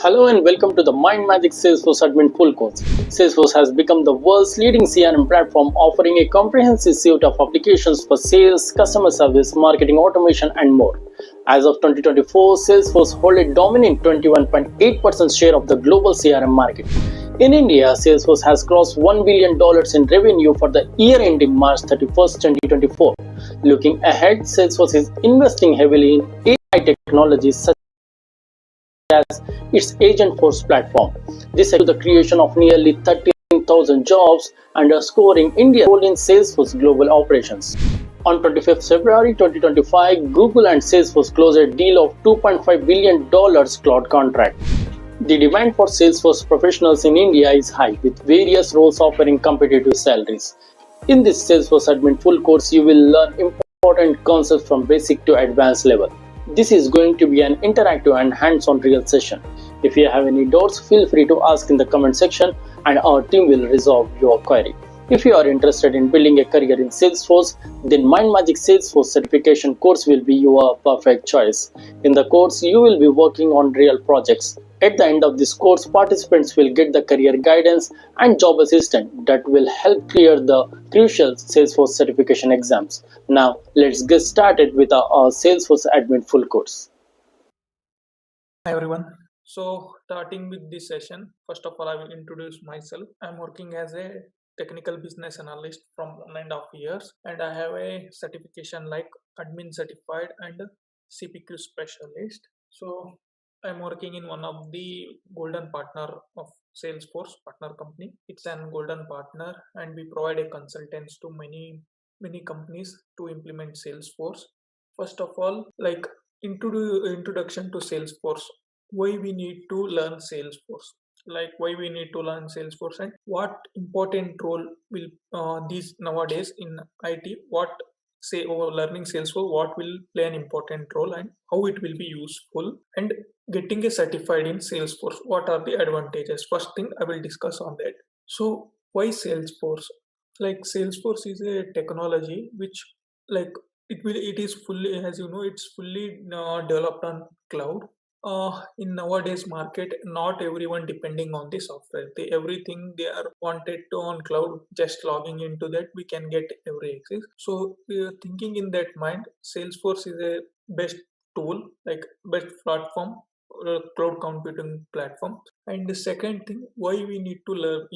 Hello and welcome to the MindMajix Salesforce Admin Full Course. Salesforce has become the world's leading CRM platform, offering a comprehensive suite of applications for sales, customer service, marketing automation, and more. As of 2024, Salesforce holds a dominant 21.8% share of the global CRM market. In India, Salesforce has crossed $1 billion in revenue for the year ending March 31st, 2024. Looking ahead, Salesforce is investing heavily in AI technologies such as its Agentforce platform. This led to the creation of nearly 13,000 jobs, underscoring India's role in Salesforce global operations. On 25th February 2025, Google and Salesforce closed a deal of $2.5 billion cloud contract. The demand for Salesforce professionals in India is high, with various roles offering competitive salaries. In this Salesforce Admin Full Course, you will learn important concepts from basic to advanced level. This is going to be an interactive and hands-on real session. If you have any doubts, feel free to ask in the comment section and our team will resolve your query. If you are interested in building a career in Salesforce, then MindMajix Salesforce certification course will be your perfect choice. In the course, you will be working on real projects. At the end of this course, participants will get the career guidance and job assistance that will help clear the crucial Salesforce certification exams. Now, let's get started with our Salesforce Admin Full Course. Hi everyone. So starting with this session, first of all, I will introduce myself. I'm working as a technical business analyst from 1.5 years, and I have a certification like admin certified and CPQ specialist. So I'm working in one of the golden partner of Salesforce partner company. It's an golden partner, and we provide a consultants to many companies to implement Salesforce. First of all, like introduction to Salesforce. Why we need to learn Salesforce? Like why we need to learn Salesforce and what important role will these nowadays in IT? What say over learning Salesforce? What will play an important role and how it will be useful? And getting a certified in Salesforce. What are the advantages? First thing I will discuss on that. So why Salesforce? Like Salesforce is a technology which like it is fully, as you know, it's fully developed on cloud. In nowadays market, not everyone depending on the software. Everything they are wanted to on cloud, just logging into that we can get every access. So we are thinking in that mind, Salesforce is a best tool, like best platform, cloud computing platform. And the second thing, why we need to learn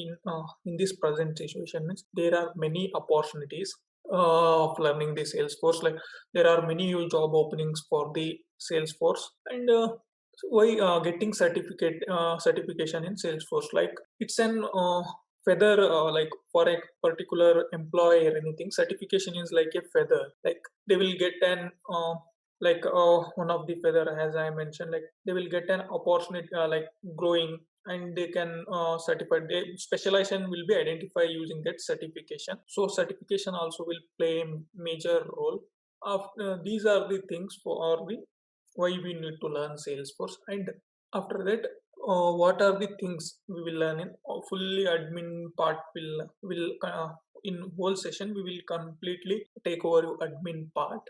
in this present situation is there are many opportunities of learning the Salesforce. Like there are many new job openings for the Salesforce, and why getting certification in Salesforce? Like it's an feather, like for a particular employee or anything. Certification is like a feather. Like they will get an one of the feather, as I mentioned, like they will get an opportunity like growing, and they can certify their specialization will be identified using that certification. So certification also will play a major role. After these are the things for the why we need to learn Salesforce. And after that, what are the things we will learn in fully admin part? Will in whole session we will completely take over admin part.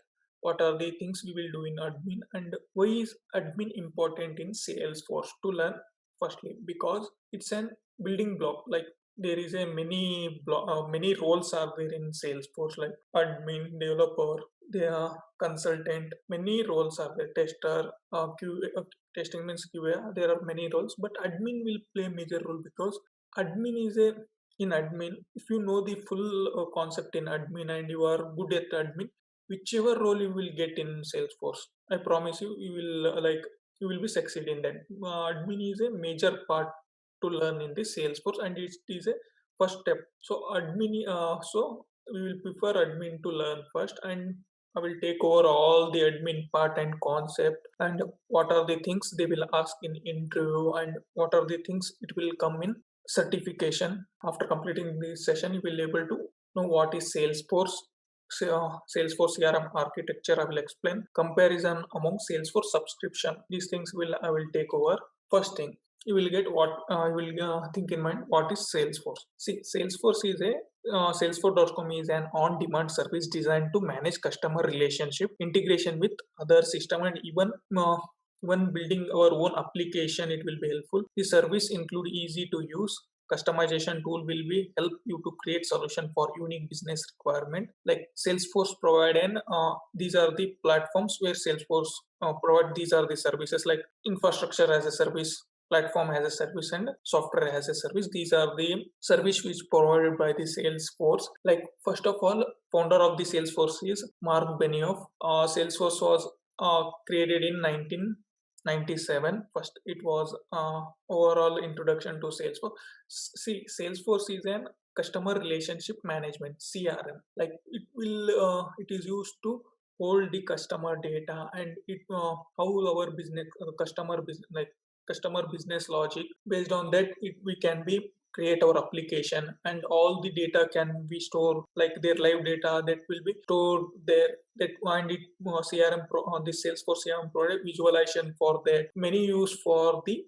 What are the things we will do in admin, and why is admin important in Salesforce to learn? Firstly, because it's an building block. Like there is a many roles are there in Salesforce, like admin, developer, they are consultant. Many roles are there. Tester, testing means QA. There are many roles, but admin will play a major role because admin is a in admin. If you know the full concept in admin and you are good at admin, whichever role you will get in Salesforce, I promise you, you will you will be succeed in that. Admin is a major part to learn in the Salesforce, and it is a first step. So so we will prefer admin to learn first, and I will take over all the admin part and concept, and what are the things they will ask in interview, and what are the things it will come in certification. After completing this session, you will able to know what is Salesforce. Salesforce CRM architecture I will explain. Comparison among Salesforce subscription. These things I will take over. First thing, you will get what you will think in mind. What is Salesforce? See, Salesforce is a Salesforce.com is an on-demand service designed to manage customer relationship, integration with other system, and even even building our own application, it will be helpful. The service include easy to use customization tool will be help you to create solution for unique business requirement. Like Salesforce provide and these are the platforms where Salesforce provide. These are the services like infrastructure as a service, platform as a service, and software as a service. These are the service which provided by the Salesforce. Like first of all, founder of the Salesforce is Mark Benioff. Salesforce was created in 1997. First it was overall introduction to Salesforce. See, Salesforce is an customer relationship management, CRM. Like it is used to hold the customer data, and it how our business customer business, like customer business logic, based on that we can be create our application, and all the data can be stored, like their live data that will be stored there. That and it CRM on the Salesforce CRM product visualization for that, many use for the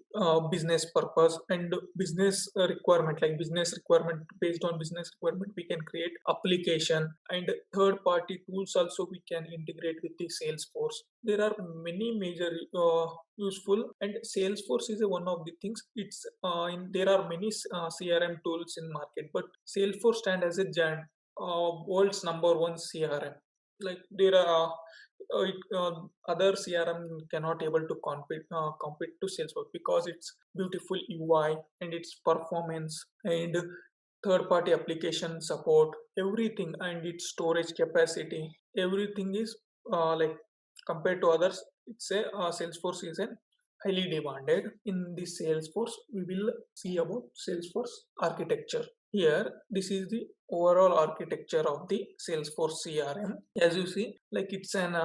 business purpose and business requirement. Like business requirement, based on business requirement we can create application, and third party tools also we can integrate with the Salesforce. There are many major useful, and Salesforce is one of the things. It's there are many CRM tools in market, but Salesforce stand as a giant, world's number one CRM. Like there are other CRM cannot able to compete to Salesforce because it's beautiful UI and its performance and third party application support, everything, and its storage capacity, everything is like compared to others. It's a Salesforce is a highly demanded. In this Salesforce we will see about Salesforce architecture. Here this is the overall architecture of the Salesforce CRM. As you see, like it's an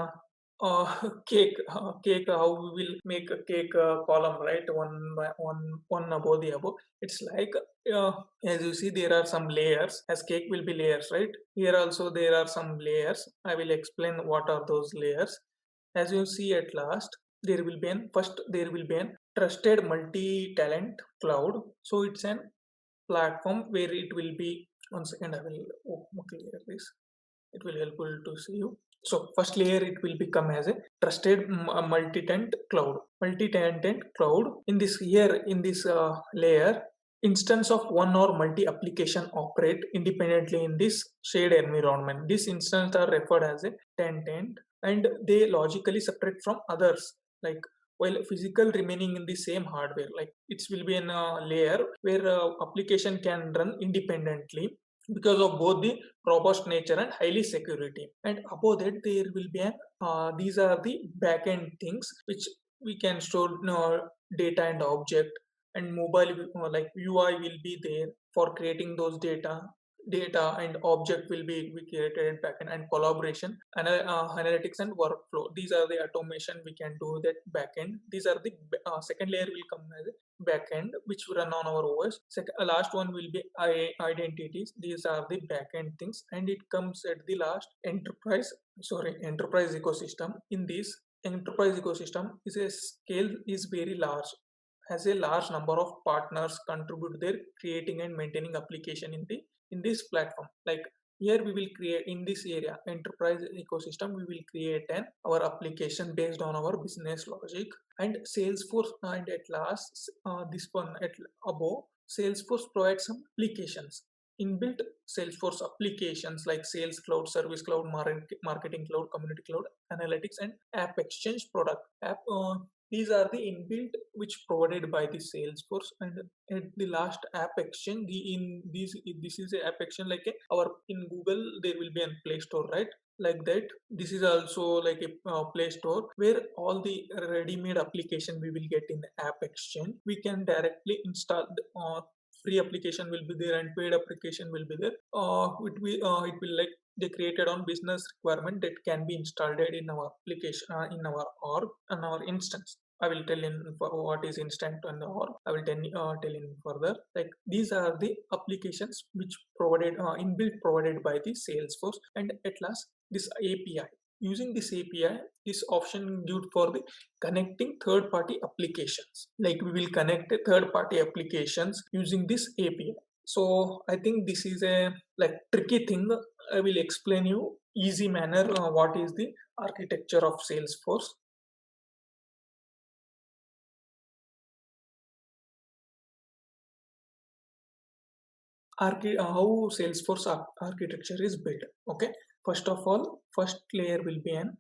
cake, how we will make a cake column, right, one by one above the above. It's like uh, as you see there are some layers, as cake will be layers, right? Here also there are some layers. I will explain what are those layers. As you see at last, there will be an trusted multi-talent cloud. So it's an platform where it will be, one second, I will clear this. It will helpful to see you. So first layer it will become as a trusted multi-tenant cloud. Multi-tenant cloud. In this here, in this layer, instance of one or multi application operate independently in this shared environment. These instances are referred as a tenant, and they logically separate from others. Like while physical remaining in the same hardware, like it will be in a layer where application can run independently because of both the robust nature and highly security. And above that there will be an these are the backend things which we can store data and object, and mobile like UI will be there for creating those data and object will be created in backend, and collaboration, analytics and workflow. These are the automation we can do that backend. These are the second layer will come as a backend which will run on our OS. Last one will be identities. These are the backend things, and it comes at the last enterprise ecosystem. In this enterprise ecosystem is a scale is very large, has a large number of partners contribute their creating and maintaining application in this platform. Like here we will create in this area enterprise ecosystem, we will create an our application based on our business logic. And Salesforce, and at last this one at above, Salesforce provides some applications, inbuilt Salesforce applications like Sales Cloud, Service Cloud, Marketing Cloud, Community Cloud, Analytics, and App Exchange product. These are the inbuilt which provided by the Salesforce. And at the last App Exchange, this is a App Exchange like our in Google there will be a Play Store, right? Like that, this is also like a Play Store where all the ready-made application we will get in the App Exchange. We can directly install free application will be there and paid application will be there. It will like they created on business requirement that can be installed in our application in our org and our instance. I will tell in for what is instant and or I will tell in further. Like these are the applications which provided inbuilt provided by the Salesforce. And at last this API. Using this API, this option good for the connecting third-party applications. Like we will connect third-party applications using this API. So I think this is a like tricky thing. I will explain you easy manner what is the architecture of Salesforce. how Salesforce architecture is built. Okay, first of all, first layer will be an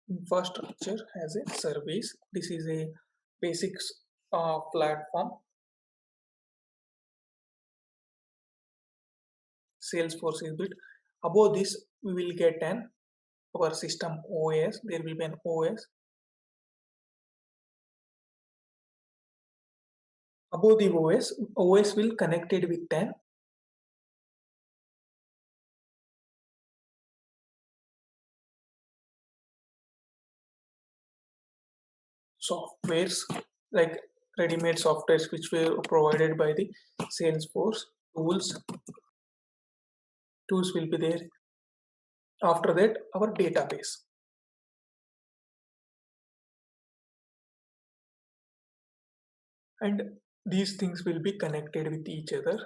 infrastructure as a service. This is a basics platform. Salesforce is built. Above this, we will get an our system OS. There will be an OS. Above the OS will connected with an softwares like ready-made softwares which were provided by the Salesforce tools will be there. After that, our database. And these things will be connected with each other.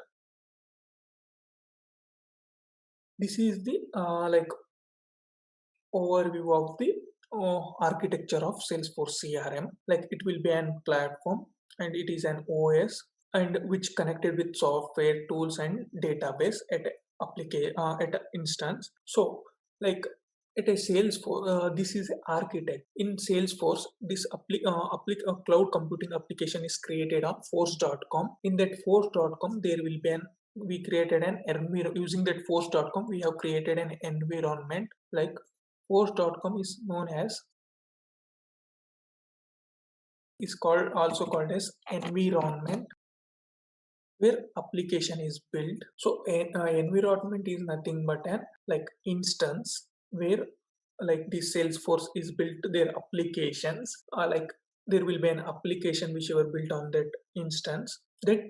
This is the like overview of the architecture of Salesforce CRM. Like it will be an platform and it is an OS and which connected with software tools and database at at a instance. So like at a Salesforce, this is architect in Salesforce. This cloud computing application is created on force.com. In that force.com there will be an we created an environment using that force.com. We have created an environment like force.com is known as is called also called as environment where application is built. So environment is nothing but an like instance where like the Salesforce is built their applications like there will be an application which were built on that instance that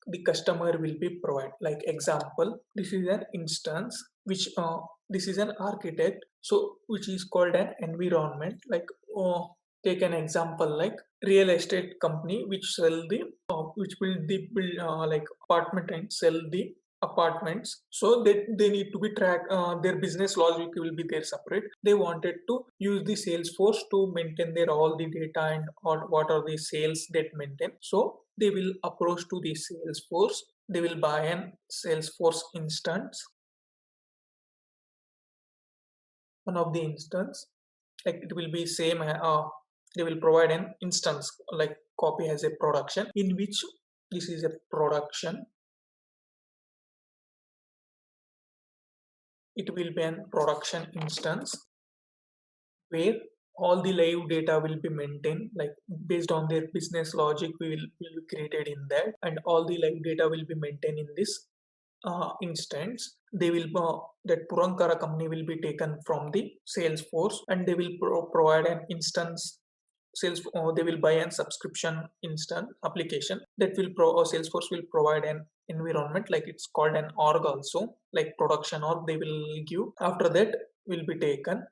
the customer will be provided. Like example, this is an instance which this is an architect so which is called an environment. Like take an example like real estate company which sell the which build like apartment and sell the apartments, so that they need to be tracked, their business logic will be there separate. They wanted to use the Salesforce to maintain their all the data and or what are the sales that maintain. So they will approach to the Salesforce, they will buy an Salesforce instance, one of the instance, like it will be same they will provide an instance like copy as a production in which this is a production. It will be an production instance where all the live data will be maintained like based on their business logic will be created in that, and all the live data will be maintained in this instance. They will that Purankara company will be taken from the Salesforce and they will provide an instance sales they will buy an subscription instant application that will Salesforce will provide an environment like it's called an org also, like production org they will give. After that will be taken.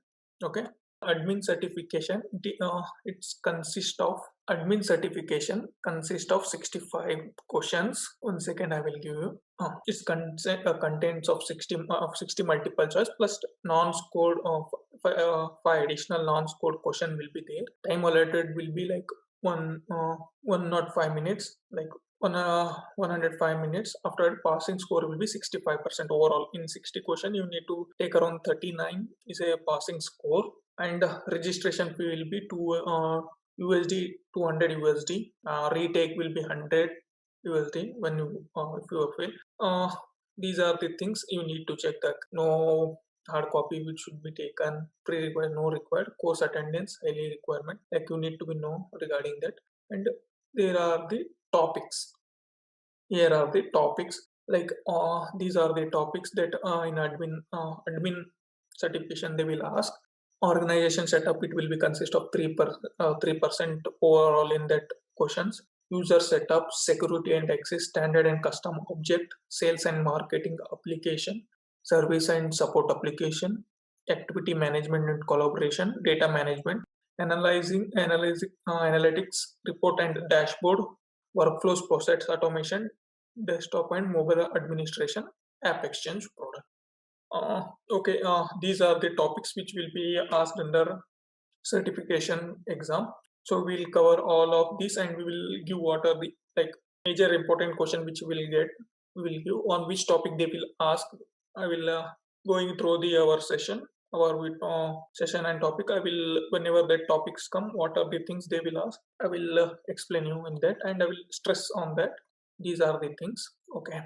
Okay, admin certification it's consist of admin certification consist of 65 questions. One second, I will give you. It's contents of 60 multiple choice plus non-scored of 5 additional non-scored question will be there. Time allotted will be like 105 minutes, like 105 minutes. After passing score will be 65% overall. In 60 question you need to take around 39 is a passing score, and registration fee will be USD 200 USD. Retake will be 100 USD when you if you fail. These are the things you need to check, that no hard copy which should be taken, pre-required, no required, course attendance, highly requirement, like you need to be know regarding that. And there are the topics. Here are the topics, like these are the topics that in admin certification they will ask. Organization setup, it will be consist of 3% overall in that questions. User setup, security and access, standard and custom object, sales and marketing application, service and support application, activity management and collaboration, data management, analytics, report and dashboard, workflows, process automation, desktop and mobile administration, app exchange product. Okay, these are the topics which will be asked under certification exam. So we'll cover all of this and we will give what are the major important question which we will get. We will give on which topic they will ask. I will going through the our session, our session and topic. I will, whenever the topics come, what are the things they will ask, I will explain you in that, and I will stress on that. These are the things. Okay.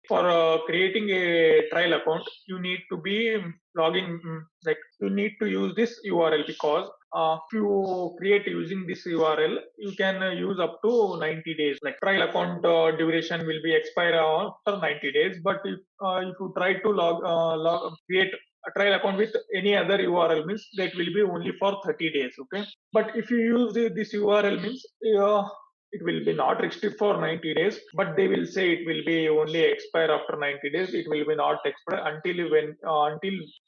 For creating a trial account, you need to be logging, like you need to use this URL, because if you create using this URL, you can use up to 90 days. Like trial account duration will be expire after 90 days. But if you try to create a trial account with any other URL, means that will be only for 30 days. Okay. But if you use this URL, means it will be not restricted for 90 days, but they will say it will be only expire after 90 days. It will be not expire until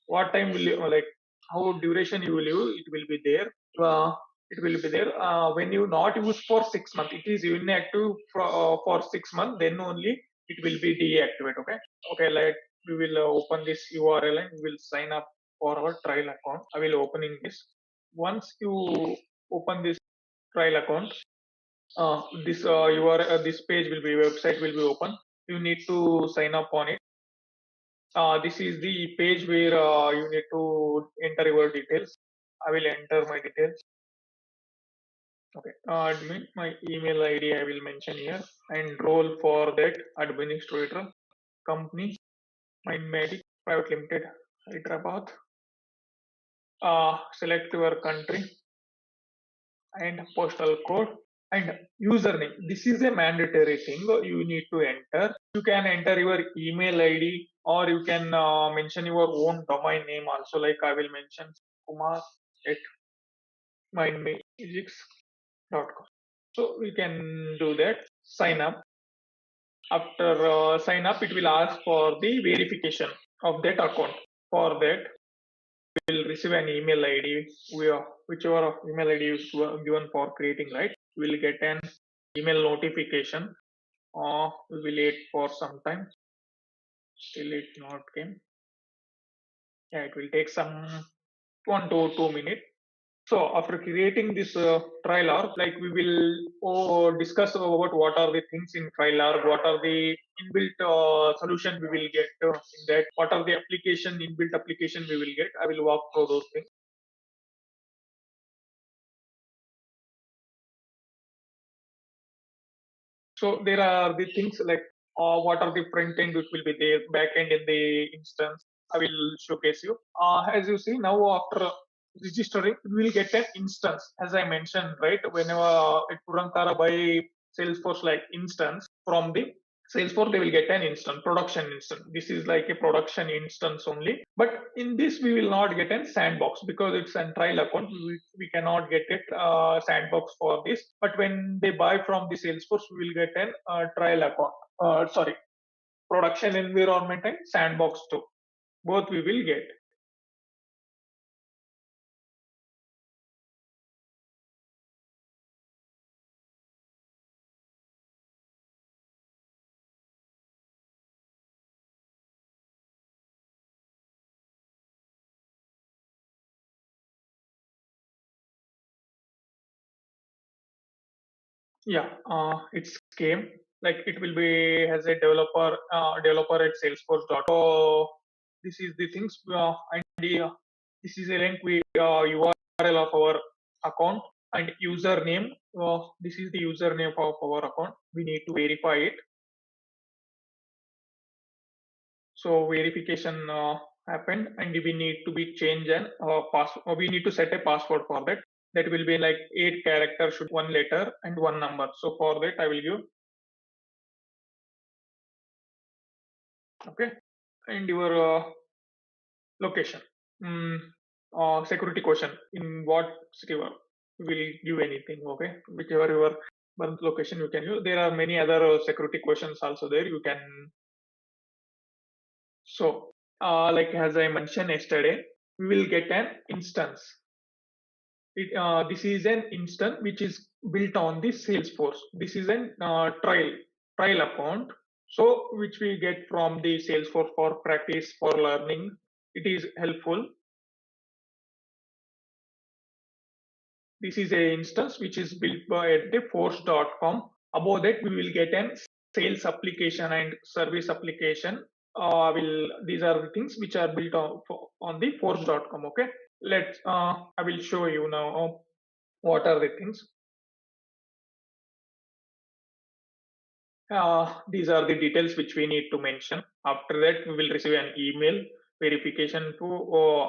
what time will you, like how duration you will use, it will be there. It will be there when you not use for 6 months. It is inactive for 6 months. Then only it will be deactivate. Okay. Okay. Like we will open this URL and we will sign up for our trial account. I will opening this. Once you open this trial account, this page will be, website will be open. You need to sign up on it. This is the page where you need to enter your details. I will enter my details. Okay. Admin, my email ID I will mention here, and role for that administrator. Company, MindMajix Private Limited, Hyderabad. Select your country and postal code and username. This is a mandatory thing you need to enter. You can enter your email ID, or you can mention your own domain name also. Like I will mention Kumar at mindmajix.com. So we can do that. Sign up. After sign up, it will ask for the verification of that account. For that, will receive an email ID, whichever email ID is given for creating, right? We will get an email notification. We will wait for some time. Still it not came. Yeah, it will take some 1 to 2 minutes. So after creating this trial arc, like we will discuss about what are the things in trial arc, what are the inbuilt solution we will get in that, what are the inbuilt application we will get. I will walk through those things. So there are the things like what are the front end which will be there, back end in the instance. I will showcase you. As you see now, after registering, we will get an instance. As I mentioned, right? Whenever it Purankara by Salesforce like instance from the Salesforce, they will get an instance, production instance. This is like a production instance only. But in this, we will not get a sandbox because it's a trial account. We cannot get it sandbox for this. But when they buy from the Salesforce, we will get an trial account. Sorry, production environment and sandbox too. Both we will get. Yeah, it's came. Like it will be as a developer at Salesforce. So this is the things, and this is a link we URL of our account and username. This is the username of our account. We need to verify it. So verification happened, and we need to be change an password. We need to set a password for that. That will be like 8 characters, should 1 letter and 1 number. So for that, I will give okay, and your location. Security question: in what city will give anything? Okay, whichever your birth location you can use. There are many other security questions also there. You can. So, like as I mentioned yesterday, we will get an instance. This is an instance which is built on the Salesforce. This is an trial account. So, which we get from the Salesforce for practice, for learning. It is helpful. this is a instance which is built by the force.com. Above that, we will get an sales application and service application. These are the things which are built on the force.com. Okay, I will show you now what are the things. These are the details which we need to mention. After that, we will receive an email verification to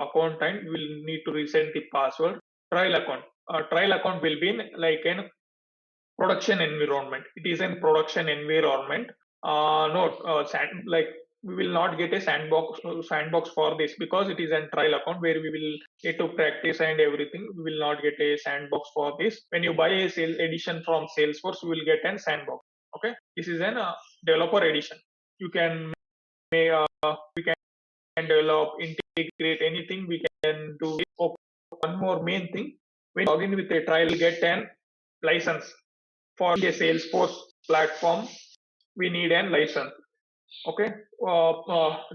account, and we will need to reset the password. Trial account. Trial account will be like an production environment. It is a production environment. Like we will not get a sandbox for this, because it is a trial account where we will get to practice and everything. We will not get a sandbox for this. When you buy a sales edition from Salesforce, you will get a sandbox. Okay, this is an developer edition. You can we can develop, integrate anything we can do. One more main thing: when you log in with a trial, you get an license. For a Salesforce platform, we need a license. Okay,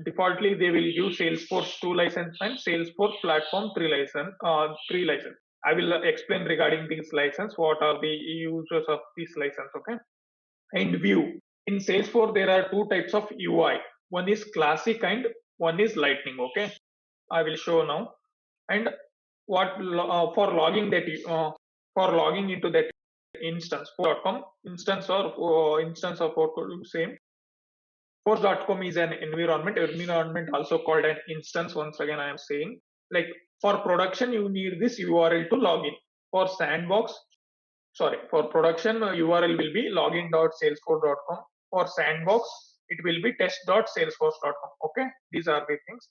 defaultly they will give Salesforce 2 license and Salesforce platform 3 license. I will explain regarding these license. What are the users of this license? Okay, and view. In Salesforce, there are two types of UI. One is classic and one is lightning. Okay, I will show now. And for logging into that instance, force.com instance or instance of what could you say? Force.com is an environment also called an instance. Once again, I am saying, like, for production, you need this URL to log in. For sandbox, for production, URL will be login.salesforce.com. For sandbox, it will be test.salesforce.com. Okay, these are the things.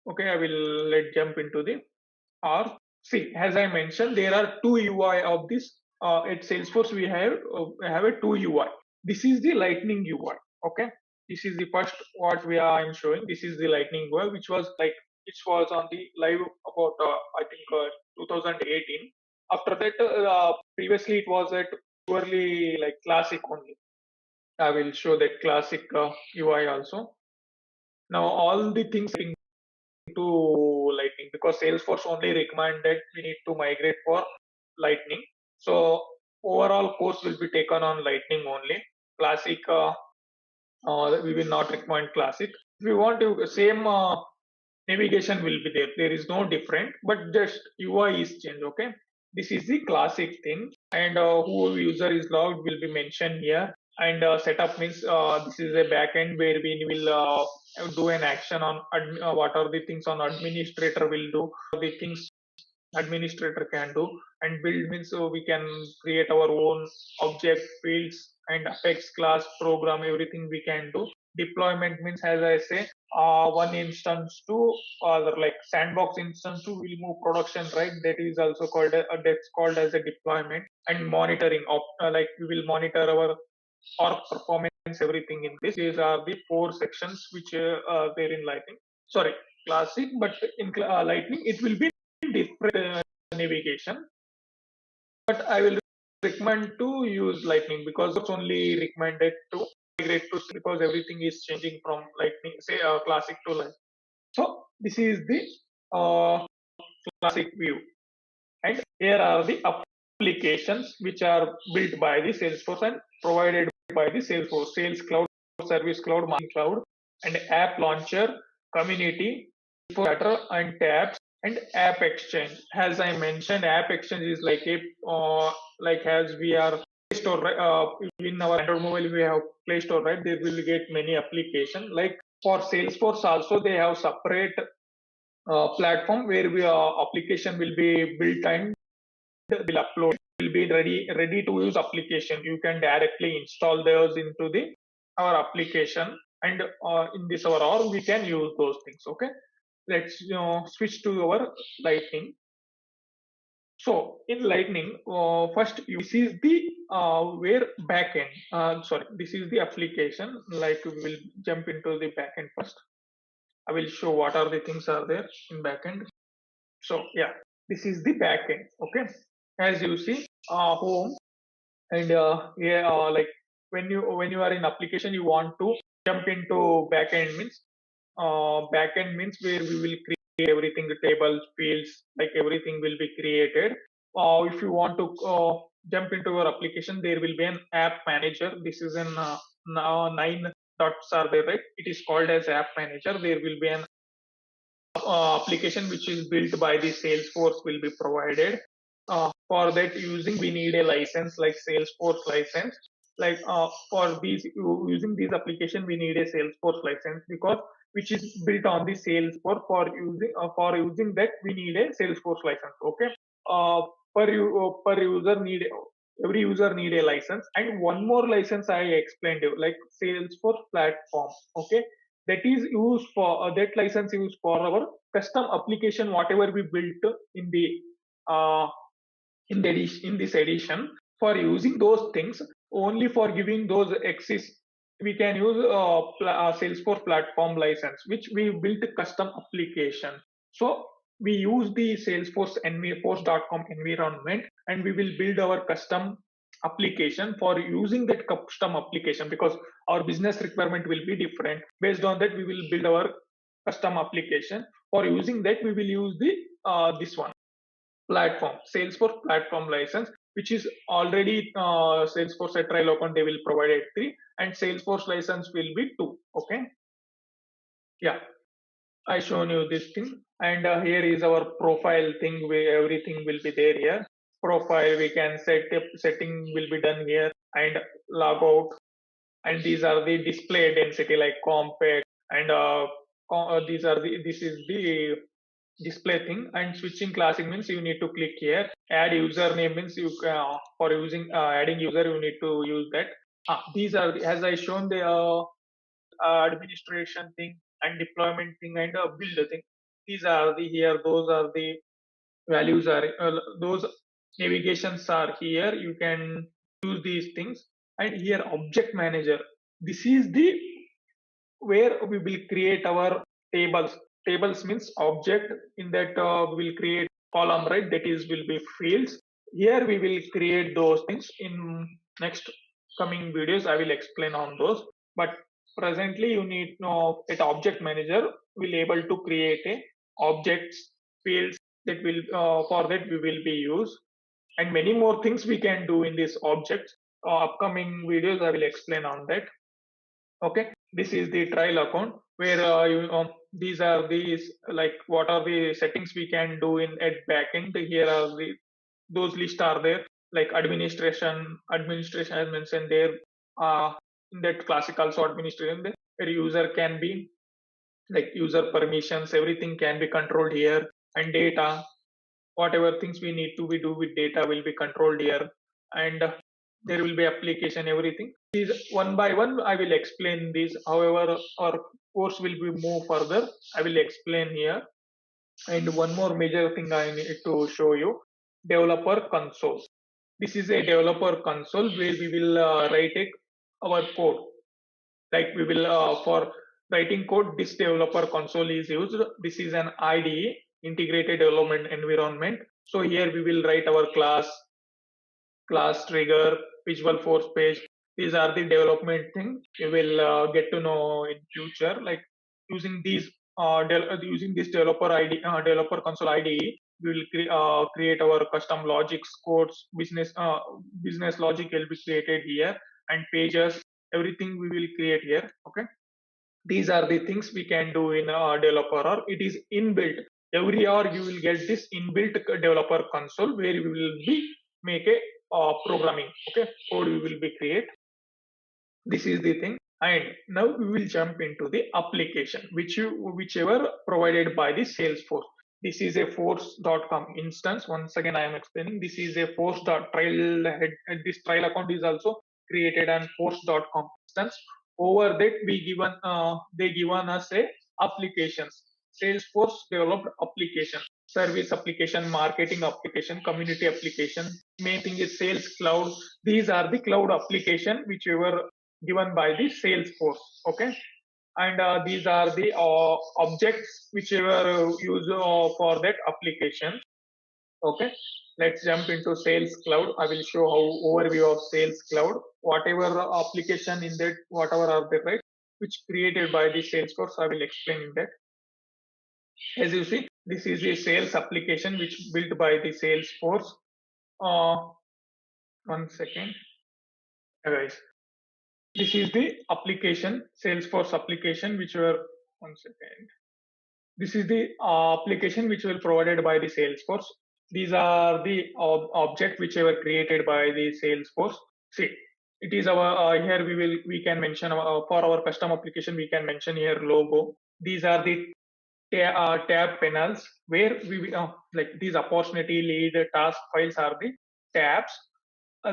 Okay, I will jump into the R. See, as I mentioned, there are two UI of this. At Salesforce, we have a two UI. This is the Lightning UI. Okay, this is the first what I'm showing. This is the Lightning UI, which was on the live about I think 2018. After that, previously it was at purely like classic only. I will show that classic UI also. Now all the things to Lightning, because Salesforce only recommended we need to migrate for Lightning. So overall course will be taken on Lightning only. Classic, we will not recommend Classic. If you want to, same navigation will be there. There is no different, but just UI is changed. Okay, this is the Classic thing, and who user is logged will be mentioned here. And setup means this is a backend where we will do an action on what are the things on administrator will do, the things administrator can do. And build means we can create our own object, fields, and apex class, program, everything we can do. Deployment means, as I say, one instance to other, like sandbox instance to will move production, right? That is also called that's called as a deployment. And monitoring of like we will monitor our performance, everything in this. These are the four sections which are there in Lightning. Sorry, Classic, but in Lightning it will be different navigation. But I will recommend to use Lightning, because it's only recommended to migrate to, because everything is changing from Lightning, say Classic to Lightning. So this is the Classic view, and here are the applications which are built by the Salesforce and provided by the Salesforce: Sales Cloud, Service Cloud, Marketing Cloud, and App Launcher, Community, Chatter, and Tabs, and App Exchange. As I mentioned, App Exchange is like a like as we are Play Store, in our Android mobile we have Play Store, right? There will get many applications. Like for Salesforce also, they have separate platform where application will be built and will upload, will be ready to use application. You can directly install those into our application, and in this our org we can use those things. Okay, let's switch to our Lightning. So in Lightning, first this is the where backend. Sorry, this is the application. Like we will jump into the backend first. I will show what are the things are there in backend. So yeah, this is the backend. Okay, as you see, home, and like when you are in application, you want to jump into backend means backend means where we will create everything, the tables, fields, like everything will be created. If you want to jump into your application, there will be an app manager. This is an now 9 dots are there, right? It is called as app manager. There will be an application which is built by the Salesforce will be provided. For that using we need a license like Salesforce license. Like for these using this application we need a Salesforce license because which is built on the Salesforce. For using that we need a Salesforce license. Okay. Uh, per user need every user need a license, and one more license I explained you like Salesforce platform. Okay, that is used for that license used for our custom application whatever we built in the uh, in this edition. For using those things, only for giving those access we can use Salesforce platform license which we built a custom application. So we use the Salesforce.com environment and we will build our custom application for using that custom application because our business requirement will be different. Based on that we will build our custom application. For using that we will use the this one platform, Salesforce platform license, which is already Salesforce at trial account they will provide at 3 and Salesforce license will be 2. Okay, yeah, I shown you this thing, and here is our profile thing where everything will be there here. Profile we can set up, setting will be done here, and log out, and these are the display density like compact, and this is the display thing. And switching classic means you need to click here. Add username means you for using adding user you need to use that. These are as I shown the administration thing and deployment thing and build thing. These are the here. Those are the values are those navigations are here. You can use these things. And here object manager. This is the where we will create our tables. Tables means object. In that we will create column, right? That is will be fields. Here we will create those things. In next coming videos I will explain on those, but presently you need to know that object manager will able to create a objects, fields, that will for that we will be used, and many more things we can do in this object. Upcoming videos I will explain on that. Okay, this is the trial account where these are these like what are the settings we can do in at backend. Here are the those list are there, like administration as mentioned there. In that classic also administration there, where user can be like user permissions, everything can be controlled here, and data, whatever things we need to we do with data will be controlled here, and there will be application, everything. These one by one I will explain these. However, our course will be move further, I will explain here. And one more major thing I need to show you, developer console. This is a developer console where we will write our code. Like we will for writing code, this developer console is used. This is an IDE, integrated development environment. So here we will write our class trigger, visual force page. These are the development thing you will get to know in future. Like using these using this developer console IDE, we will create our custom logics, codes, business logic will be created here, and pages, everything we will create here. Okay, these are the things we can do in a developer, or it is inbuilt. Every hour you will get this inbuilt developer console where we will be make a programming. Okay, code we will be create. This is the thing. And now we will jump into the application whichever provided by the Salesforce. This is a force.com instance. Once again I am explaining, this is a force.trial head. This trial account is also created on force.com instance. Over that we given they given us a applications, Salesforce developed application, service application, marketing application, community application. Main thing is sales cloud. These are the cloud application whichever given by the Salesforce. Okay, and these are the objects whichever use for that application. Okay, let's jump into Sales Cloud. I will show how overview of Sales Cloud. Whatever application in that, whatever are there, right? which created by the Salesforce. I will explain in that. As you see, this is a sales application which built by the Salesforce. Uh, One second, guys. This is the application, Salesforce application, which were, one second. This is the application which will provided by the Salesforce. These are the object which were created by the Salesforce. See, it is our here we can mention for our custom application we can mention here logo. These are the tab panels where we like these opportunity lead task files are the tabs,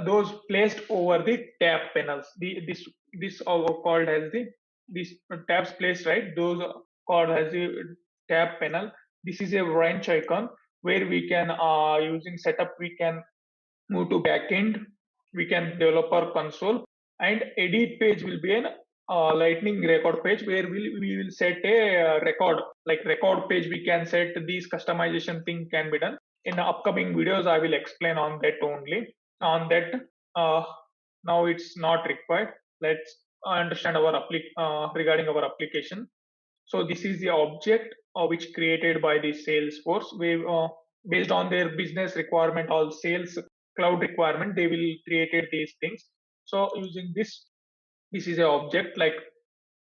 those placed over the tab panels. This are called as the these tabs placed, right, those are called as the tab panel. This is a wrench icon where we can using setup we can move to backend, we can developer console, and edit page will be an lightning record page where we will set a record, like record page we can set. These customization thing can be done in the upcoming videos. I will explain on that only on that. uh, Now it's not required. Let's understand our regarding our application. So this is the object which created by the Salesforce. Based on their business requirement or sales cloud requirement, they will created these things. So using this is an object like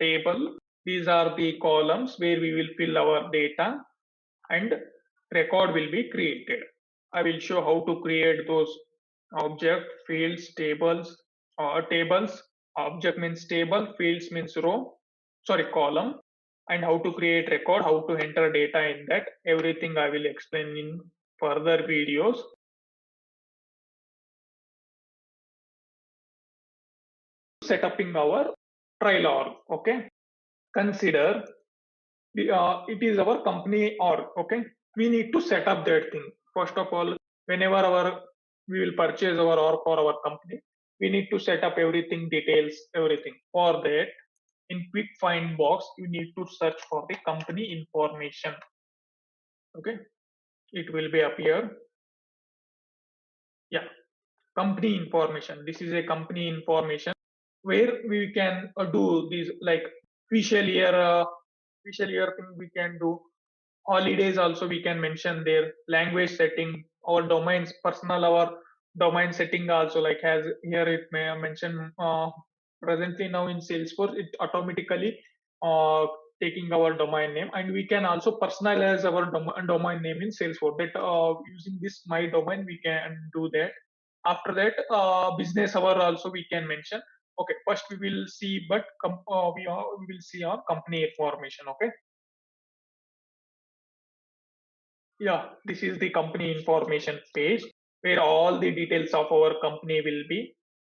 table. These are the columns where we will fill our data and record will be created. I will show how to create those object, fields, tables. Object means table, fields means row, sorry, column, and how to create record, how to enter data in that. Everything I will explain in further videos. Setting our trial org, okay? Consider it is our company org, okay? We need to set up that thing. First of all, whenever we will purchase our org for our company, we need to set up everything, details, everything. For that, in quick find box, you need to search for the company information, okay? It will be appear. Yeah, company information. This is a company information where we can do these like official year thing we can do. Holidays also we can mention their language setting, our domains, personal our domain setting also, like as here it may mention presently now in Salesforce it automatically uh, taking our domain name, and we can also personalize our domain name in Salesforce. That using this my domain we can do that. After that, business hour also we can mention. Okay, first we will see, but we will see on company information. Okay, yeah, this is the company information page where all the details of our company will be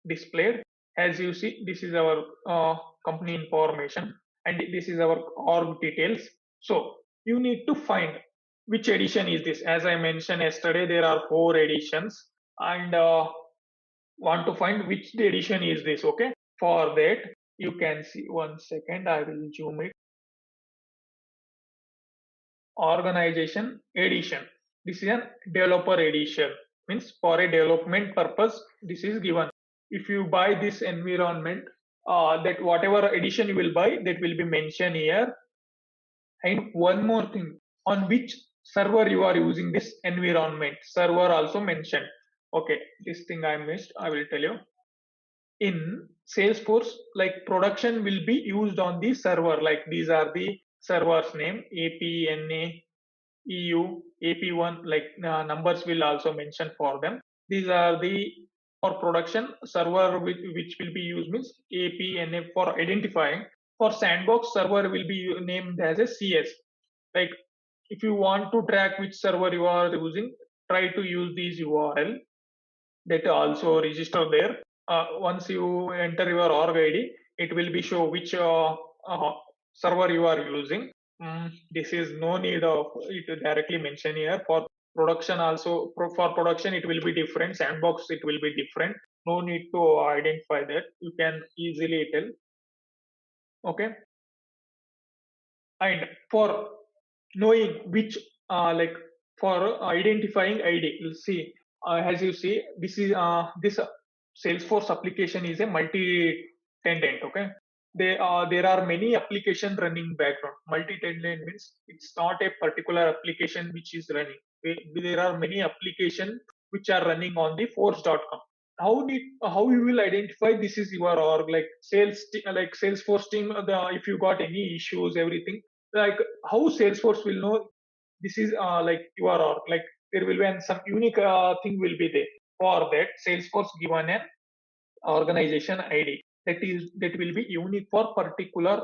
displayed. As you see, this is our company information and this is our org details. So you need to find which edition is this. As I mentioned yesterday, there are 4 editions, and want to find which edition is this. Okay, for that you can see, one second, I will zoom it. Organization edition. This is a developer edition. Means for a development purpose, this is given. If you buy this environment, that whatever edition you will buy, that will be mentioned here. And one more thing, on which server you are using this environment, server also mentioned. Okay, this thing I missed, I will tell you. In Salesforce, like production will be used on the server. Like these are the server's name, APNA, EU, AP1, like numbers will also mention for them. These are the for production server which will be used means APNA for identifying. For sandbox, server will be named as a CS. Like if you want to track which server you are using, try to use these URL that also register there. Once you enter your org ID, it will be show which server you are using. This is no need of it directly mention here. For production also, for production it will be different. Sandbox it will be different. No need to identify that. You can easily tell. Okay. And for knowing which like for identifying ID, you'll see as you see this is this Salesforce application is a multi-tenant. Okay, there are many application running background. Multi-tenant means it's not a particular application which is running. There are many applications which are running on the force.com. How you will identify this is your org, like like Salesforce team, if you got any issues, everything, like how Salesforce will know this is like your org, like there will be some unique thing will be there. For that, Salesforce given an organization ID that will be unique for particular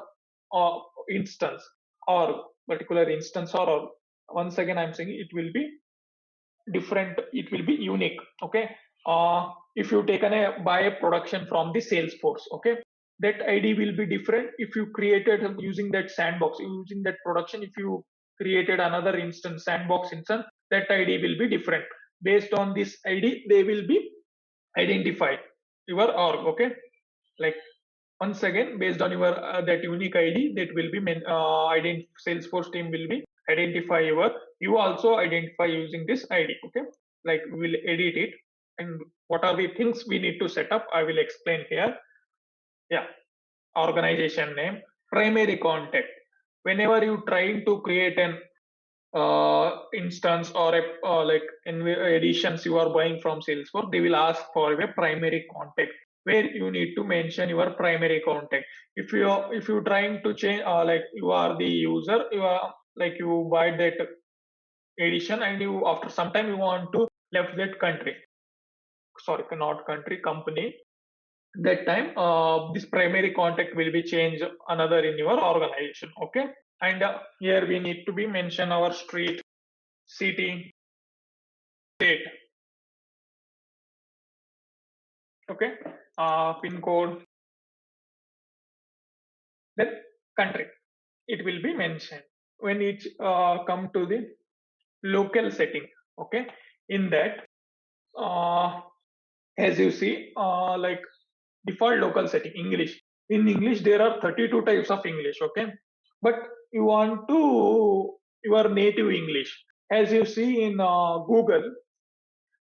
uh, instance, or or once again I'm saying it will be different, it will be unique. Okay, if you taken a buy a production from the Salesforce, okay, that ID will be different if you created using that sandbox, using that production. If you created another instance, sandbox instance, that ID will be different. Based on this ID they will be identified your org. Okay, like once again, based on your that unique ID, that will be Salesforce team will be identify your. You also identify using this ID. Okay, like we will edit it, and what are the things we need to set up? I will explain here. Yeah, organization name, primary contact. Whenever you trying to create an instance or a like editions you are buying from Salesforce, they will ask for a primary contact where you need to mention your primary contact. If you trying to change, like you are the user, you are like you buy that edition and you after some time you want to left that country, sorry, not country, company. That time this primary contact will be changed another in your organization. Okay, and here we need to be mention our street, city, state. Okay, pin code, then country, it will be mentioned when it come to the local setting. Okay, in that, uh, as you see, like default local setting English. In English there are 32 types of English. Okay, but you want to your native English. As you see in Google,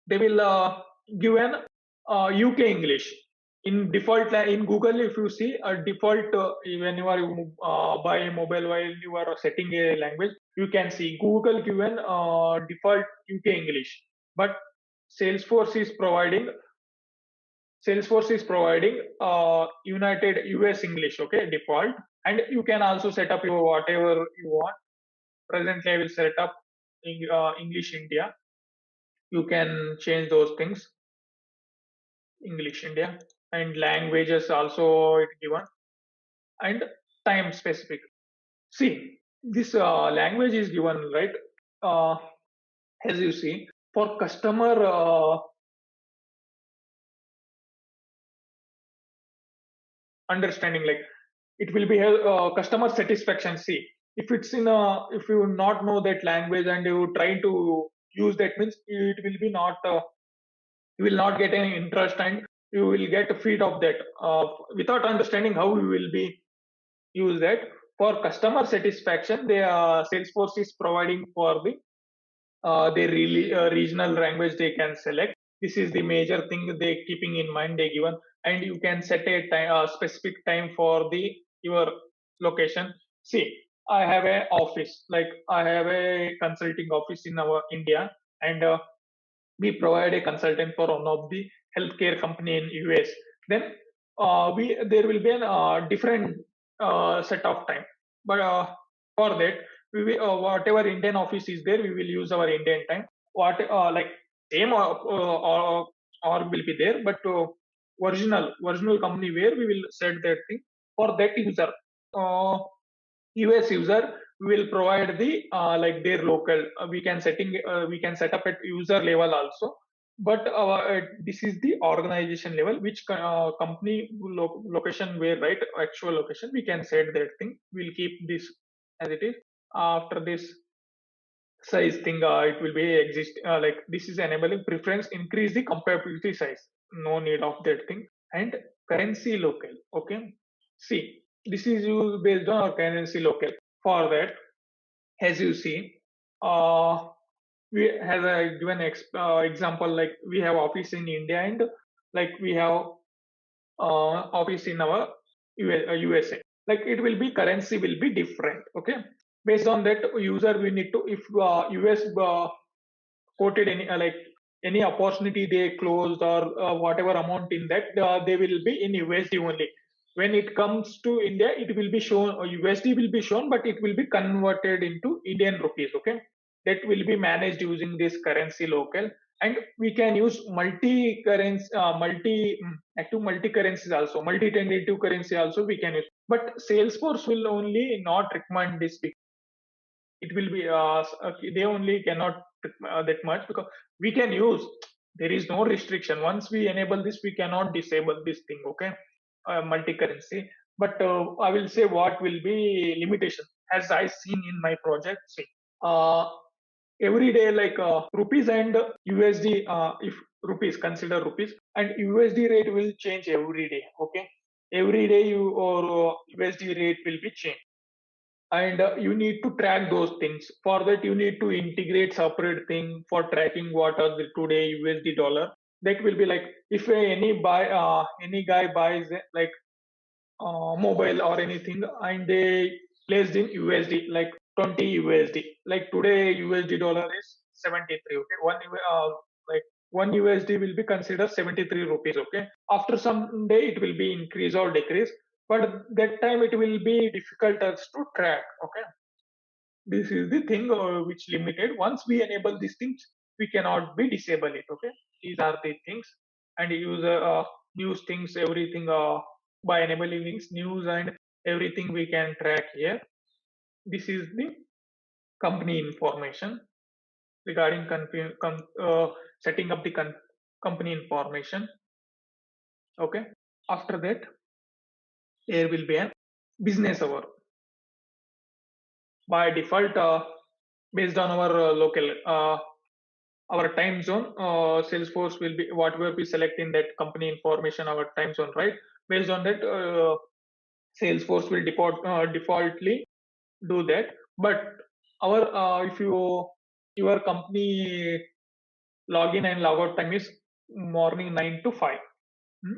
they will give an UK English. In default in Google, if you see a default, when you are buy a mobile while you are setting a language, you can see Google given default UK English. But Salesforce is providing Salesforce is providing United US English, okay, default, and you can also set up your whatever you want. Presently, I will set up English India. You can change those things. English India, and languages also it given, and time specific. See, this language is given, right? Uh, as you see, for customer understanding, like it will be customer satisfaction. See, if it's in a, if you not know that language and you try to use that, means it will be not. You will not get any interest, and you will get a feed of that without understanding how you will be use that. For customer satisfaction, the Salesforce is providing for the their really regional language they can select. This is the major thing they keeping in mind they given, and you can set a time, specific time for the your location. See, I have a office, like I have a consulting office in our India, and we provide a consultant for one of the healthcare company in US. Then we there will be a different set of time, but for that we will, whatever Indian office is there, we will use our Indian time. What like same or will be there, but original company where we will set that thing for that user. uh, US user will provide the like their local. We can set up at user level also, but this is the organization level. Which company location where, right? Actual location we can set that thing. We'll keep this as it is. After this size thing, it will be exist. Like this is enabling preference, increase the compatibility size. No need of that thing. And currency local. Okay. See, this is used based on our currency local. For that, as you see, uh, we have a given example, like we have office in India, and like we have office in our USA. Like it will be currency will be different. Okay, based on that user we need to, if US quoted any like any opportunity they closed or whatever amount in that, they will be in USD only. When it comes to India, it will be shown, USD will be shown, but it will be converted into Indian rupees. Okay, that will be managed using this currency local, and we can use multi currency, active multi currencies also, multi tentative currency also we can use. But Salesforce will only not recommend this. It will be they only cannot that much, because we can use, there is no restriction. Once we enable this, we cannot disable this thing. Okay, multi currency. But I will say what will be limitation, as I seen in my project. See, uh, every day, like rupees and USD, if rupees, consider rupees, and USD rate will change every day. Okay, every day you or USD rate will be changed, and you need to track those things. For that you need to integrate separate thing for tracking what are the today USD dollar. That will be like, if any guy buys like mobile or anything, and they placed in USD like 20 USD, like today USD dollar is 73. Okay, like 1 USD will be considered 73 rupees. Okay, after some day it will be increase or decrease, but that time it will be difficult us to track. Okay, this is the thing which limited. Once we enable these things, we cannot be disable it. Okay, these are the things. And user news things, everything, by enabling things, news and everything we can track here. This is the company information regarding setting up the company information. Okay, after that there will be a business hour. By default, based on our local our time zone, Salesforce will be whatever we select in that company information, our time zone, right? Based on that, Salesforce will defaultly do that. But our if your company login and logout time is morning 9 to 5,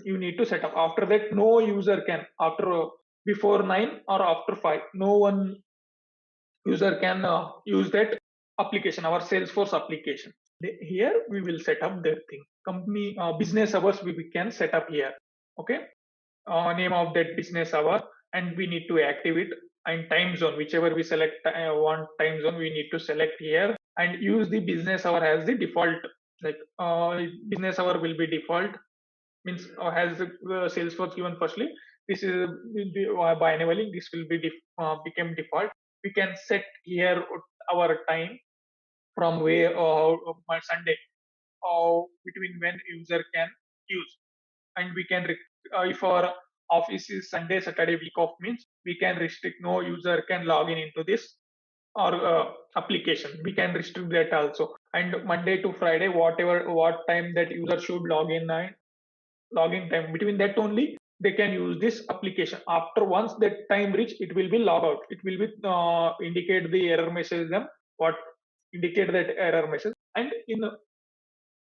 you need to set up. After that, no user can, after before 9 or after 5, no one user can use that application, our Salesforce application. Here we will set up that thing, company business hours we can set up here. Okay, name of that business hour, and we need to activate, and time zone, whichever we select, one time zone we need to select here, and use the business hour as the default. Like business hour will be default, means has Salesforce given firstly. This is by enabling this will be become default. We can set here our time from where my Sunday, between when user can use, and we can if our office is Sunday Saturday week off, means we can restrict, no user can log in into this or application, we can restrict that also. And Monday to Friday, whatever what time that user should log in, and login time, between that only they can use this application. After once that time reach, it will be log out, it will be indicate the error message them, what indicate that error message. And in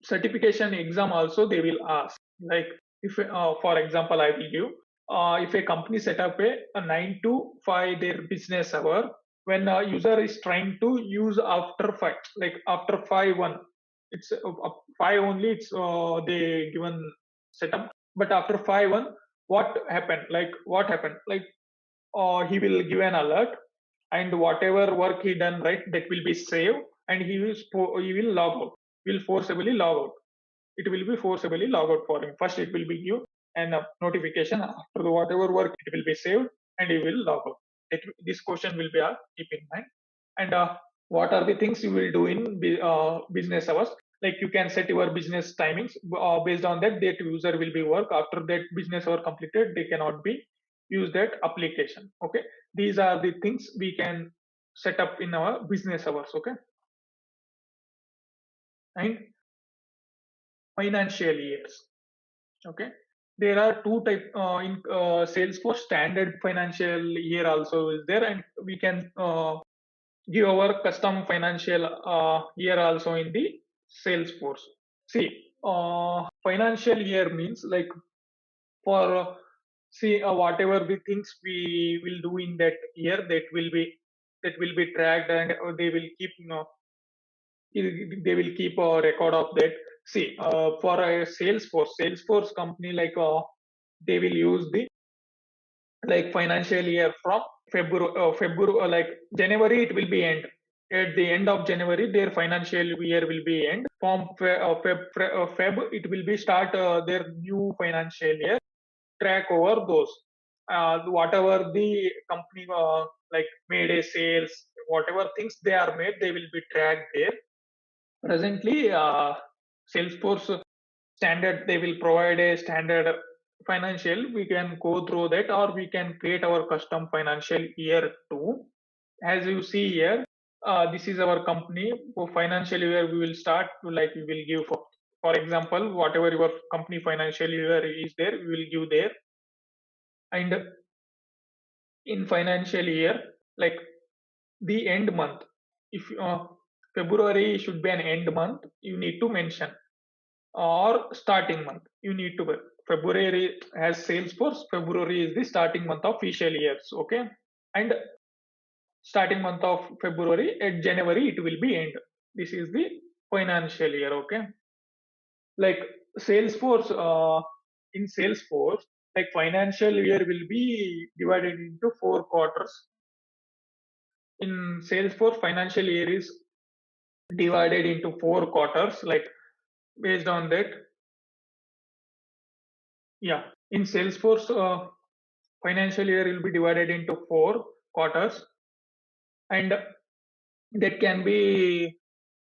certification exam also they will ask, like if for example I will give, if a company set up a 9 to 5 their business hour, when a user is trying to use after 5, like after 5 1, it's 5 only, it's they given setup. But after 5 1, what happened, like he will give an alert, and whatever work he done, right, that will be saved, and he will log out, will forcibly log out. It will be forcibly log out for him. First it will be give an notification, after the whatever work it will be saved, and he will log out. This question will be keep in mind. And what are the things you will do in business hours? Like you can set your business timings, based on that that user will be work. After that business hour completed, they cannot be use that application. Okay, these are the things we can set up in our business hours. Okay, and financial years. Okay, there are two type in Salesforce. Standard financial year also is there, and we can give our custom financial year also in the Salesforce. See, financial year means like for See, whatever the things we will do in that year, that will be tracked, and they will keep, they will keep a record of that. See, for a Salesforce company, like they will use the like financial year from February, like January, it will be end. At the end of January, their financial year will be end. From Feb, it will be start their new financial year. Track over those. Whatever the company like made a sales, whatever things they are made, they will be tracked there. Presently, Salesforce standard, they will provide a standard financial. We can go through that, or we can create our custom financial year too. As you see here, this is our company. For financial year, we will start to, like, we will give for example, whatever your company financial year is there, we will give there. And in financial year, like the end month, if February should be an end month, you need to mention, or starting month, you need to. February has Salesforce, February is the starting month of official years, okay? And starting month of February, at January it will be end. This is the financial year, okay? Like Salesforce, in Salesforce, like financial year will be divided into 4 quarters. In Salesforce, financial year is divided into 4 quarters. Like based on that, yeah, in Salesforce, financial year will be divided into 4 quarters, and that can be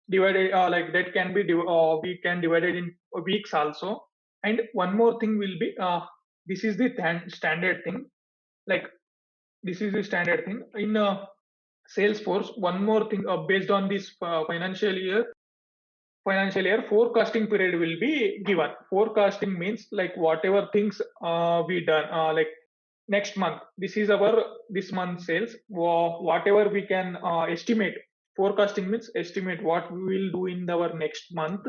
divided, like that can be we can divide it in weeks also. And one more thing will be, this is the standard thing. Like this is the standard thing in Salesforce. One more thing, based on this financial year forecasting period will be given. Forecasting means like whatever things we done, like next month, this is our this month sales, whatever we can estimate. Forecasting means estimate what we will do in our next month,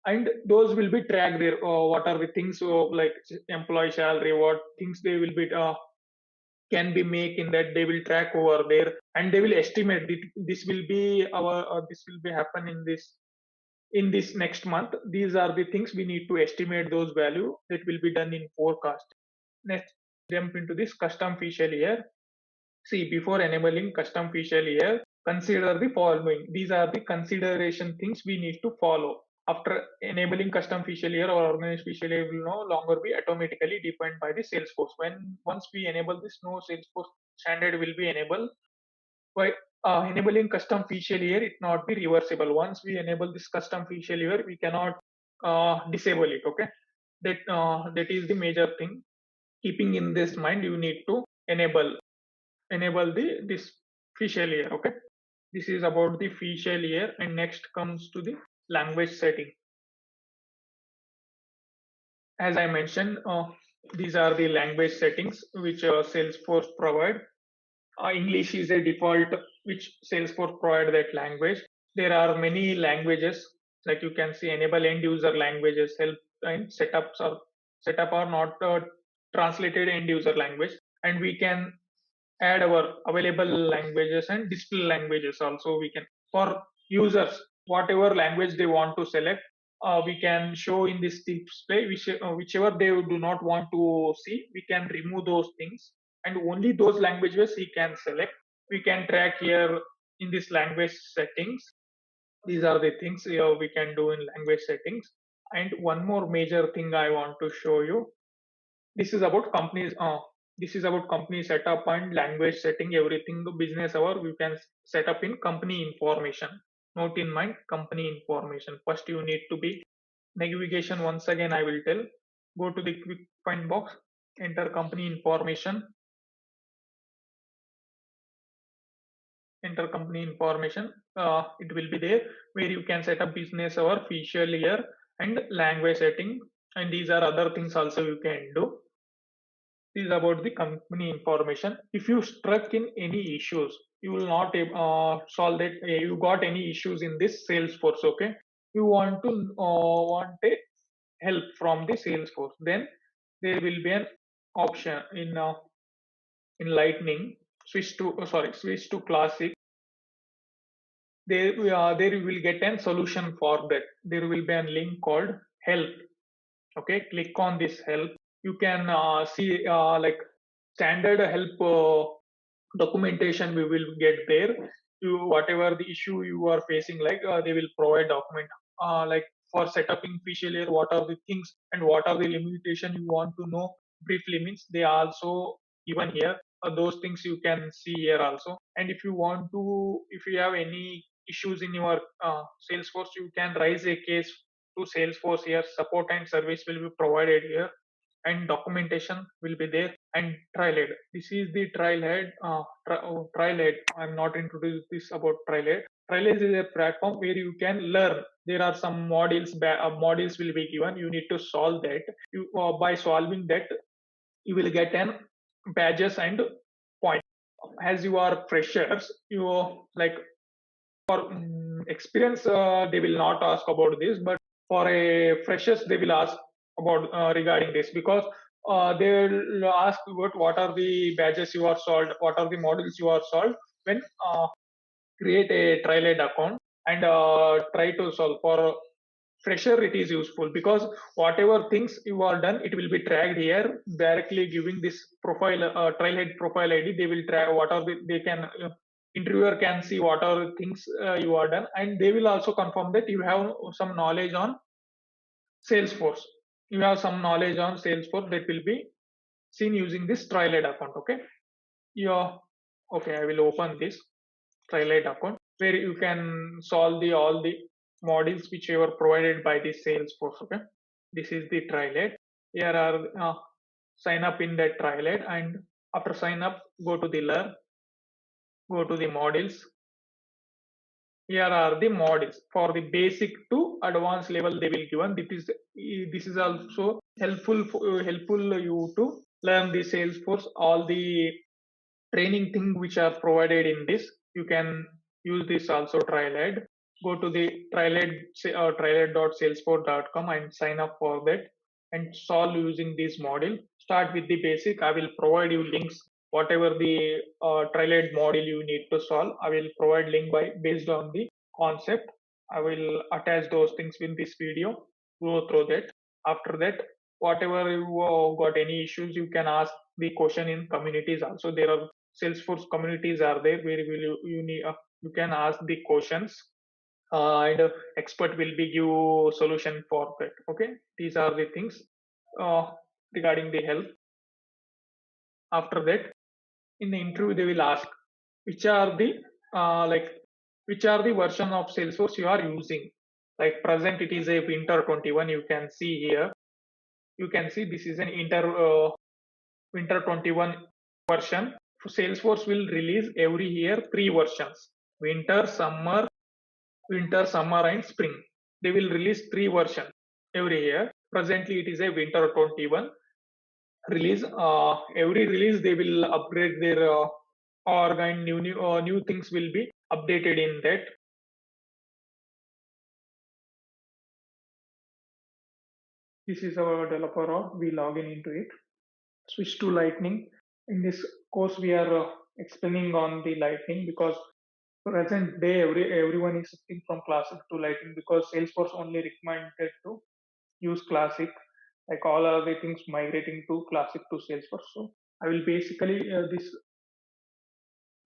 and those will be tracked there. What are the things, like employee salary, what things they will be can be make in that, they will track over there, and they will estimate this will be our, this will be happen in this next month. These are the things we need to estimate, those value that will be done in forecast. Next, jump into this custom official year. See, before enabling custom official year, consider the following. These are the consideration things we need to follow. After enabling custom official year, or organized official year will no longer be automatically defined by the Salesforce. When once we enable this, no Salesforce standard will be enabled. By enabling custom feature here, it not be reversible. Once we enable this custom feature here, we cannot disable it, okay? That is the major thing. Keeping in this mind, you need to enable the this feature layer, okay? This is about the feature layer. And next comes to the language setting. As I mentioned, these are the language settings which Salesforce provide. English is a default which Salesforce provide that language. There are many languages, like you can see enable end user languages, help and setup are not translated end user language, and we can add our available languages and display languages also. We can, for users, whatever language they want to select, we can show in this display. Whichever they do not want to see, we can remove those things, and only those languages we can select. We can track here in this language settings. These are the things we can do in language settings. And one more major thing I want to show you. This is about companies. This is about company setup and language setting. Everything the business hour we can set up in company information. Note in mind, company information. First, you need to be navigation. Once again, I will tell. Go to the quick find box. Enter company information. Enter company information. It will be there where you can set up business hour, official year, and language setting. And these are other things also you can do. This is about the company information. If you struck in any issues, you will not solve that. You got any issues in this Salesforce, okay? You want to want a help from the Salesforce, then there will be an option in Lightning, switch to Classic. There you will get a solution for that. There will be a link called Help. Okay, click on this Help. You can see like standard help documentation we will get there. You whatever the issue you are facing, like they will provide document like for setuping official layer, what are the things and what are the limitation you want to know briefly means they are also given here. Those things you can see here also. And if you want to, if you have any issues in your Salesforce, you can raise a case to Salesforce here. Support and service will be provided here, and documentation will be there. And trial head, this is the trial head. Trial head, I'm not introduced this about trial head. Trial head is a platform where you can learn. There are some modules will be given, you need to solve that. You by solving that you will get an badges and point. As you are freshers, you like for experience they will not ask about this, but for a freshers they will ask about regarding this, because they will ask about what are the badges you are solved, what are the models you are solved when create a trial aid account and try to solve. For fresher it is useful because whatever things you are done it will be tracked here directly. Giving this profile trailhead profile id, they will track what are the, they can interviewer can see what are the things you are done, and they will also confirm that you have some knowledge on Salesforce. You have some knowledge on Salesforce that will be seen using this trialed account. Okay, yeah, okay, I will open this trialed account where you can solve the all the modules which were provided by the Salesforce. Okay, this is the trialed. Here are sign up in that trialed, and after sign up go to the learn, go to the modules. Here are the modules for the basic to advanced level they will given. This is also helpful you to learn the Salesforce, all the training thing which are provided in this. You can use this also trialed. Go to the trialed.salesforce.com and sign up for that and solve using this module. Start with the basic. I will provide you links whatever the trialed module you need to solve. I will provide link by based on the concept. I will attach those things in this video. Go through that. After that, whatever you got any issues, you can ask the question in communities also. There are Salesforce communities are there where will you need you can ask the questions, and expert will be give solution for that. Okay, these are the things uh, regarding the help. After that, in the interview they will ask which are the like which are the version of Salesforce you are using. Like present it is a winter 21, you can see here. You can see this is an winter 21 version. Salesforce will release every year 3 versions: winter, summer, and spring. They will release 3 versions every year. Presently, it is a winter 21 release. Every release, they will upgrade their org, and new things will be updated in that. This is our developer org. We log into it. Switch to Lightning. In this course, we are explaining on the Lightning because present day everyone is shifting from Classic to Lightning because Salesforce only recommended to use Classic. Like all other things migrating to Classic to Salesforce. So I will basically this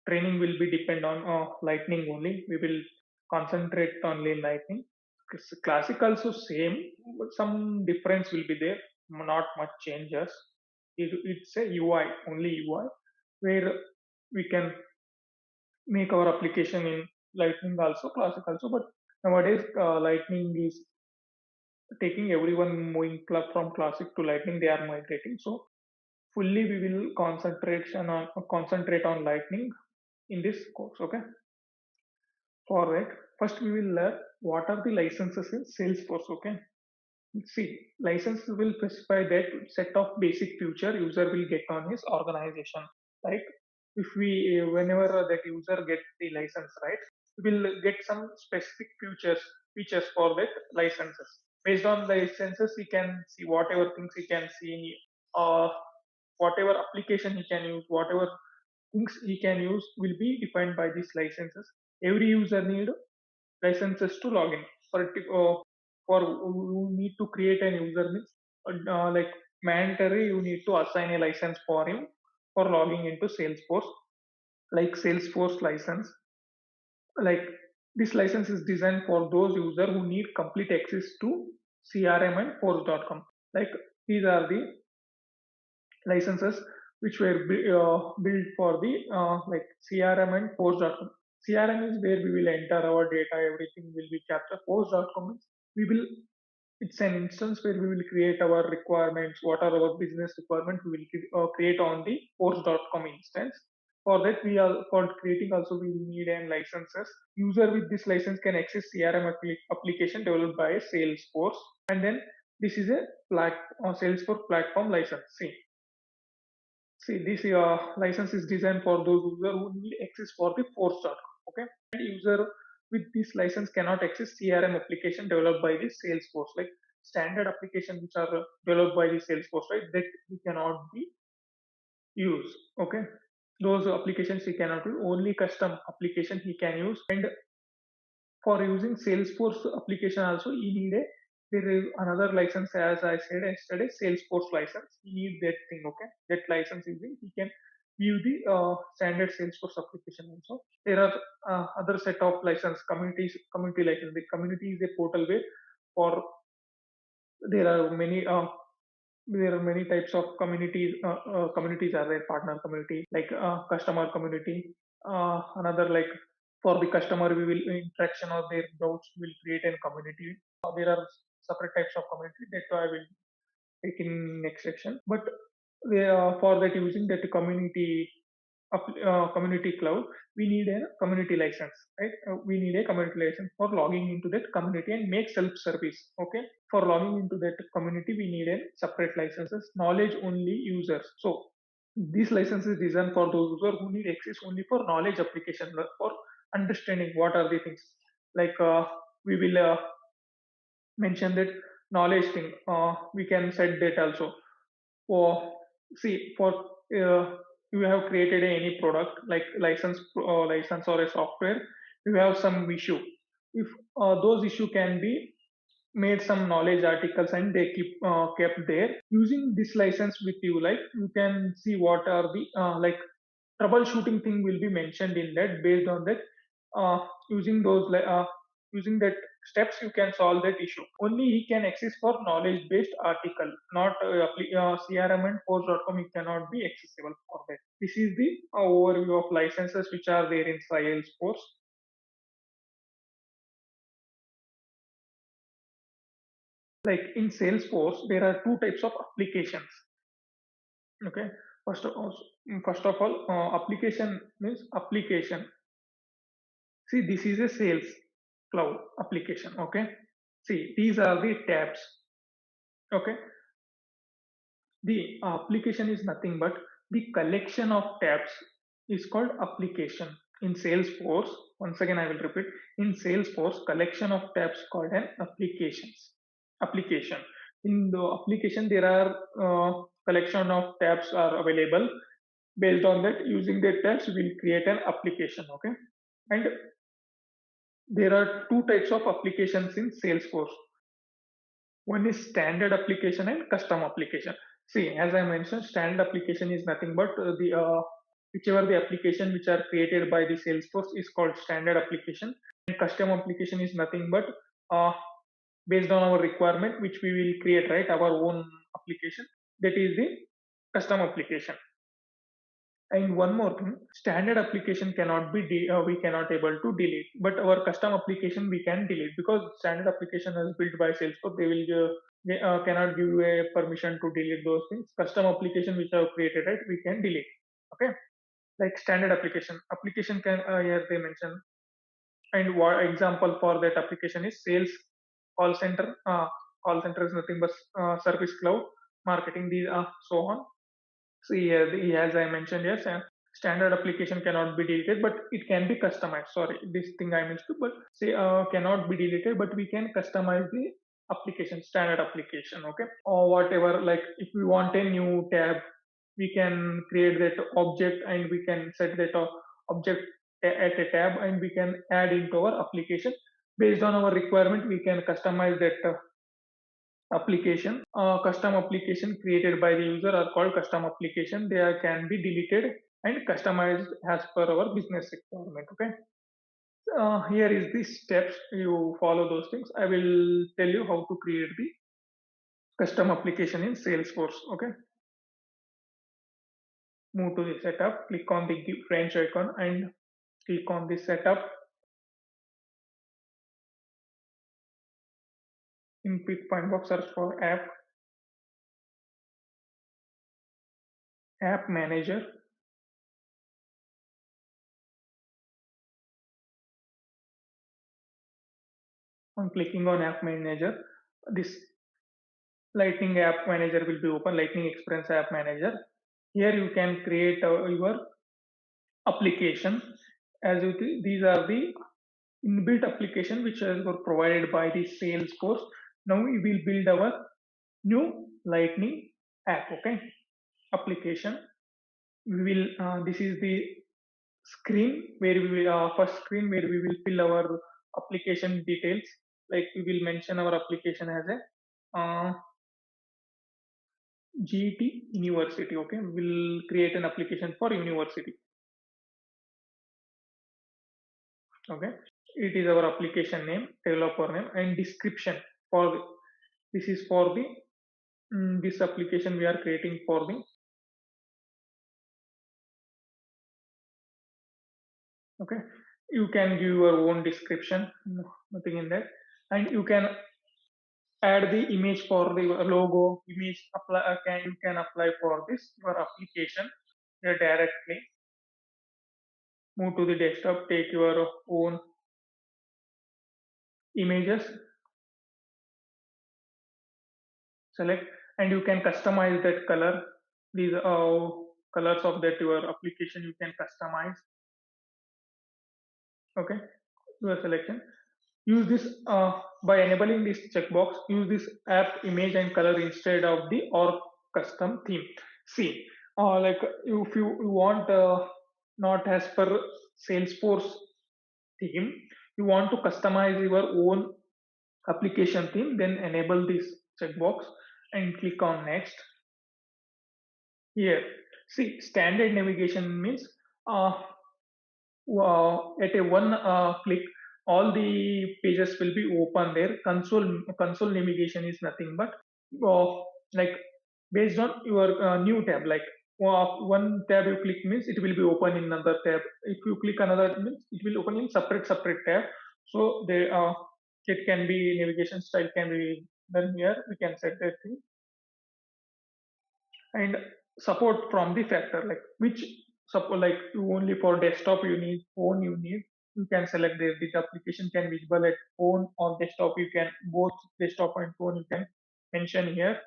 training will be depend on Lightning only. We will concentrate only Lightning. Classic also same, but some difference will be there. Not much changes. It's a UI, only UI, where we can make our application in Lightning also, Classic also. But nowadays Lightning is taking everyone moving from Classic to Lightning. They are migrating. So fully we will concentrate on Lightning in this course. Okay, for that first we will learn what are the licenses in Salesforce. Okay, see, license will specify that set of basic feature user will get on his organization. Like if we whenever that user gets the license, right, we will get some specific features for that licenses. Based on licenses we can see whatever things we can see whatever application he can use, whatever things he can use will be defined by these licenses. Every user need licenses to log in. For you need to create an user means like mandatory you need to assign a license for him for logging into Salesforce, like Salesforce license. Like this license is designed for those users who need complete access to CRM and force.com. Like these are the licenses which were built for the like CRM and force.com. CRM is where we will enter our data, everything will be captured. Force.com is we will it's an instance where we will create our requirements, what are our business requirements, we will create on the force.com instance. For that, we are for creating also we need an licenses. User with this license can access CRM application developed by Salesforce, and then this is a Salesforce platform license. See, this license is designed for those users who need access for the force.com. Okay, and user with this license cannot access CRM application developed by the Salesforce, like standard applications which are developed by the Salesforce, right? That we cannot be used. Okay, those applications he cannot use. Only custom application he can use, and for using Salesforce application also you need a there is another license as I said yesterday, Salesforce license. You need that thing, okay? That license using he can view the standard Salesforce application also. There are other set of license community license. The community is a portal where for there are many types of communities. Communities are there, partner community, like customer community. Another like for the customer, we will interaction or their doubts will create a community. There are separate types of community that I will take in next section. But for that using that community cloud, we need a community license, right? We need a community license for logging into that community and make self-service. Okay, for logging into that community, we need a separate licenses, knowledge only users. So this license is designed for those users who need access only for knowledge application, for understanding what are the things. Like we will mention that knowledge thing. We can set that also. For see for you have created any product like license or a software, you have some issue. If those issue can be made some knowledge articles and they keep kept there using this license with you, like you can see what are the like troubleshooting thing will be mentioned in that. Based on that, using using that steps you can solve that issue. Only he can access for knowledge based article, not CRM and force.com. He cannot be accessible for that. This is the overview of licenses which are there in Salesforce. Like in Salesforce there are two types of applications. Okay, first of all application means application. See, this is a sales cloud application. Okay, see, these are the tabs. Okay, the application is nothing but the collection of tabs is called application in Salesforce. Once again, I will repeat, in Salesforce, collection of tabs called an application. In the application, there are collection of tabs are available. Based on that, using the tabs, we will create an application. Okay, and there are two types of applications in Salesforce. One is standard application and custom application. See, as I mentioned, standard application is nothing but the whichever the application which are created by the Salesforce is called standard application, and custom application is nothing but uh, based on our requirement which we will create, right? Our own application. That is the custom application. And one more thing, standard application cannot be we cannot able to delete, but our custom application we can delete because standard application is built by Salesforce. They cannot give you a permission to delete those things. Custom application which are created, right, we can delete. Okay, like standard application can here they mention, and what example for that application is sales call center. Call center is nothing but service cloud, marketing, these so on. See, as I mentioned, yes, standard application cannot be deleted, but it can be customized. Sorry, this thing I missed, but say cannot be deleted, but we can customize the application, standard application. Okay, or whatever. Like if we want a new tab, we can create that object and we can set that object at a tab and we can add into our application. Based on our requirement, we can customize that application. Custom application created by the user are called custom application. They can be deleted and customized as per our business requirement. Okay. Here is the steps. You follow those things. I will tell you how to create the custom application in Salesforce. Okay. Move to the setup. Click on the wrench icon and click on the setup. In quick find box, search for app manager. On clicking on app manager, this Lightning App Manager will be open, Lightning Express App Manager. Here you can create your application. These are the inbuilt application which were provided by the Salesforce. Now we will build our new Lightning app. Okay, application. We will. This is the screen where we will first screen where we will fill our application details. Like we will mention our application as a GT University. Okay, we'll create an application for university. Okay, it is our application name, developer name, and description for this is for the this application we are creating for the. Okay, you can give your own description, nothing in that, and you can add the image for the logo image. Apply you can apply for this your application directly. Move to the desktop, take your own images, select, and you can customize that color. These colors of that your application you can customize. Okay, your selection. Use this by enabling this checkbox. Use this app image and color instead of the or custom theme. See, like if you want not as per Salesforce theme, you want to customize your own application theme, then enable this checkbox and click on next. Here, see, standard navigation means at a one click, all the pages will be open there. Console navigation is nothing but like based on your new tab. Like one tab you click means it will be open in another tab. If you click another means it will open in separate tab. So they it can be navigation style can be done here. We can set that thing and support from the factor like which support like you only for desktop you need phone you can select this application can visible at phone or desktop. You can both desktop and phone you can mention here.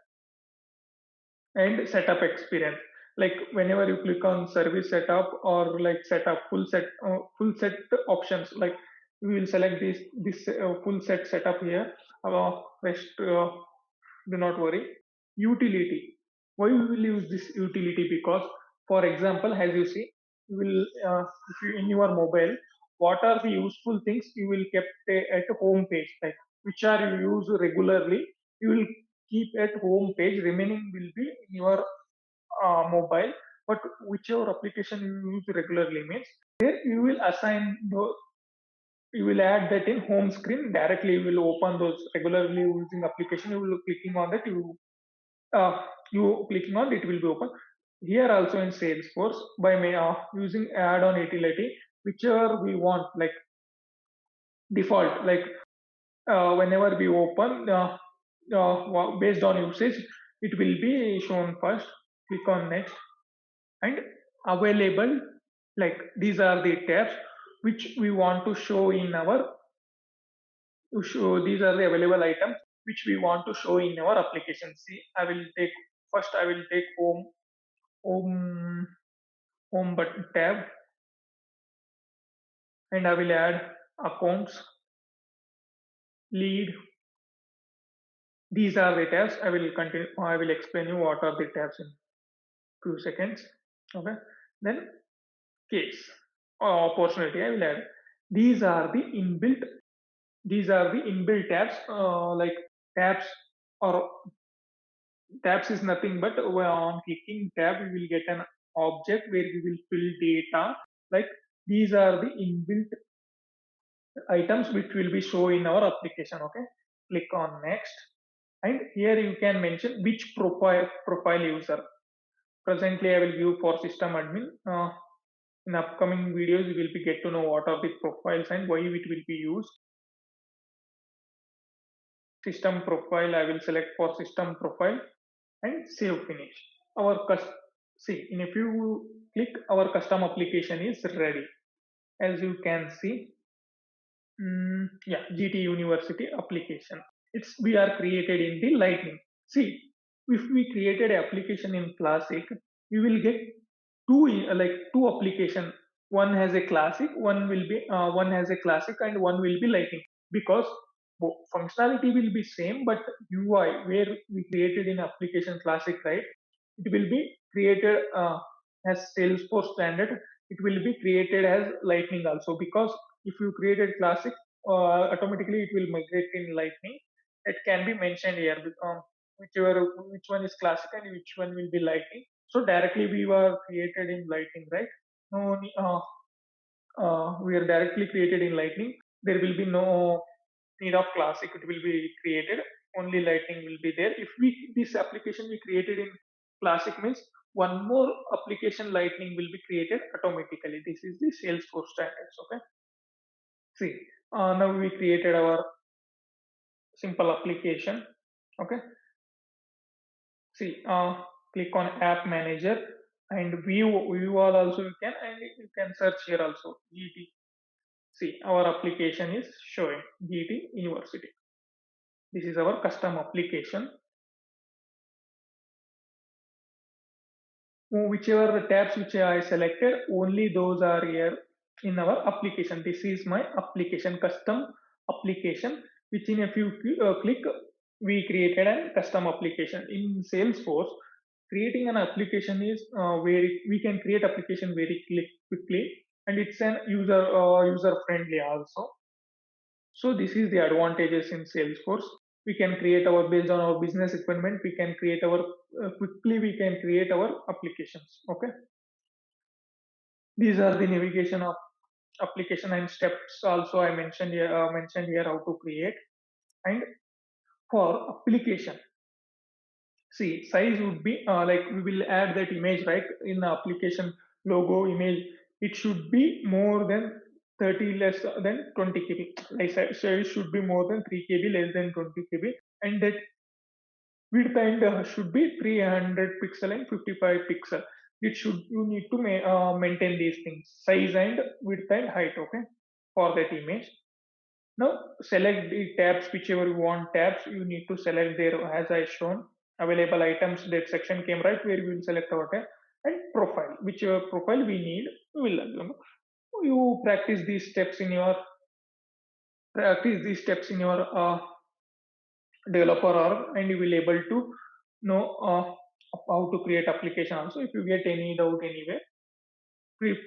And setup experience, like whenever you click on service setup or like setup full set options, like we will select this full set setup here. Rest do not worry. Utility, why we will use this utility? Because for example, as you see, you will if you in your mobile, what are the useful things you will kept at home page, like which are you use regularly, you will keep at home page, remaining will be in your mobile. But whichever application you use regularly means there you will assign you will add that in home screen directly. You will open those regularly using application, you will clicking on that, uh, you clicking on it will be open. Here also in Salesforce by using add-on utility, whichever we want, like default, like whenever we open based on usage, it will be shown first. Click on next and available, like these are the tabs which we want to show in our to show. These are the available items which we want to show in our application. See, I will take first I will take home home button tab and I will add accounts, lead. These are the tabs. I will continue. I will explain you what are the tabs in. few seconds. Okay, then case or opportunity I will add. These are the inbuilt tabs, like tabs or tabs is nothing but on clicking tab we will get an object where we will fill data. Like these are the inbuilt items which will be shown in our application. Okay, click on next, and here you can mention which profile user. Presently I will give for system admin. In upcoming videos we will be get to know what are the profiles and why it will be used. System profile I will select for system profile and save finish. Our see, in a few click our custom application is ready. As you can see, yeah, GT University application. It's we are created in the Lightning. See, if we created an application in Classic, we will get like two application. One has a Classic, one has a Classic, and one will be Lightning, because functionality will be same, but UI where we created in application Classic, right? It will be created as Salesforce standard. It will be created as Lightning also, because if you created Classic, automatically it will migrate in Lightning. It can be mentioned here, which one is Classic and which one will be Lightning. So directly we were created in Lightning, right? No, we are directly created in Lightning. There will be no need of Classic. It will be created. Only Lightning will be there. If we this application we created in Classic means one more application Lightning will be created automatically. This is the Salesforce standards. Okay. See, now we created our simple application. Okay. See, click on App Manager and view all also you can, and you can search here also GT. See, our application is showing GT University. This is our custom application. Whichever tabs which I selected, only those are here in our application. This is my application, custom application, which in a few click we created a custom application in Salesforce. Creating an application is very, we can create application very quickly, and it's an user friendly also. So this is the advantages in Salesforce. We can create our, based on our business requirement, we can create our quickly we can create our applications. Okay, these are the navigation of application and steps. Also, I mentioned here how to create. And for application, see, size would be like we will add that image right in the application logo image. It should be more than 30 less than 20 kb. Like size should be more than 3 kb less than 20 kb, and that width and should be 300 pixel and 55 pixel. It should, you need to maintain these things, size and width and height. Okay, for that image. Now select the tabs, whichever you want tabs, you need to select there as I shown. Available items, that section came right where we will select our tab, and profile, whichever profile we need, we will you practice these steps in your developer org, and you will able to know how to create application also. If you get any doubt anywhere,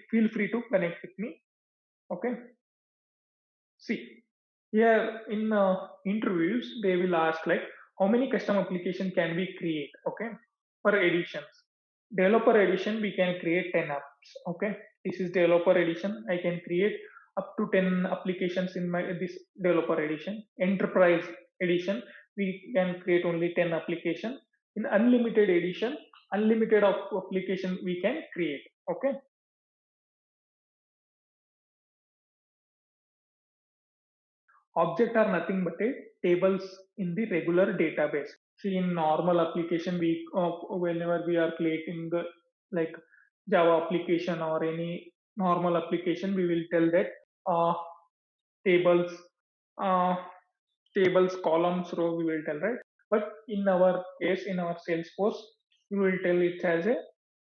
feel free to connect with me. Okay, see, here in interviews they will ask like how many custom application can we create. Okay, for editions, developer edition we can create 10 apps. Okay, this is developer edition, I can create up to 10 applications in my this developer edition. Enterprise edition we can create only 10 application. In unlimited edition, unlimited of application we can create. Okay, object are nothing but a tables in the regular database. See, in normal application we whenever we are creating the like Java application or any normal application, we will tell that uh, tables uh, tables columns row we will tell, right? But in our case, in our Salesforce, we will tell it as a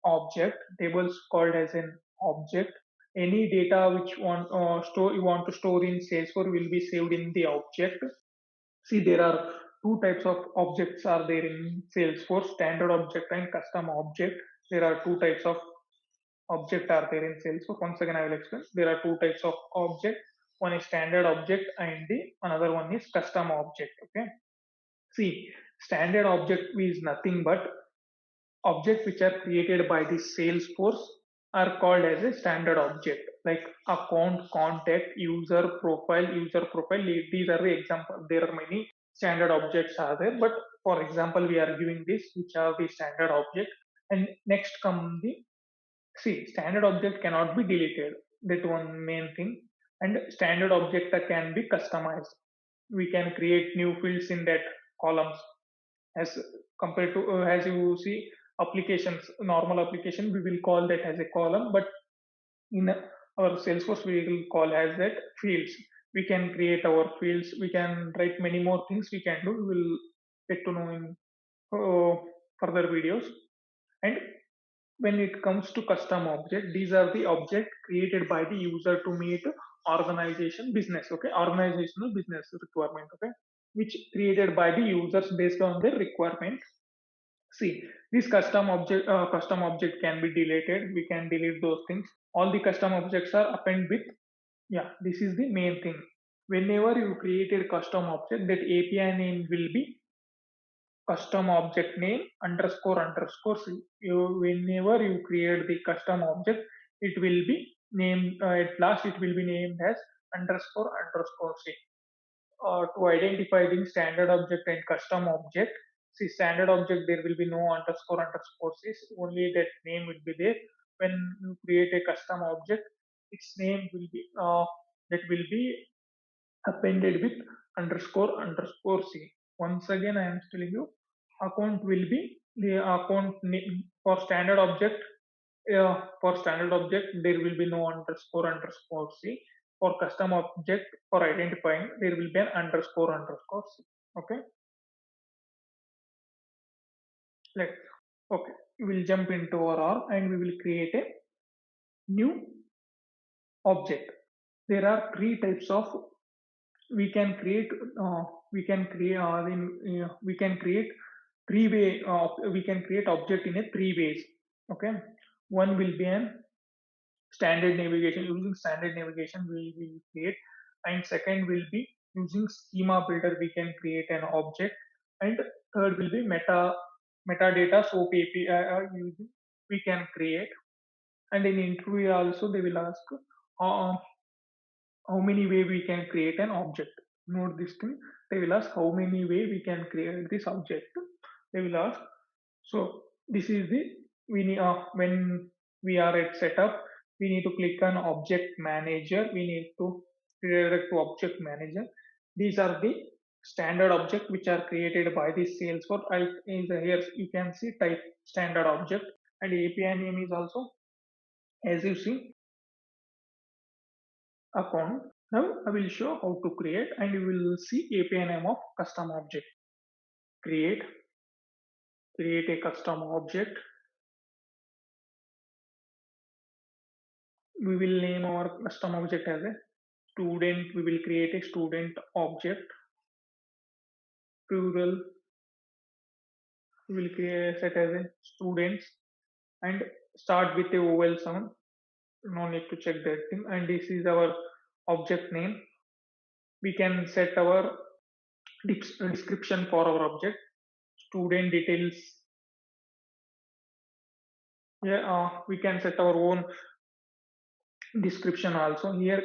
object. Tables called as an object. Any data which you want to store in Salesforce will be saved in the object. See, there are two types of objects are there in Salesforce: standard object and custom object. there are two types of object are there in Salesforce. Once again, I will explain. There are two types of object. One is standard object and the another one is custom object. Okay. See, standard object is nothing but objects which are created by the Salesforce are called as a standard object, like account, contact, user profile. These are the example. There are many standard objects are there, but for example, we are giving this, which are the standard object. And next come the see standard object cannot be deleted. That one main thing. And standard object can be customized. We can create new fields in that columns as compared to as you see applications normal application we will call that as a column, but in our Salesforce we will call as that fields. We can create our fields, we can write many more things we can do, we will get to know in uh, further videos. And when it comes to custom object, these are the object created by the user to meet organization business, okay, organizational business requirement, okay, which created by the users based on their requirement. See, this custom object can be deleted. We can delete those things. All the custom objects are append with, yeah, this is the main thing. Whenever you created custom object, that API name will be custom object name underscore underscore C. Whenever you create the custom object, it will be named, at last it will be named as underscore underscore C. To identify the standard object and custom object. See, standard object there will be no underscore underscore is only that name will be there. When you create a custom object, its name will be that will be appended with underscore underscore c. Once again, I am telling you, account will be the account name for standard object. For standard object, there will be no underscore underscore c. For custom object, for identifying, there will be an underscore underscore c. Okay, let's okay. We will jump into our R and we will create a new object. There are three types of we can create we can create we can create we can create object in a three ways. Okay, one will be an standard navigation. Using standard navigation we will create, and second will be using schema builder we can create an object, and third will be metadata soap API using we can create. And in interview also they will ask uh, how many way we can create an object. Note this thing. They will ask how many way we can create this object. They will ask. So this is the we need when we are at setup, we need to click on object manager. We need to redirect to object manager. These are the standard object which are created by the Salesforce. Here you can see type standard object, and API name is also as you see account. Now I will show how to create, and you will see API name of custom object. Create, create a custom object. We will name our custom object as a student. We will create a student object. Plural. We will create set as a students and start with a vowel sound. No need to check that thing. And this is our object name. We can set our description for our object. Student details. Yeah, we can set our own description also. Here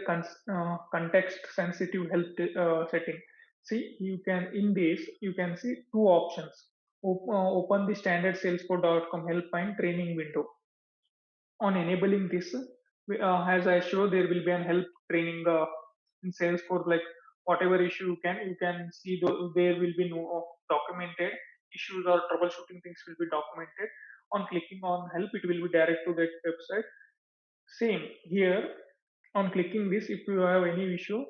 context sensitive health setting. See, you can in this you can see two options. Open the standard salesforce.com helpline training window. On enabling this, as I show, there will be an help training in Salesforce, like whatever issue you can see there will be no documented issues or troubleshooting things will be documented. On clicking on help, it will be direct to that website. Same here, on clicking this, if you have any issue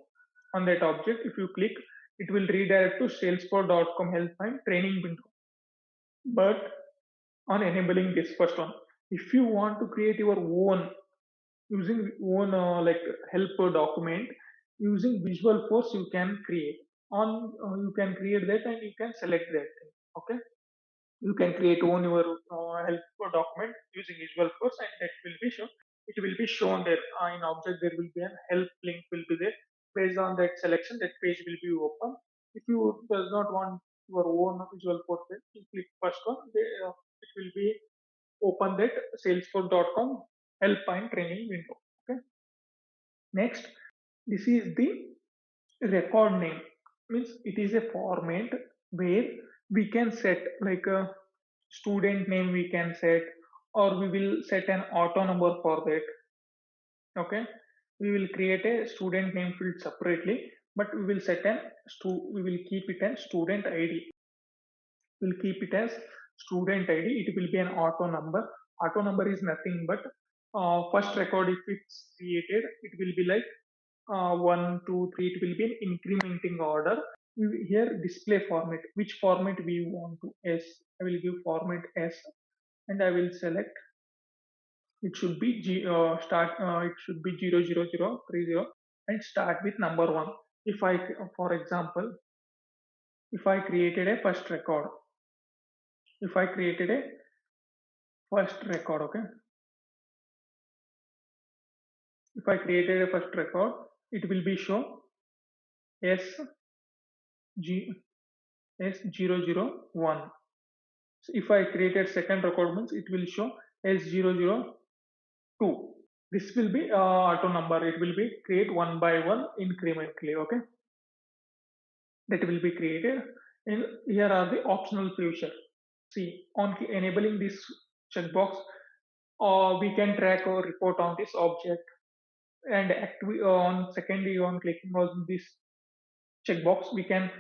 on that object, if you click, it will redirect to salesforce.com helpline training window. But on enabling this first one, if you want to create your own using own like help document using Visual Force, you can create on you can create that and you can select that thing. Okay, You can create own your help document using Visual Force, and that will be shown. It will be shown there in object. There will be a help link will be there. Based on that selection, that page will be open. If you does not want your own Visual Force page, you click first one. It will be open that Salesforce.com help and training window. Okay. Next, this is the record name. Means it is a format where we can set like a student name we can set, or we will set an auto number for that. Okay, we will create a student name field separately, but we will set an we will keep it as student id. We'll keep it as student id. It will be an auto number. Auto number is nothing but first record if it's created, it will be like 1 2 3. It will be an incrementing order. Here display format, which format we want to s. I will give format s, and I will select. It should be start. It should be 00030 and start with number one. If I, for example, if I created a first record, if I created a first record, okay. If I created a first record, it will be show s g s001. So if I created second record means it will show s002. This will be auto number. It will be create one by one incrementally. Okay, that will be created. And here are the optional feature. See, on enabling this checkbox, we can track or report on this object. And on secondly, on clicking on this checkbox, we can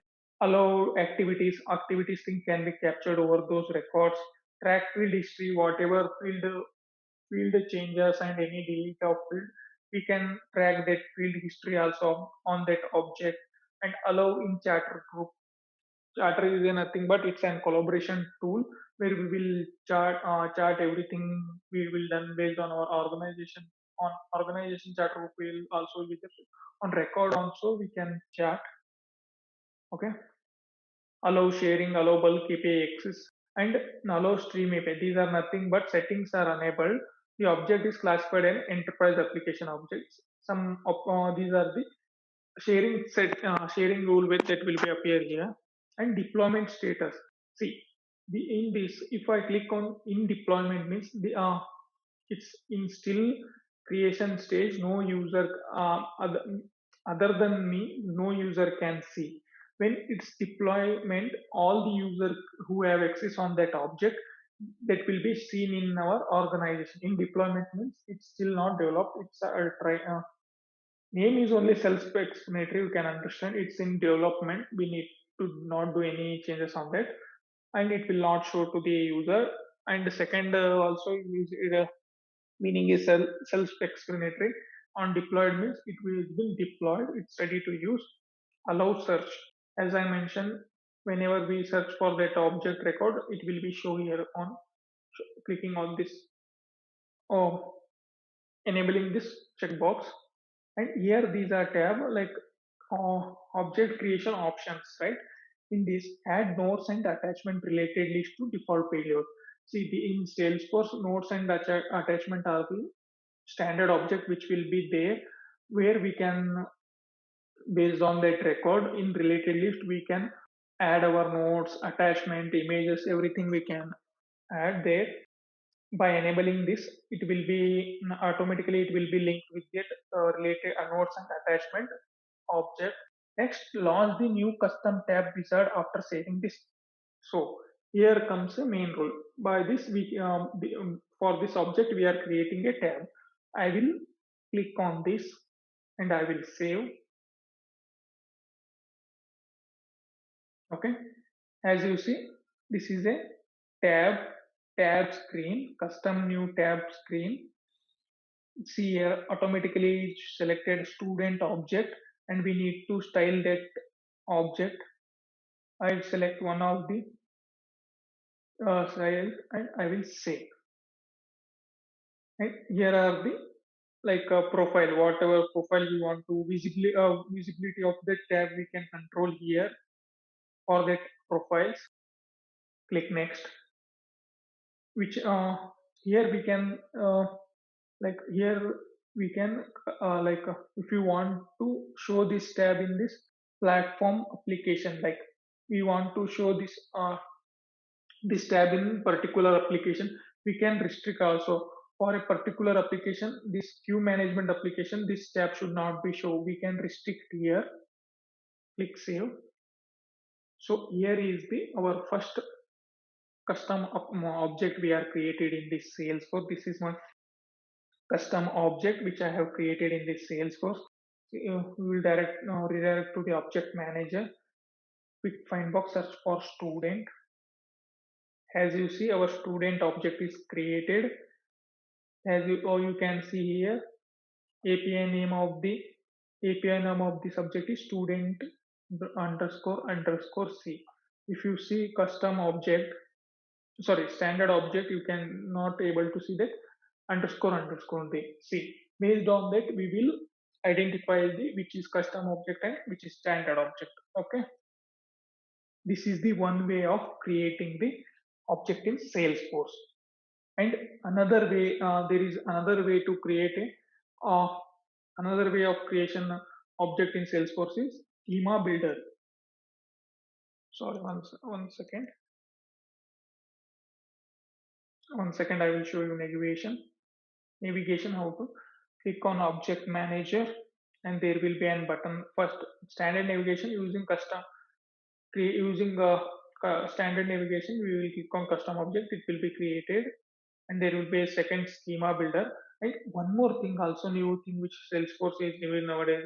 allow activities. Activities thing can be captured over those records. Track field history, whatever field changes and any delete of field, we can track that field history also on that object, and allow in chatter group. Chatter is nothing but it's an collaboration tool where we will chart everything we will done based on our organization. On organization chatter group, we will also be there. On record also we can chat. Okay, allow sharing, allow bulk API access, and allow stream API. These are nothing but settings are enabled. The object is classified as enterprise application objects. These are the sharing rule with that will be appear here. And deployment status. See, the in this, if I click on in deployment means it's in still creation stage. No user other than me, no user can see. When it's deployment, all the users who have access on that object, that will be seen in our organization. In deployment means it's still not developed. It's a name is only self-explanatory. You can understand it's in development. We need to not do any changes on that, and it will not show to the user. And the second also use meaning is self-explanatory. On deployed means it will be deployed. It's ready to use. Allow search. As I mentioned, whenever we search for that object record, it will be shown here on clicking on this. Oh, enabling this checkbox. And here these are tab like object creation options, right? In this, add notes and attachment related list to default payload. See, the in Salesforce, notes and attachment are the standard object which will be there, where we can, based on that record in related list, we can add our notes, attachment, images, everything we can add there. By enabling this, it will be automatically it will be linked with that related notes and attachment object. Next, launch the new custom tab wizard after saving this. So here comes the main rule. By this, for this object we are creating a tab. I will click on this and I will save. Okay, as you see, this is a tab screen, custom new tab screen. See here, automatically selected student object, and we need to style that object. I'll select one of the style and I will save. And here are the like profile, whatever profile we want to visibility of the tab we can control here for that profiles. Click next. which here we can like here we can if you want to show this tab in this platform application, like we want to show this tab in particular application, we can restrict also. For a particular application, this queue management application, this tab should not be shown, we can restrict here. Click save. So here is the our first custom object we are created in this Salesforce. This is my custom object which I have created in this Salesforce. We will redirect to the object manager. Quick find box, search for student. As you see, our student object is created. You can see here, API name of the API name of the subject is student underscore underscore C. If you see custom object, sorry, standard object, you can not able to see that underscore underscore the C. Based on that, we will identify the which is custom object and which is standard object. Okay, this is the one way of creating the object in Salesforce. And another way, there is another way to create another way of creation object in Salesforce is schema builder. Sorry, one second, I will show you navigation, how to click on object manager, and there will be an button. First, standard navigation using using standard navigation, we will click on custom object, it will be created, and there will be a second schema builder. And one more thing, also new thing which Salesforce is doing nowadays,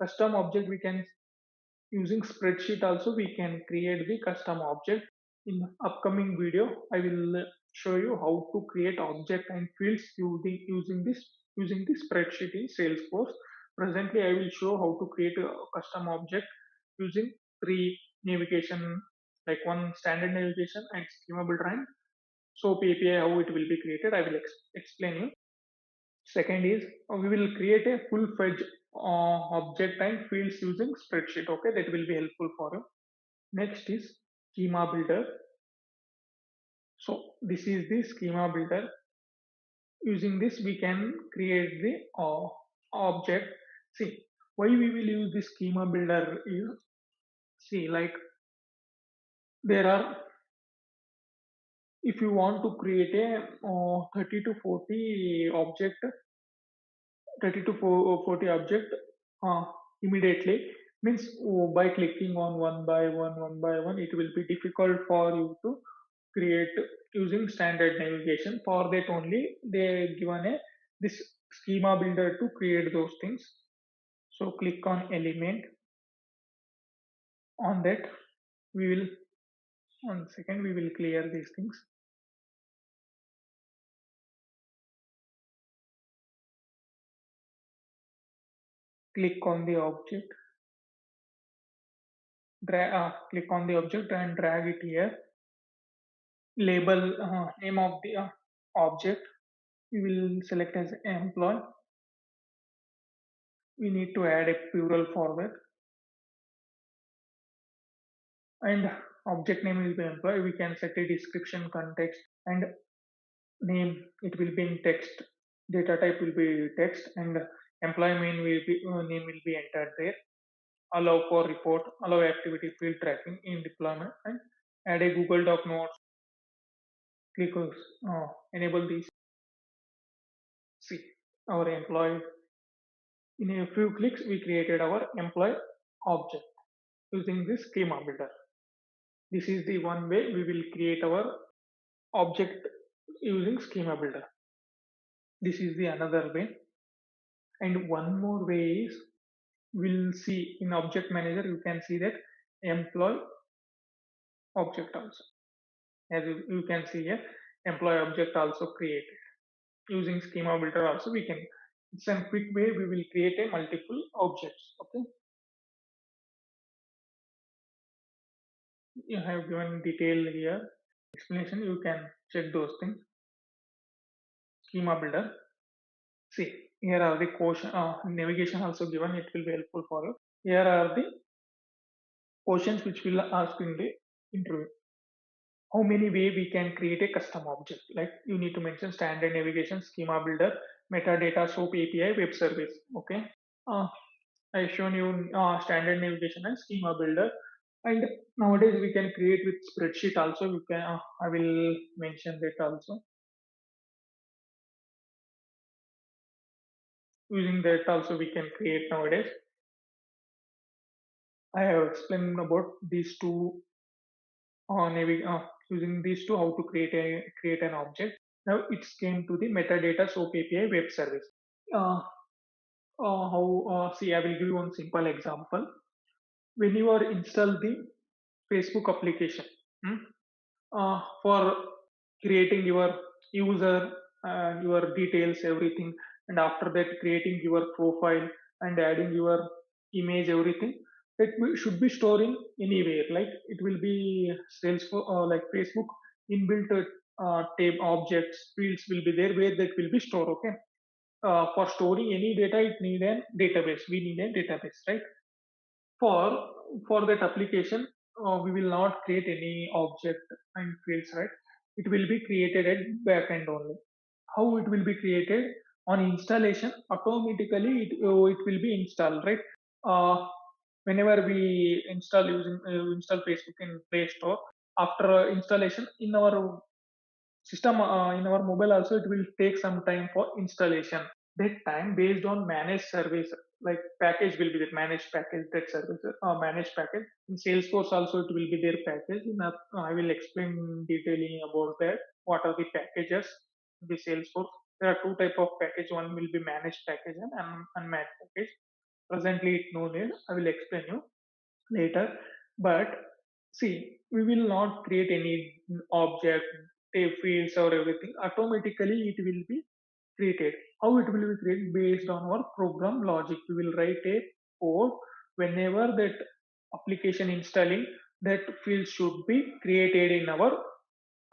custom object, we can using spreadsheet also we can create the custom object. In upcoming video, I will show you how to create object and fields using this spreadsheet in Salesforce. Presently, I will show how to create a custom object using three navigation, like one standard navigation and schema builder and SOAP API, how it will be created. I will explain you. Second is we will create a full-fledged object and fields using spreadsheet. Okay, that will be helpful for you. Next is schema builder. So this is the schema builder. Using this, we can create the object. See, why we will use the schema builder is, see, like there are, if you want to create a 30 to 40 object, 30 to 40 object uh, immediately, means by clicking on one by one, it will be difficult for you to create using standard navigation. For that only they given a this schema builder to create those things. So click on element. On that, we will, one second, we will clear these things. Click on the object, click on the object and drag it here. Label name of the object, we will select as employee. We need to add a plural for that, and object name will be employee. We can set a description, context, and name, it will be in text. Data type will be text, and employee name will be entered there. Allow for report, allow activity field tracking in deployment, and add a Google Doc notes. Click enable these. See, our employee, in a few clicks we created our employee object using this schema builder. This is the one way we will create our object using schema builder. This is the another way. And one more way is, we'll see in object manager, you can see that employee object also. As you can see here, employee object also created. Using schema builder also we can, it's a quick way we will create a multiple objects. Okay. You have given detail here, explanation, you can check those things. Schema builder. See, here are the question, navigation also given, it will be helpful for you. Here are the questions which will ask in the interview. how many way we can create a custom object. Like you need to mention standard navigation, schema builder, metadata, soap API, web service. Okay. Uh, I shown you standard navigation and schema builder. And nowadays we can create with spreadsheet also. You can. I will mention that also. Using that also we can create nowadays. I have explained about these two using these two how to create an object. Now it's came to the metadata soap API web service. Uh, how See, I will give you one simple example. When you are install the Facebook application, hmm, for creating your user, your details, everything, and after that creating your profile and adding your image, everything that should be storing anywhere. Like it will be Salesforce, like Facebook inbuilt tab objects fields will be there where that will be stored. Okay, for storing any data, it need a database. We need a database, right? For that application, we will not create any object and fields, right? It will be created at backend only. How it will be created? On installation, automatically it will be installed, right? uh, Whenever we install Facebook in Play Store, after installation in our system, in our mobile also, it will take some time for installation. That time based on managed service, like package will be the managed package, that service managed package in Salesforce also it will be their package. I will explain detailing about that, what are the packages in the Salesforce. There are two type of package. One will be managed package and unmanaged package. Presently it no need, I will explain you later. But see, we will not create any object, fields or everything. Automatically it will be created. How it will be created? Based on our program logic, we will write a code. Whenever that application installing, that field should be created in our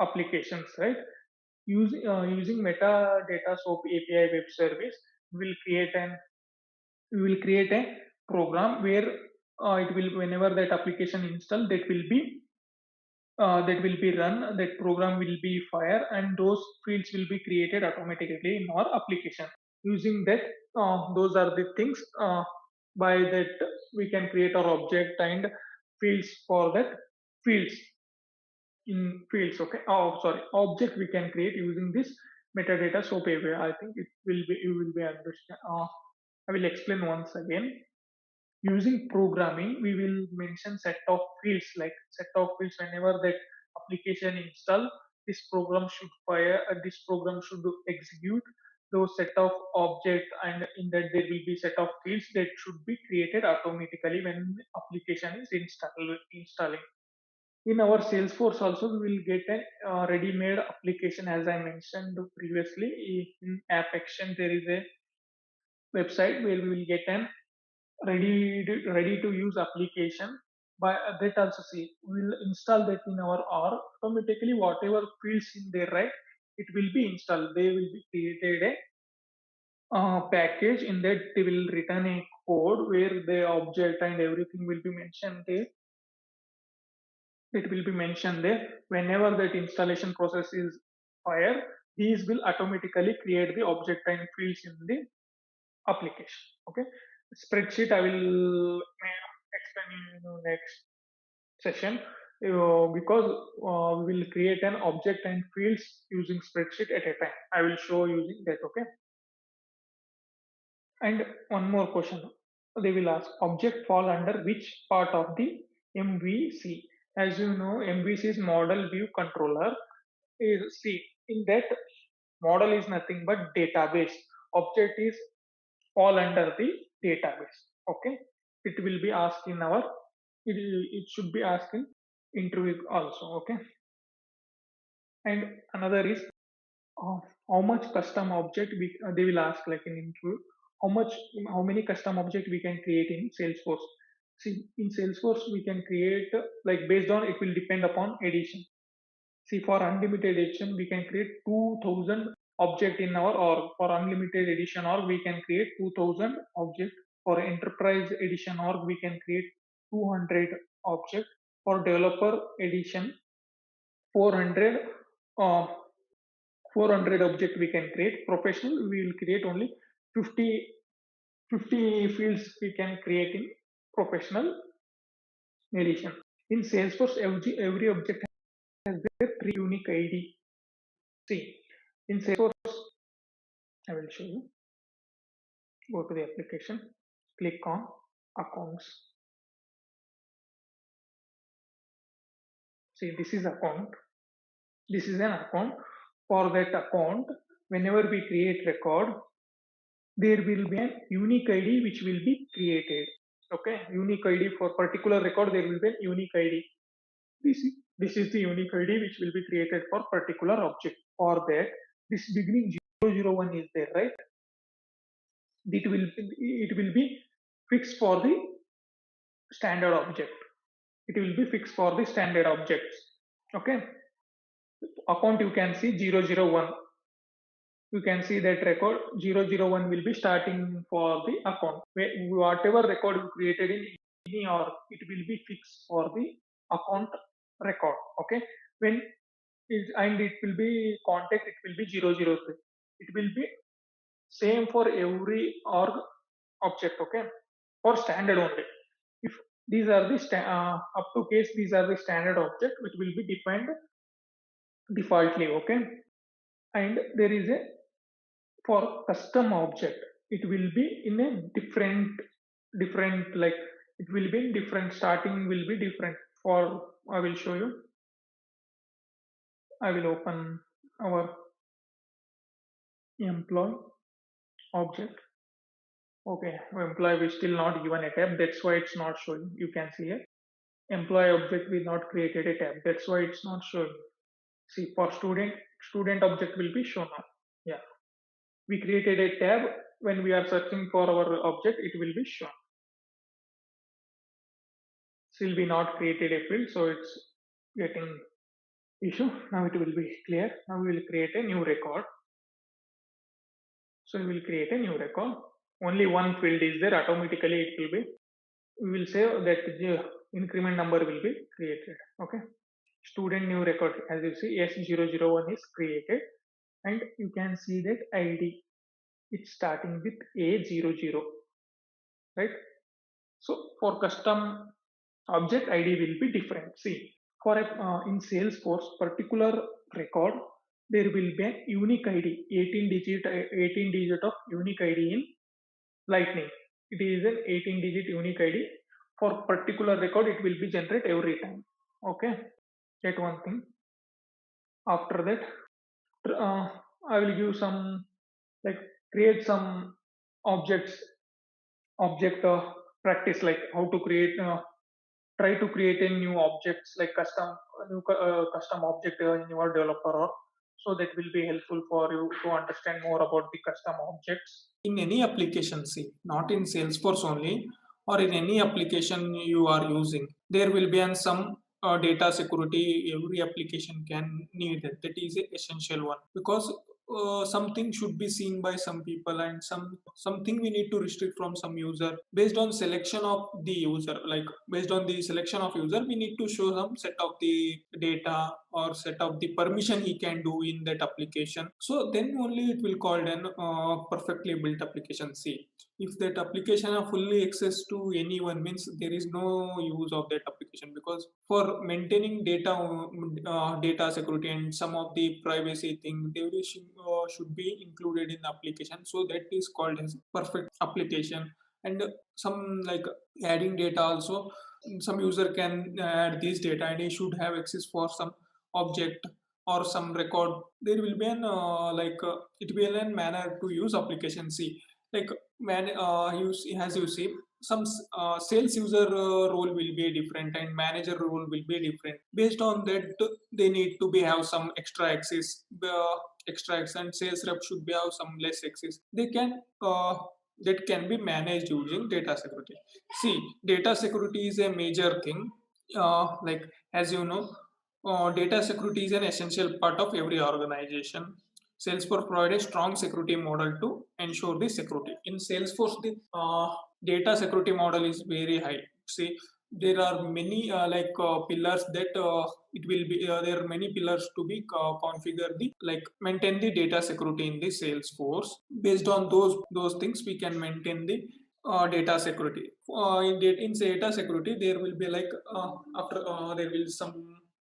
applications, right? Using metadata soap API web service, we will create a program where it will, whenever that application install, that will be run, that program will be fire, and those fields will be created automatically in our application. Using that, those are the things, by that we can create our object and fields for that fields in fields. Okay, oh sorry, object we can create using this metadata soap API. I think it will be, you will be understand. I will explain once again. Using programming, we will mention set of fields, like set of fields. Whenever that application install, this program should fire, this program should execute those set of object, and in that there will be set of fields that should be created automatically when application is installing. In our Salesforce also, we will get a ready-made application. As I mentioned previously, in app action there is a website where we will get an ready to use application. By that also, see, we will install that in our R. Automatically whatever fields in there, right, it will be installed. They will be created a package. In that they will return a code where the object and everything will be mentioned there. It will be mentioned there. Whenever that installation process is fire, these will automatically create the object and fields in the application. Okay, spreadsheet I will explain in the next session, because we will create an object and fields using spreadsheet at a time. I will show using that. Okay, and one more question they will ask: object fall under which part of the MVC? As you know, MVC is model view controller. Is, see, in that, model is nothing but database. Object is fall under the database. Okay, it will be asked in our, it should be asked in interview also. Okay, and another is, uh, how much custom object they will ask, like in interview, how much, how many custom object we can create in Salesforce. See, in Salesforce we can create, like based on, it will depend upon edition. See, for unlimited edition, we can create 2000 object in our org. For unlimited edition org, we can create 2000 object. For enterprise edition org, we can create 200 object. For developer edition, 400 uh, 400 object we can create. Professional, we will create only 50 fields we can create in professional edition. In Salesforce, every object has their three unique ID. See, in Salesforce, I will show you. Go to the application, click on accounts. See, this is account. This is an account. For that account, whenever we create record, there will be a unique ID which will be created. Okay, unique ID for particular record, there will be a unique ID. This is the unique ID which will be created for particular object. For that, this beginning 001 is there, right? It will be fixed for the standard object. It will be fixed for the standard objects. Okay, account you can see 001. You can see that record 001 will be starting for the account. Whatever record you created in any or it will be fixed for the account record. Okay, when and it will be contact, it will be 003. It will be same for every org object. Okay, for standard only. If these are the up to case, these are the standard object which will be defined defaultly. Okay, and there is a for custom object, it will be in a different, like it will be in different, starting will be different. For I will show you. I will open our employee object. Okay, employee we still not given a tab, that's why it's not showing. You can see it, employee object we not created a tab, that's why it's not showing. See, for student object will be shown up. Yeah, we created a tab. When we are searching for our object, it will be shown. Still we not created a field, so it's getting issue. Now it will be clear. Now we will create a new record. So we will create a new record. Only one field is there, automatically it will be, we will say that the increment number will be created. Okay, student new record, as you see S001 is created, and you can see that ID, it's starting with A00, right? So for custom object, ID will be different. See, for in Salesforce particular record, there will be a unique ID, 18 digit of unique ID in Lightning. It is an 18 digit unique ID. For particular record, it will be generated every time. Okay, that one thing. After that, I will give some, like, create some object practice, like how to create, try to create a new objects, like custom object in your developer, or so that will be helpful for you to understand more about the custom objects in any application. See, not in Salesforce only, or in any application you are using, there will be some data security. Every application can need it. That is a essential one, because something should be seen by some people, and something we need to restrict from some user based on selection of the user. Like, based on the selection of user, we need to show some set of the data or set of the permission he can do in that application. So then only it will called an perfectly built application. See, if that application are fully access to anyone, means there is no use of that application, because for maintaining data security and some of the privacy thing, they should be included in the application, so that is called as perfect application. And some, like, adding data also, some user can add this data, and he should have access for some object or some record. There will be an it will an manner to use application. See, like, as you see, some sales user role will be different, and manager role will be different. Based on that, they need to be have some extra access, and sales rep should be have some less access. They can that can be managed using data security. See, data security is a major thing. Like, as you know, data security is an essential part of every organization. Salesforce provides a strong security model to ensure the security. In Salesforce, the data security model is very high. See, there are many pillars that it will be there are many pillars to be configure the like maintain the data security in the Salesforce. Based on those things we can maintain the data security. In data security there will be like after there will some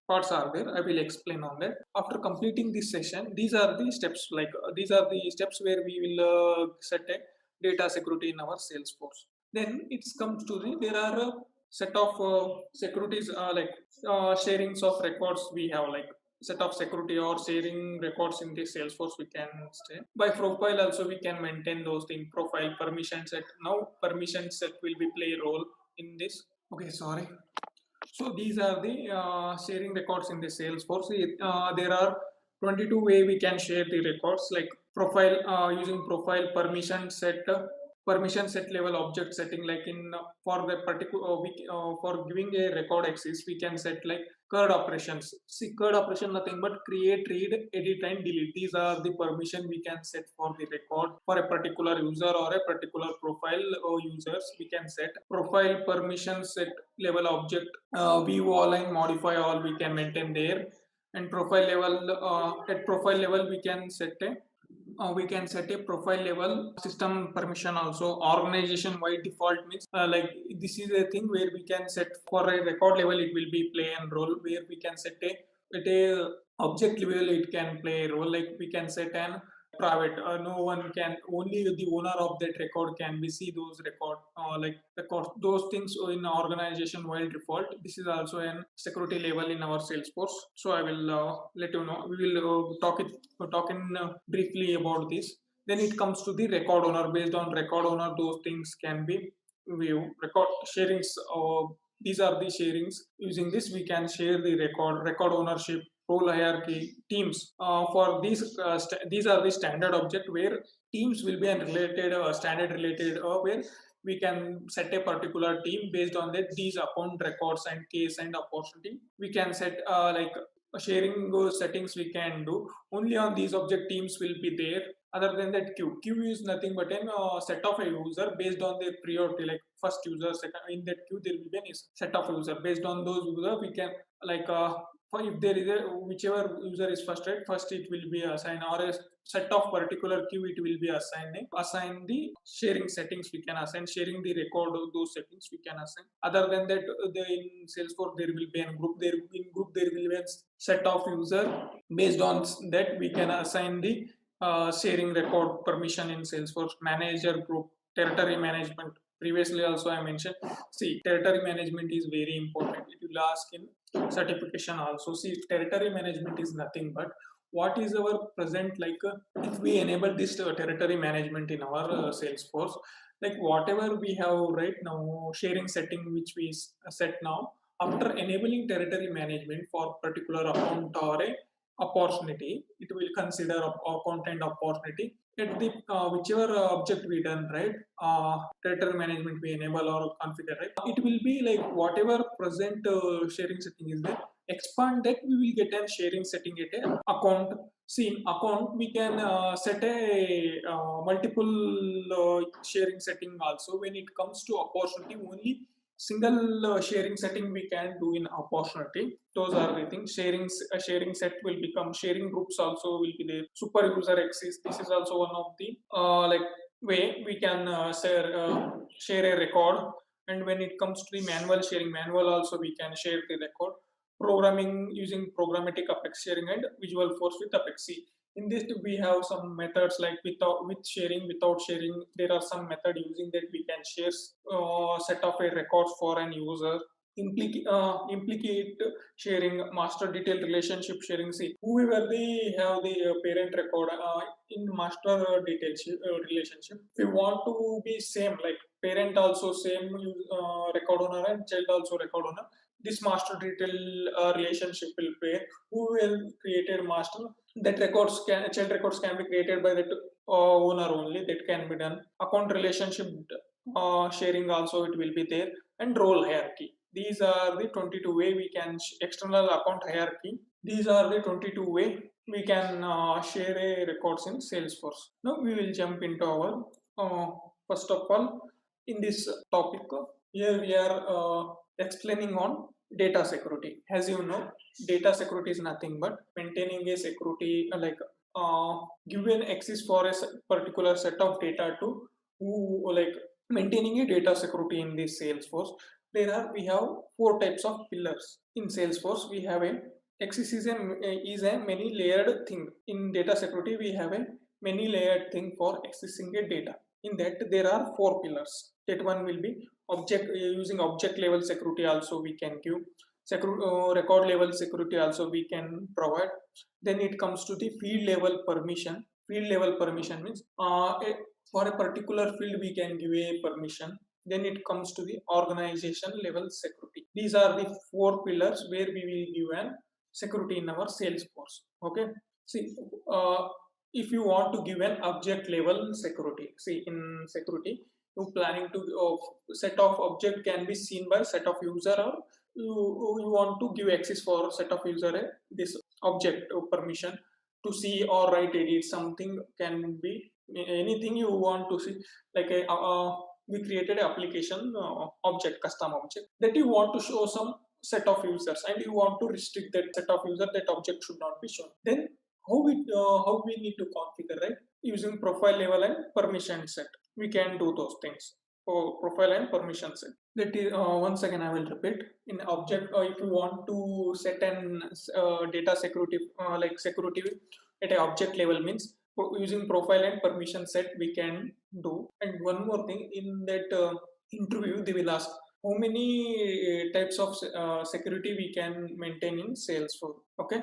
parts are there. I will explain on that after completing this session. These are the steps, these are the steps where we will set a data security in our Salesforce. Then it comes to the there are a set of securities sharings of records. We have like set of security or sharing records in the Salesforce we can stay. By profile also we can maintain those things. Profile permission set. Now permission set will be play a role in this. Okay, sorry. So these are the sharing records in the Salesforce. There are 22 way we can share the records, like profile using profile permission set level object setting, like in for the particular for giving a record access we can set like CURD operations. See, CURD operation nothing but create, read, edit and delete. These are the permission we can set for the record for a particular user or a particular profile or users. We can set profile permission set level object, view all and modify all we can maintain there. And profile level at profile level we can set a profile level system permission also. Organization wide default means like this is a thing where we can set for a record level it will be play and role, where we can set a at a object level it can play a role. Like we can set an private, no one can, only the owner of that record can be see those record those things in organization wide default. This is also an security level in our Salesforce. So I will let you know. We will talk in briefly about this. Then it comes to the record owner. Based on record owner those things can be view record sharings. These are the sharings. Using this we can share the record ownership, role hierarchy, teams. For these are the standard object where teams will be unrelated standard related, where we can set a particular team based on that these account records and case and opportunity. We can set sharing settings we can do only on these object. Teams will be there. Other than that, queue is nothing but an set of a user based on their priority, like first user, second. In that queue there will be a set of user. Based on those user we can like for if there is a whichever user is first, right, first it will be assigned, or a set of particular queue it will be assigned. Assign the sharing settings we can assign. Sharing the record of those settings we can assign. Other than that, in Salesforce there will be a group. There in group there will be a set of user. Based on that we can assign the sharing record permission in Salesforce. Manager group, territory management. Previously also I mentioned. See, territory management is very important. It will ask in certification also. See, territory management is nothing but what is our present, if we enable this territory management in our Salesforce, like whatever we have right now, sharing setting which we set now, after enabling territory management for particular account or a opportunity, it will consider content opportunity at the whichever object we done, right, territory management we enable or configure, right, it will be like whatever present sharing setting is there, expand that we will get a sharing setting at a account. See, in account we can set a multiple sharing setting also. When it comes to opportunity, only single sharing setting we can do in opportunity. Those are the things. Sharing set will become sharing groups also will be there. Super user access. This is also one of the way we can share a record. And when it comes to the manual sharing, manual also we can share the record. Programming using programmatic Apex sharing and Visual Force with Apex. See, in this we have some methods like with sharing, without sharing. There are some method using that we can share set of a record for an user. Implicate sharing, master detail relationship sharing. See, whoever they have the parent record in master relationship, if we want to be same, like parent also same record owner and child also record owner, this master detail relationship will pair. Who will created master, that child records can be created by that owner only. That can be done. Account relationship sharing also it will be there. And role hierarchy. These are the 22 way we can external account hierarchy. These are the 22 way we can share a records in Salesforce. Now we will jump into our first of all in this topic. Here we are explaining on data security. As you know, data security is nothing but maintaining a security given access for a particular set of data to who like maintaining a data security in this Salesforce. We have four types of pillars in Salesforce. We have a access is a many layered thing. In data security, we have a many layered thing for accessing a data. In that, there are four pillars. That one will be object using object level security. Also, we can give record level security. Also, we can provide. Then it comes to the field level permission. Field level permission means for a particular field we can give a permission. Then it comes to the organization level security. These are the four pillars where we will give an security in our Salesforce. Okay. See, if you want to give an object level security, see in security, you planning to set of object can be seen by set of user, or you want to give access for set of user this object permission to see or write edit something, can be anything you want to see, like a we created an application object, custom object, that you want to show some set of users and you want to restrict that set of user, that object should not be shown. Then how we need to configure, right? Using profile level and permission set, we can do those things for profile and permission set. That is once again I will repeat. In object, if you want to set an data security like security at a object level means using profile and permission set we can do. And one more thing, in that interview they will ask how many types of security we can maintain in Salesforce. Okay,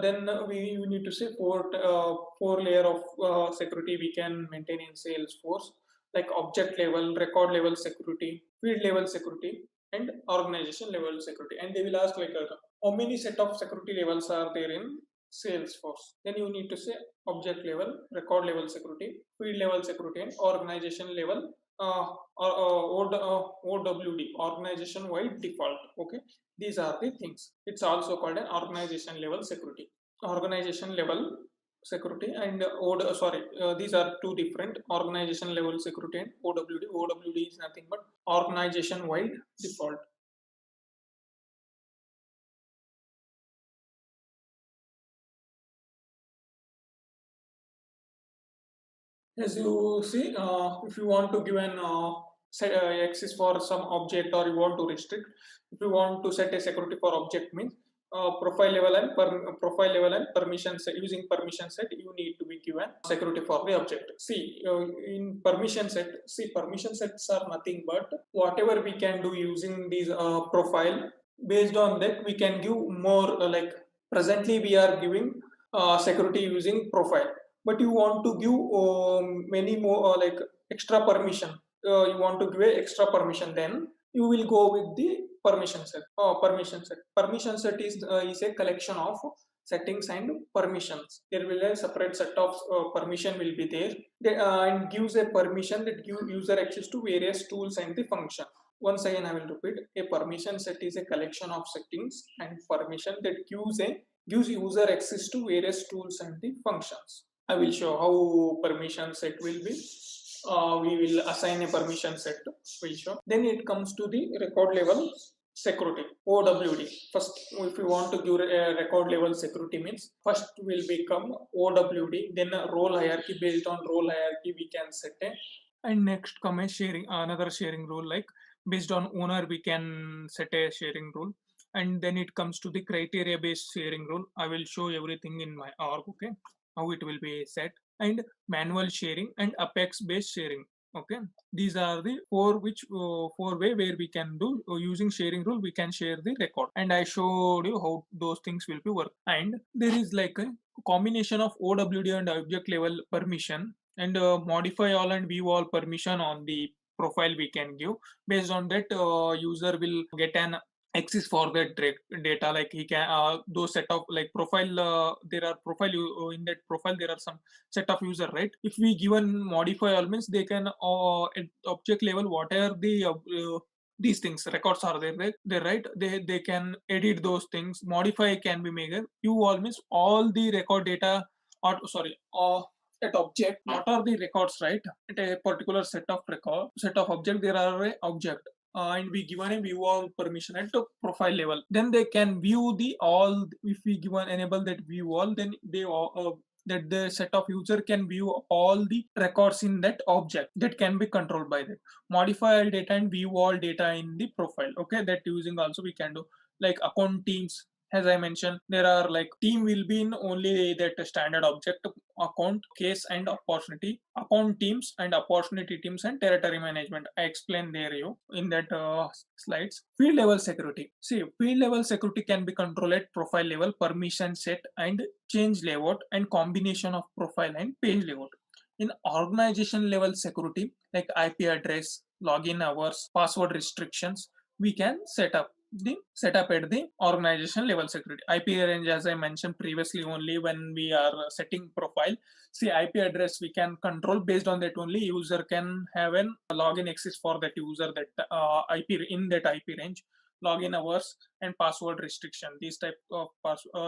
then we need to say four layer of security we can maintain in Salesforce, like object level, record level security, field level security, and organization level security. And they will ask like how many set of security levels are there in Salesforce. Then you need to say object level, record level security, field level security, and organization level OWD, organization wide default. Okay, these are the things. It's also called an organization level security. Organization level security and these are two different: organization level security and OWD. OWD is nothing but organization wide default. As you see, if you want to give an access for some object, or you want to restrict, if you want to set a security for object means profile level and permission set. Using permission set, you need to be given security for the object. See, in permission set, see permission sets are nothing but whatever we can do using these profile. Based on that, we can give more. Like presently, we are giving security using profile, but you want to give many more like extra permission. You want to give a extra permission, then you will go with the permission set. Permission set is a collection of settings and permissions. There will be a separate set of permission will be there. And gives a permission that give user access to various tools and the function. Once again I will repeat, a permission set is a collection of settings and permission that gives user access to various tools and the functions. I will show how permission set will be. We will assign a permission set. Will show. Then it comes to the record level security, OWD. First, if you want to give a record level security means first will become OWD. Then a role hierarchy. Based on role hierarchy, we can set a. And next come a sharing, another sharing rule, like based on owner we can set a sharing rule. And then it comes to the criteria based sharing rule. I will show everything in my org. Okay, how it will be set. And manual sharing and apex based sharing. Okay, these are the four way where we can do using sharing rule. We can share the record, and I showed you how those things will be work. And there is like a combination of OWD and object level permission, and modify all and view all permission on the profile we can give. Based on that, user will get an access for that data, like he can those set of like profile there are profile in that profile there are some set of user, right? If we given modify all means they can at object level whatever the these things records are there, right? They can edit those things, modify can be made. You all means all the record data, or sorry, at object what are the records, right? At a particular set of object there are a object. and we given a view all permission at the profile level, then they can view the all. If we given enable that view all, then they that the set of user can view all the records in that object that can be controlled by that. Modify all data and view all data in the profile. Okay, that using also we can do, like account teams. As I mentioned, there are like team will be in only that standard object, account, case, and opportunity, account teams and opportunity teams, and territory management. I explained there you in that slides. Field level security. See, field level security can be controlled at profile level, permission set, and change layout, and combination of profile and page layout. In organization level security, like IP address, login hours, password restrictions, we can set up at the organization level security. IP range, as I mentioned previously, only when we are setting profile. See, IP address we can control based on that only. User can have an login access for that user, that IP in that IP range. Login hours and password restriction. These type of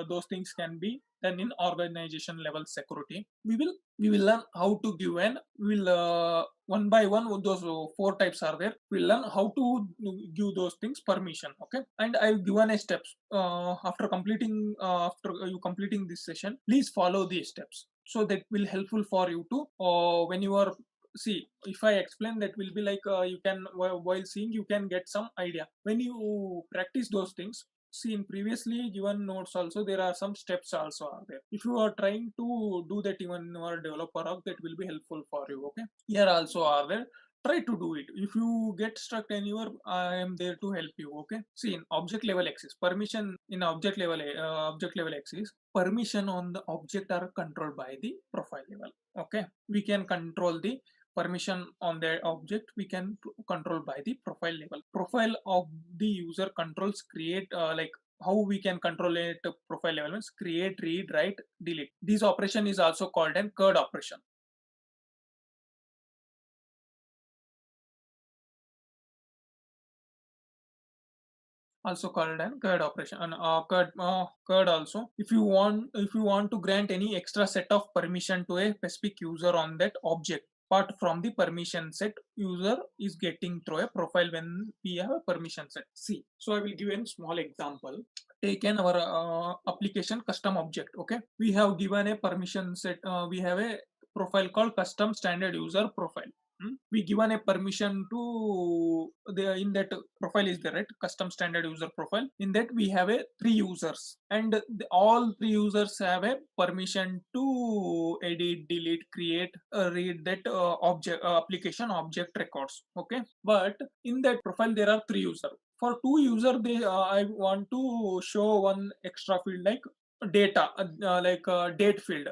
those things can be done in organization level security. We will learn how to give an. We'll one by one, those four types are there. We'll learn how to give those things permission. Okay, and I've given a steps. After you completing this session, please follow these steps, so that will helpful for you to when you are. See, if I explain, that will be like you can, while seeing, you can get some idea. When you practice those things, see, in previously given notes also, there are some steps also are there. If you are trying to do that even in your developer org, that will be helpful for you. Okay, here also are there. Try to do it. If you get stuck anywhere, I am there to help you. Okay, see, in object level access, permission in object level access, permission on the object are controlled by the profile level. Okay, we can control the permission on the object, we can control by the profile level. Profile of the user controls create, like how we can control it. Profile level means create, read, write, delete. This operation is also called an CURD operation. Also called an CURD operation. And CURD also, if you want to grant any extra set of permission to a specific user on that object, apart from the permission set user is getting through a profile when we have a permission set. See, so I will give a small example. Taken our application custom object. Okay, we have given a permission set. We have a profile called custom standard user profile. We given a permission to the, in that profile is there, right? Custom standard user profile. In that we have a 3 users, and all 3 users have a permission to edit, delete, create, read that object application object records. Okay, but in that profile there are 3 users. For 2 user, they I want to show one extra field like data, like date field.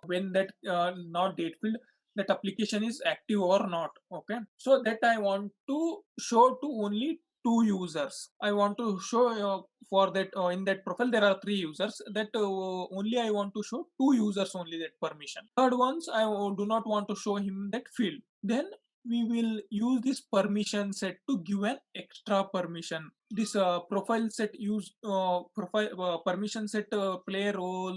When that not date field, that application is active or not. Okay, so that I want to show to only 2 users. I want to show for that in that profile there are 3 users, that only I want to show 2 users only that permission. Third ones I do not want to show him that field. Then we will use this permission set to give an extra permission. This profile set use profile permission set play role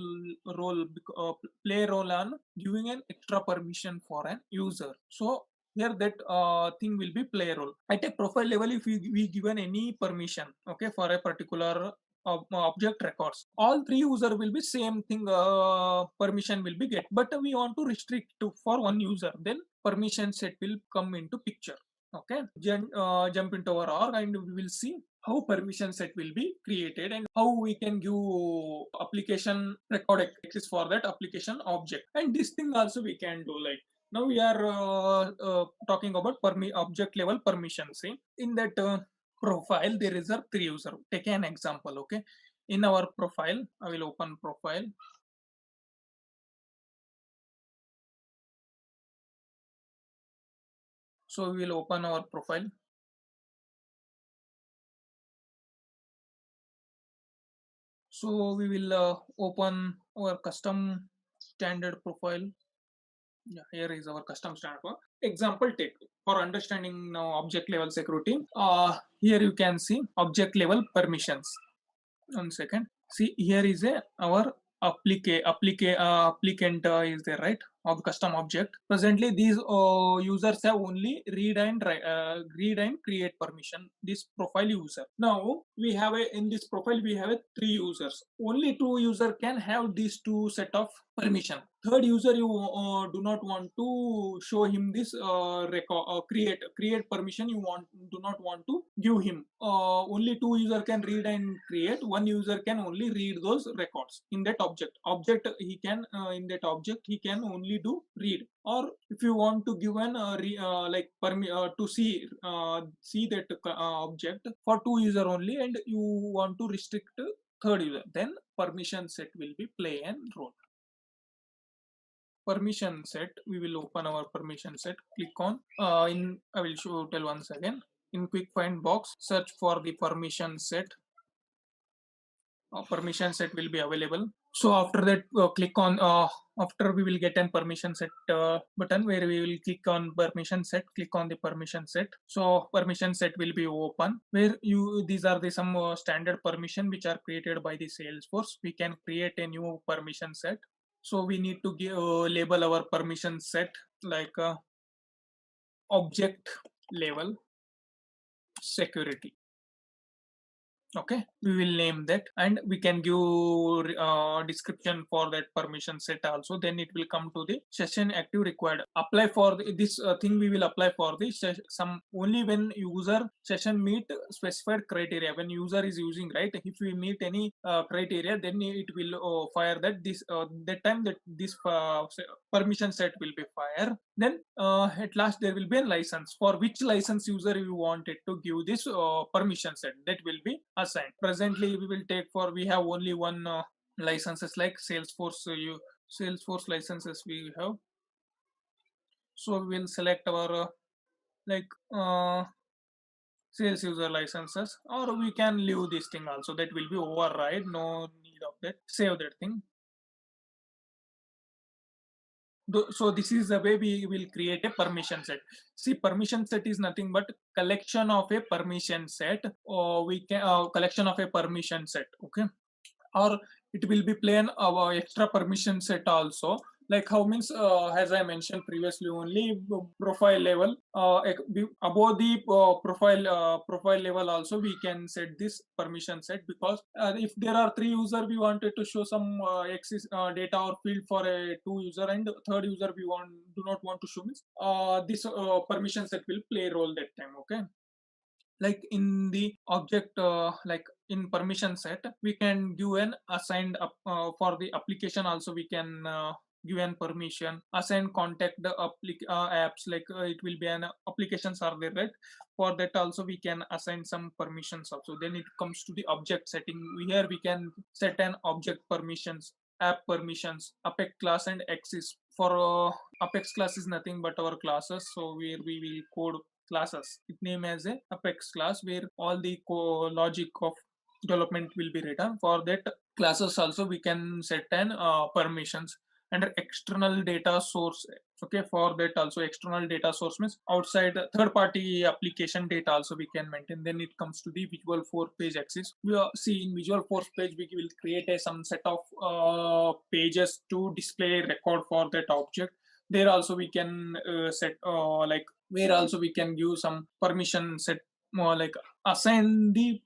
on giving an extra permission for an user. So here that thing will be play role. At a profile level, if we given any permission, okay, for a particular object records, all 3 user will be same thing, permission will be get, but we want to restrict to for one user, then permission set will come into picture. Okay, jump into our org and we will see how permission set will be created and how we can give application record access for that application object. And this thing also we can do, like now we are talking about object level permission. See, in that profile there is a 3 user. Take an example. Okay, in our profile, I will open profile. So we will open our profile. So we will open our custom standard profile. Yeah, here is our custom standard profile. Example take for understanding now object level security. Here you can see object level permissions. 1 second. See, here is our applicant is there, right? of custom object. Presently, these users have only read and create permission. This profile user. Now we have in this profile we have three users. Only two user can have these two set of permission. Third user, you do not want to show him this create permission. You do not want to give him. Only two user can read and create. One user can only read those records in that object. He can in that object he can only do read. Or if you want to give an to see that object for two user only, and you want to restrict third user, then permission set will be play and role. Permission set, we will open our permission set, click on I will tell once again, in quick find box search for the permission set. Permission set will be available. So after that click on after we will get an permission set button where we will click on permission set, click on the permission set. So permission set will be open where these are the some standard permission which are created by the Salesforce. We can create a new permission set. So we need to give label our permission set like object level security. Okay, we will name that, and we can give description for that permission set also. Then it will come to the session active required. Apply for this thing we will apply for the some only when user session meet specified criteria. When user is using, right, if we meet any criteria, then it will fire that this that time that this permission set will be fire. Then at last there will be a license. For which license user you wanted to give this permission set, that will be assigned. Presently we will take for, we have only one licenses like Salesforce Salesforce licenses we have. So we will select our sales user licenses, or we can leave this thing also, that will be override, no need of that, save that thing. So this is the way we will create a permission set. See, permission set is nothing but collection of a permission set, or we can collection of a permission set. Okay, or it will be plain our extra permission set also. Like how means as I mentioned previously, only profile level above the profile level also we can set this permission set, because if there are three user, we wanted to show some access data or field for a two user, and third user we do not want to show, means this permission set will play role that time. Okay, like in the object like in permission set we can give an assigned for the application also, we can give an permission, assign contact the apps, like it will be an applications are there, right? For that also we can assign some permissions also. Then it comes to the object setting. Here we can set an object permissions, app permissions, apex class and axis. For apex class is nothing but our classes, so where we will code classes, it name as a apex class, where all the logic of development will be written. For that classes also we can set an permissions. Under external data source, okay, for that also external data source means outside third party application data also we can maintain. Then it comes to the visual 4 page axis. We see in visual 4 page we will create some set of pages to display record for that object. There also we can set like where also we can give some permission set, more like assign the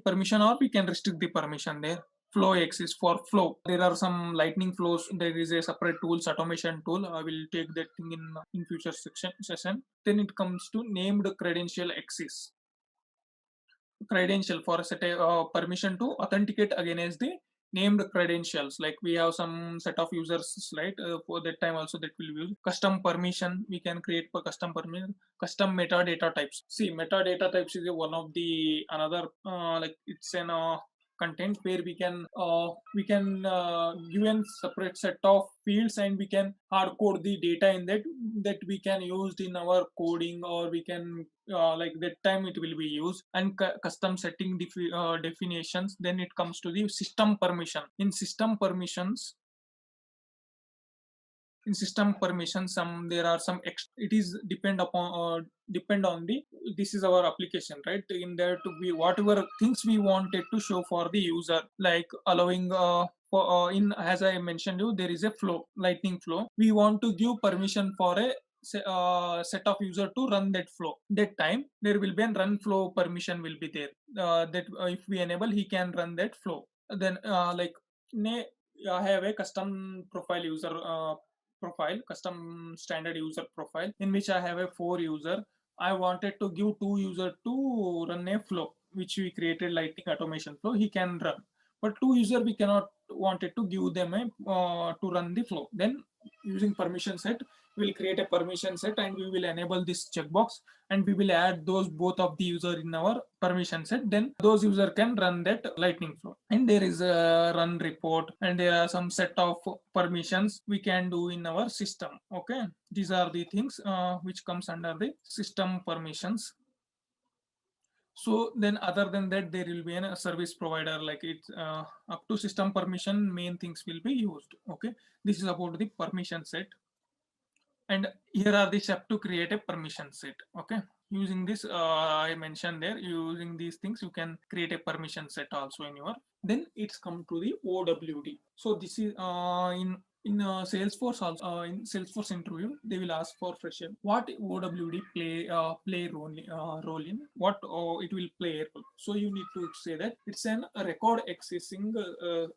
permission, or we can restrict the permission there. Flow axis, for flow there are some lightning flows, there is a separate tools, automation tool. I will take that thing in future session. Then it comes to named credential axis. Credential for set a permission to authenticate against the named credentials, like we have some set of users, right? For that time also that will use custom permission. We can create for custom permission, custom metadata types. See, metadata types is one of the another like it's an content where we can give a separate set of fields, and we can hard code the data in that we can use in our coding, or we can like that time it will be used. And custom setting definitions. Then it comes to the system permission. In system permissions, in system permission, there are some it is depend on the, this is our application, right? In there to be whatever things we wanted to show for the user, like allowing in, as I mentioned you, there is a flow, lightning flow. We want to give permission for a set of user to run that flow. That time there will be a run flow permission will be there, that if we enable, he can run that flow. Then like I have a custom profile user profile, custom standard user profile, in which I have a 4 user. I wanted to give 2 user to run a flow which we created, lightning automation flow. He can run, but 2 user we cannot wanted to give them a to run the flow. Then using permission set, we'll create a permission set and we will enable this checkbox, and we will add those both of the user in our permission set. Then those user can run that lightning flow, and there is a run report, and there are some set of permissions we can do in our system. Okay, these are the things which comes under the system permissions. So then other than that, there will be a service provider, like it's up to system permission, main things will be used. Okay, this is about the permission set. And here are the steps to create a permission set. Okay, using this I mentioned there, using these things you can create a permission set also in your. Then it's come to the OWD. So this is in Salesforce also, in Salesforce interview they will ask for fresher what OWD play role in, what it will play a role. So you need to say that it's a record accessing,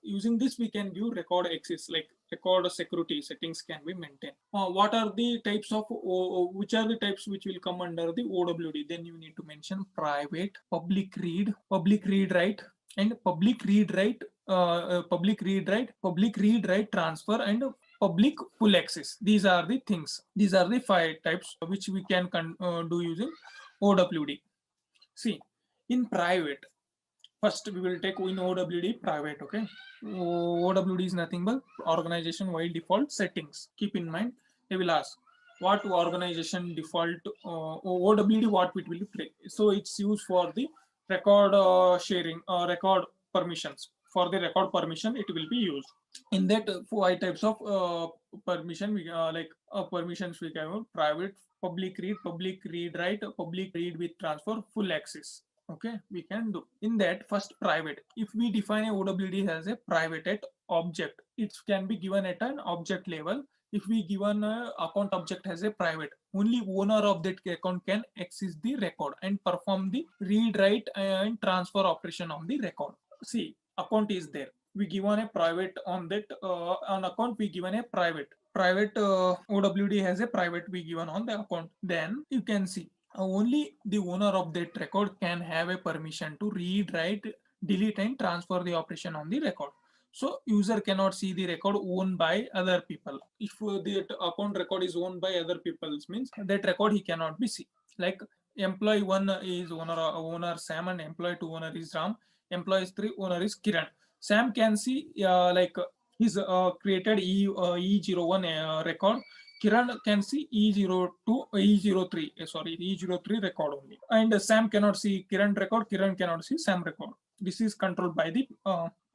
using this we can give record access, like record security settings can be maintained. What are the types of which are the types which will come under the OWD? Then you need to mention private, public read write, and public read write, public read write transfer, and public full access. These are the things. These are the 5 types which we can do using OWD. See, in private, first we will take in OWD private. Okay, OWD is nothing but organization wide default settings. Keep in mind, they will ask what organization default OWD, what it will play. So it's used for the record sharing, record permissions. For the record permission, it will be used. In that 5 types of permission, we permissions we can have: private, public read write, public read with transfer, full access. Okay, we can do. In that, first private, if we define a OWD as a private at object, it can be given at an object level. If we given a account object as a private, only owner of that account can access the record and perform the read write and transfer operation on the record. See, account is there, we given a private on that on account, we given a private OWD has a private we given on the account. Then you can see only the owner of that record can have a permission to read, write, delete, and transfer the operation on the record. So user cannot see the record owned by other people. If the account record is owned by other people, means that record he cannot be seen. Like employee 1 is owner Sam, and employee 2 owner is Ram. Employee 3 owner is Kiran. Sam can see he's created E01 record. Kiran can see E02, E03, E03 record only. And Sam cannot see Kiran record, Kiran cannot see Sam record. This is controlled by the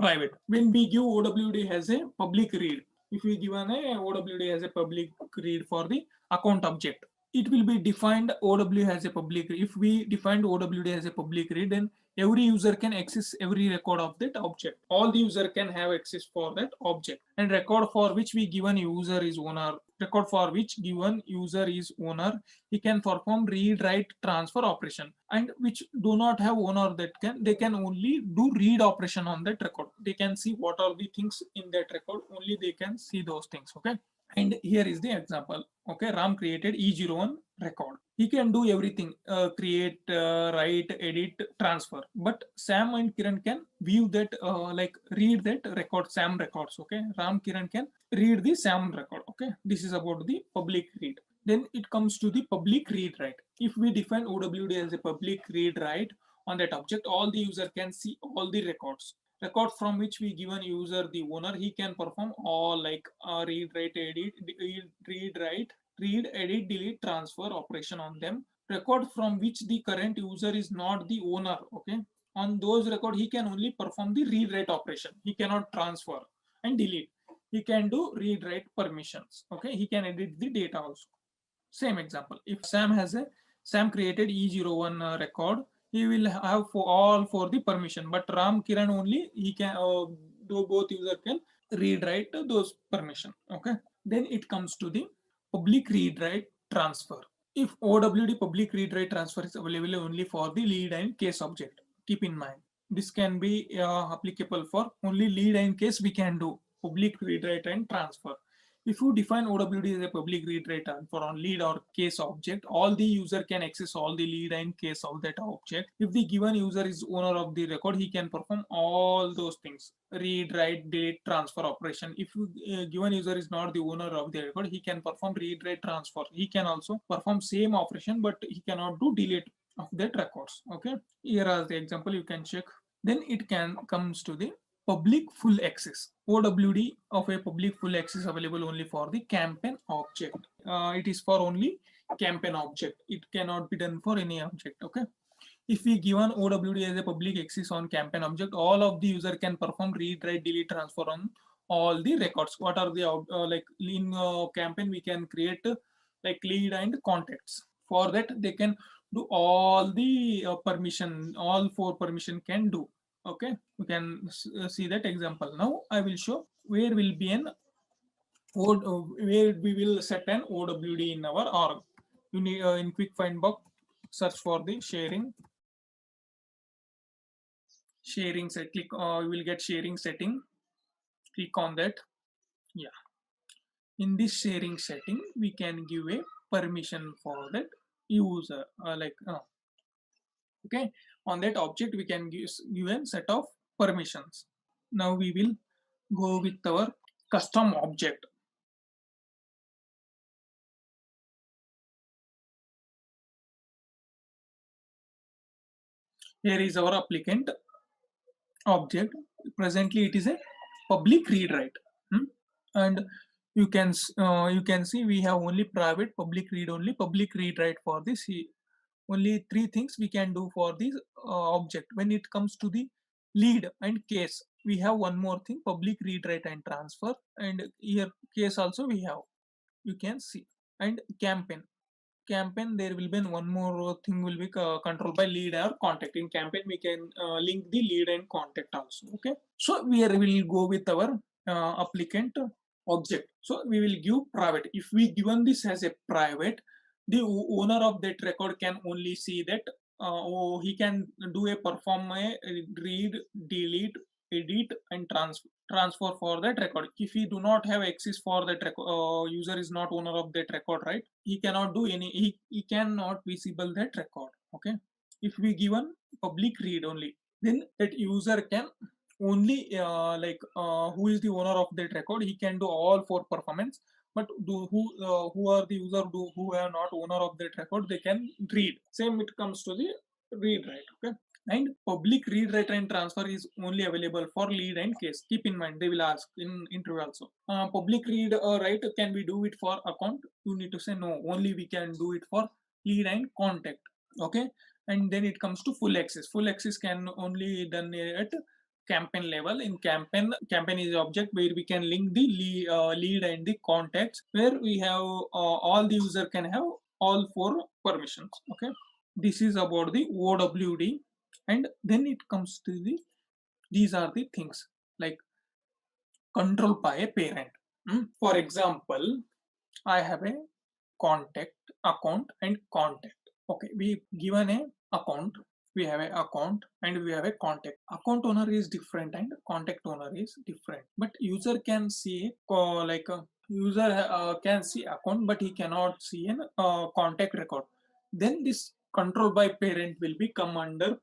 private. When we give OWD as a public read, if we give an OWD as a public read for the account object, it will be defined OW as a public. If we defined OWD as a public read, then every user can access every record of that object. All the user can have access for that object. And record for which we given user is owner, record for which given user is owner, he can perform read, write, transfer operation. And which do not have owner, that they can only do read operation on that record. They can see what are the things in that record, only they can see those things. Okay, and here is the example. Okay, Ram created E01 record. He can do everything, create, write, edit, transfer. But Sam and Kiran can view that, read that record, Sam records. Okay, Ram, Kiran can read the Sam record. Okay, this is about the public read. Then it comes to the public read write. If we define OWD as a public read write on that object, all the user can see all the records. Record from which we given user the owner, he can perform all read, write, edit, read, write, read, edit, delete, transfer operation on them. Record from which the current user is not the owner. Okay, on those record he can only perform the read, write operation. He cannot transfer and delete. he can do read write permissions. Okay, he can edit the data also. Same example, if Sam created E01 record, he will have for all for the permission, but Ram Kiran only he can do, both user can read write those permission. Okay, then it comes to the public read write transfer. If OWD public read write transfer is available only for the lead and case object, keep in mind this can be applicable for only lead and case. We can do public read write and transfer. If you define OWD as a public read write transfer on lead or case object, all the user can access all the lead and case of that object. If the given user is owner of the record, he can perform all those things: read, write, delete, transfer operation. If you given user is not the owner of the record, he can perform read, write, transfer. He can also perform same operation, but he cannot do delete of that records. Okay, here are the example, you can check. Then it can comes to the public full access. OWD of a public full access available only for the campaign object. It is for only campaign object. It cannot be done for any object. Okay. If we given OWD as a public access on campaign object, all of the user can perform read, write, delete, transfer on all the records. What are the like in campaign we can create like lead and contacts. For that they can do all the permission, all four permission can do. Okay, you can see that example. Now I will show where will be an where we will set an OWD in our org. You need in quick find box search for the sharing set. Click you will get sharing setting. Click on that. Yeah, in this sharing setting we can give a permission for that user okay, on that object we can give a set of permissions. Now we will go with our custom object. Here is our applicant object. Presently it is a public read write. And you can see we have only private, public read only, public read write for this. Only three things we can do for this object. When it comes to the lead and case, we have one more thing: public read write and transfer. And here case also we have, you can see. And campaign there will be one more thing will be controlled by lead or contact. In campaign we can link the lead and contact also. Okay, so we will go with our applicant object. So we will give private. If we given this as a private, the owner of that record can only see that he can do a perform a read, delete, edit and transfer for that record. If he do not have access for that record, user is not owner of that record, right? He cannot do any, he cannot visible that record. Okay, if we given public read only, then that user can only who is the owner of that record, he can do all for performance. But who are the user who are not owner of that record, they can read. Same it comes to the read write. Okay, and public read write and transfer is only available for lead and case. Keep in mind, they will ask in interview also. Public read write, can we do it for account? You need to say no, only we can do it for lead and contact. Okay, and then it comes to full access. Full access can only done at campaign level. In campaign is object where we can link the lead and the contacts, where we have all the user can have all four permissions. Okay, this is about the OWD. And then it comes to the, these are the things like control by a parent. For example, I have a contact, account and contact. Okay, we given a account, we have an account and we have a contact. Account owner is different and contact owner is different, but user can see user can see account, but he cannot see an contact record. Then this control by parent will be come under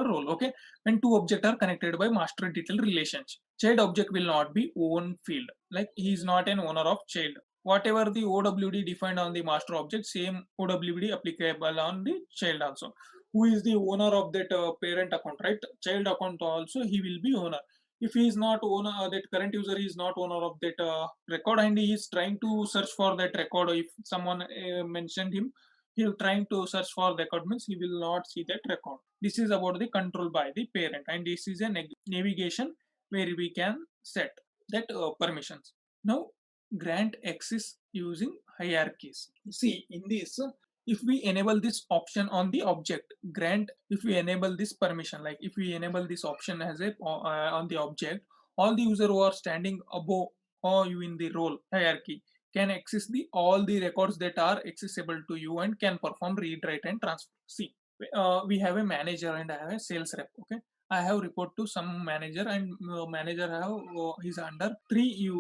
role. Okay, when two objects are connected by master detail relationship, child object will not be own field, like he is not an owner of child. Whatever the OWD defined on the master object, same OWD applicable on the child also. Who is the owner of that parent account, right? Child account also he will be owner. If he is not owner, that current user is not owner of that record, and he is trying to search for that record. If someone mentioned him, he is trying to search for the record, means he will not see that record. This is about the control by the parent, and this is a navigation where we can set. that permissions. Now grant access using hierarchies. See in this, if we enable this option on the object grant, if we enable this permission, like if we enable this option as a on the object, all the user who are standing above or you in the role hierarchy can access the all the records that are accessible to you and can perform read, write and transfer. See, we have a manager and I have a sales rep. Okay, I have report to some manager and manager have is under three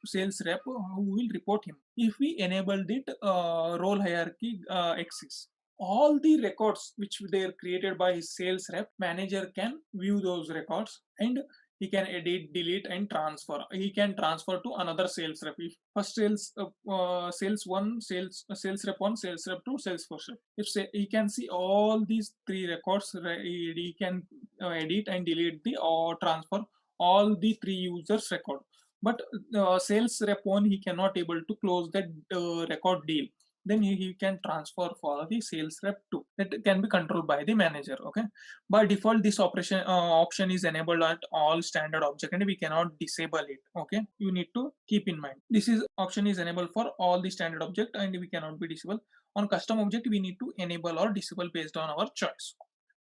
sales rep who will report him. If we enabled it role hierarchy axis, all the records which they are created by his sales rep, manager can view those records and he can edit, delete and transfer. He can transfer to another sales rep. If first sales one, sales rep one, sales rep two, Salesforce rep. If say he can see all these three records, he can edit and delete the or transfer all the three users record. But sales rep one, he cannot able to close that record deal. Then he can transfer for the sales rep 2, that can be controlled by the manager. Okay, by default this option is enabled at all standard object and we cannot disable it. Okay, you need to keep in mind this is option is enabled for all the standard object and we cannot be disabled. On custom object we need to enable or disable based on our choice.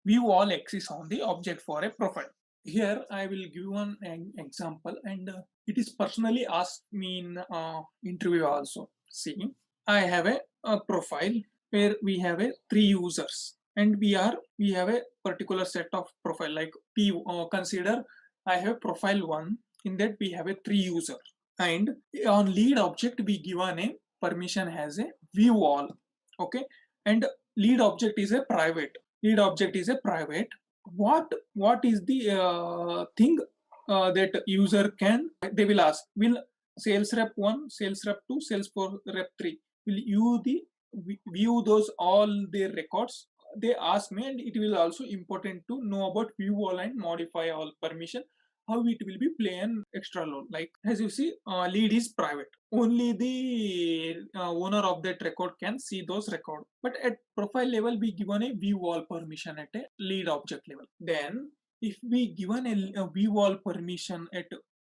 View all axis on the object for a profile. Here I will give one example and it is personally asked me in interview also. See, I have a profile where we have a 3 users and we have a particular set of profile like consider I have profile 1, in that we have a 3 user and on lead object we given a permission has a view all. Okay, and lead object is a private. What is the thing that user can, they will ask, will sales rep 1, sales rep 2, sales rep 3, will you the view those all their records? They ask me and it will also important to know about view all and modify all permission, how it will be play an extra role. Like as you see, lead is private, only the owner of that record can see those record, but at profile level we given a view all permission at a lead object level. Then if we given a view all permission at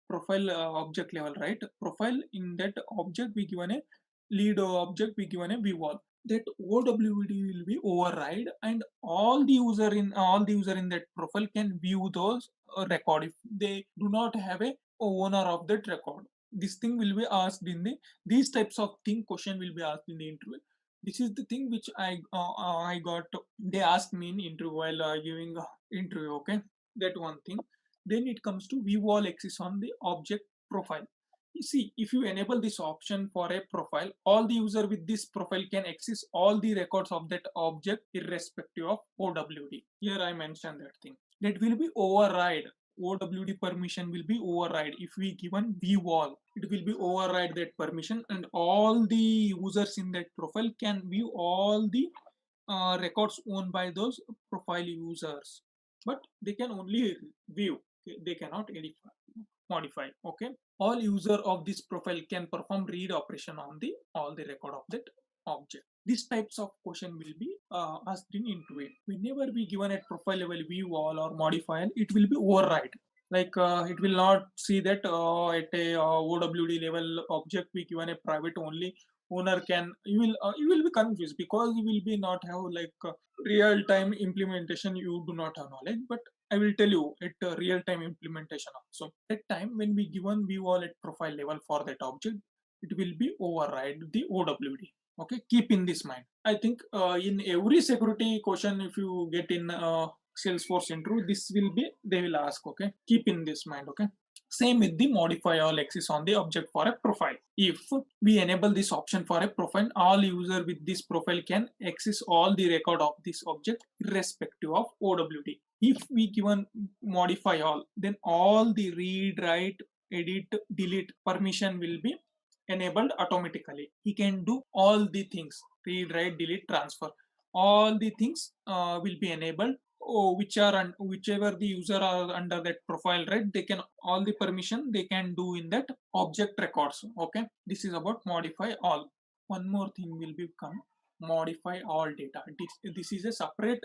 profile object level, right, profile in that object we given a lead object we given a view all, that OWD will be override and all the user in that profile can view those record if they do not have a owner of that record. This thing will be asked in the, these types of thing question will be asked in the interview. This is the thing which I got, they asked me in interview while giving interview. Okay, that one thing. Then it comes to view all axis on the object profile. You see, if you enable this option for a profile, all the user with this profile can access all the records of that object irrespective of OWD. Here I mentioned that thing. That will be override. OWD permission will be override. If we given view all, it will be override that permission and all the users in that profile can view all the records owned by those profile users. But they can only view, they cannot edit, modify. Okay, all user of this profile can perform read operation on the all the record of that object. These types of question will be asked in interview. Whenever we given at profile level view all or modify, it will be override. Like it will not see that at a OWD level object we given a private only owner can, you will be confused because you will be not have like real time implementation, you do not have knowledge. But I will tell you at real time implementation also, at time when we given view all at profile level for that object, it will be override the OWD. Okay, keep in this mind. I think in every security question if you get in Salesforce intro, this will be, they will ask. Okay, keep in this mind. Okay, same with the modify all axis on the object for a profile. If we enable this option for a profile, all user with this profile can access all the record of this object irrespective of OWD. If we given modify all, then all the read, write, edit, delete permission will be enabled automatically. He can do all the things, read, write, delete, transfer. All the things will be enabled. Whichever the user are under that profile, right, they can all the permission they can do in that object records. Okay, this is about modify all. One more thing will become modify all data. This is a separate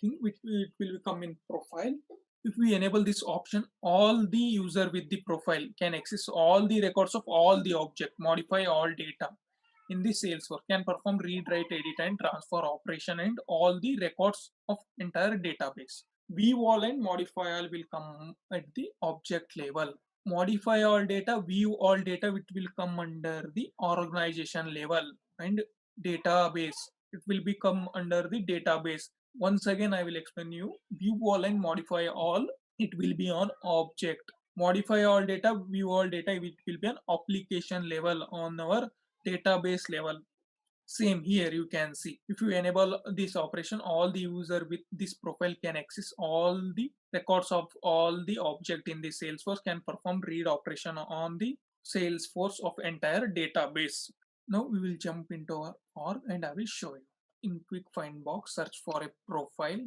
thing which it will come in profile. If we enable this option, all the user with the profile can access all the records of all the object, modify all data in the Salesforce, can perform read, write, edit, and transfer operation and all the records of entire database. View all and modify all will come at the object level. Modify all data, view all data, which will come under the organization level, and database, it will become under the database. Once again, I will explain you. View all and modify all, it will be on object. Modify all data, view all data, which will be an application level on our database level. Same here, you can see, if you enable this operation, all the user with this profile can access all the records of all the object in the Salesforce, can perform read operation on the Salesforce of entire database. Now we will jump into our org and I will show you. In quick find box, search for a profile.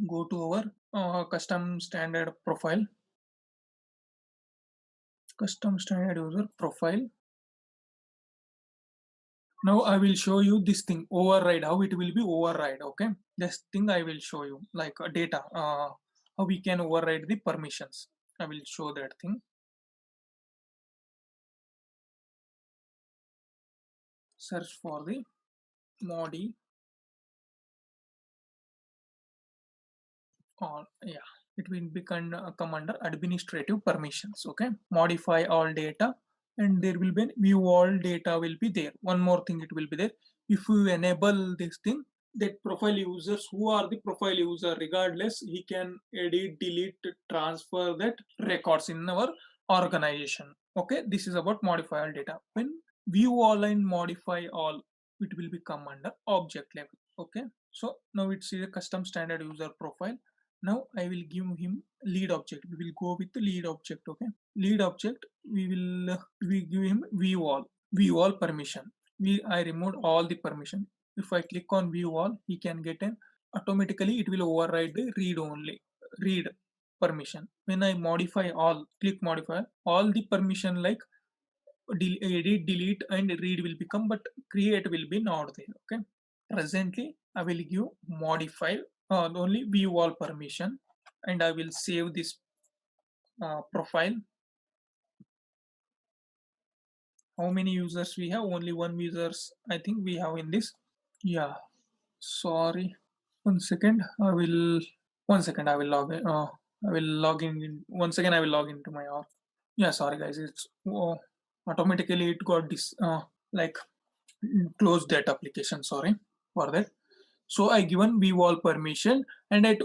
Go to our custom standard profile, custom standard user profile. Now I will show you this thing, override, how it will be override. Okay, this thing I will show you, like data, how we can override the permissions. I will show that thing. Search for the modi, or yeah, it will become come under administrative permissions. Okay, modify all data, and there will be view all data will be there. One more thing, it will be there. If you enable this thing, that profile users, who are the profile user, regardless, he can edit, delete, transfer that records in our organization. Okay, this is about modify all data. When view all and modify all, it will become under object level. Okay, so now it's a custom standard user profile. Now I will give him lead object. We will go with the lead object. Okay, lead object, we give him view all permission. I removed all the permission. If I click on view all, he can get an automatically, it will override the read permission. When I modify all, click modify, all the permission like edit, delete, and read will become, but create will be not there. Okay, presently I will give modify only view all permission, and I will save this profile. How many users we have? Only one users I think we have in this. Yeah, sorry, 1 second, I will 1 second, I will log in. I will log in once again. I will log into my org. Yeah, sorry guys, it's automatically it got this like close that application, sorry for that. So I given view all permission, and at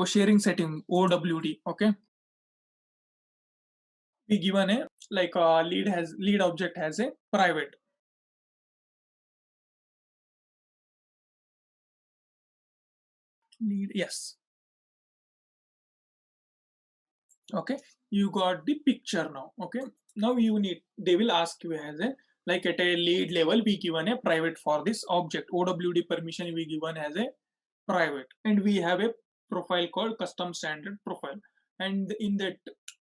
sharing setting OWD. Okay, we given a like lead object has a private. Lead, yes. Okay, you got the picture now. Okay, now you need, they will ask you as a, like at a lead level we given a private for this object, OWD permission we given as a private, and we have a profile called custom standard profile, and in that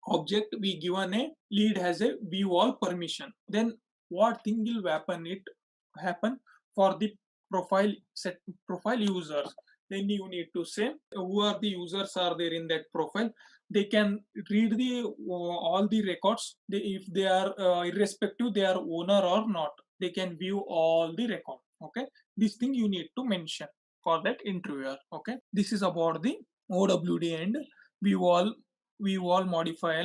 object we given a lead has a view all permission. Then what thing will happen for the profile set, profile users, then you need to say who are the users are there in that profile. They can read the all the records, if they are irrespective they are owner or not, they can view all the record. Okay, this thing you need to mention for that interviewer. Okay, this is about the OWD and view all, modify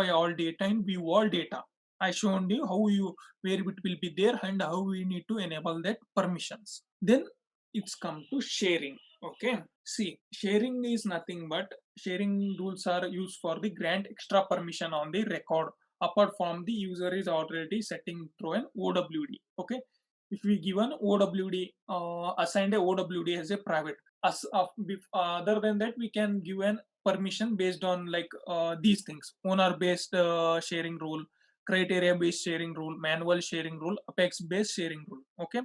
all data and view all data. I shown you how you, where it will be there and how we need to enable that permissions. Then it's come to sharing. Okay, see, sharing is nothing but sharing rules are used for the grant extra permission on the record apart from the user is already setting through an OWD. Okay, if we given OWD, assigned a OWD as a private, other than that we can give an permission based on like these things: owner based sharing rule, criteria based sharing rule, manual sharing rule, apex based sharing rule. Okay,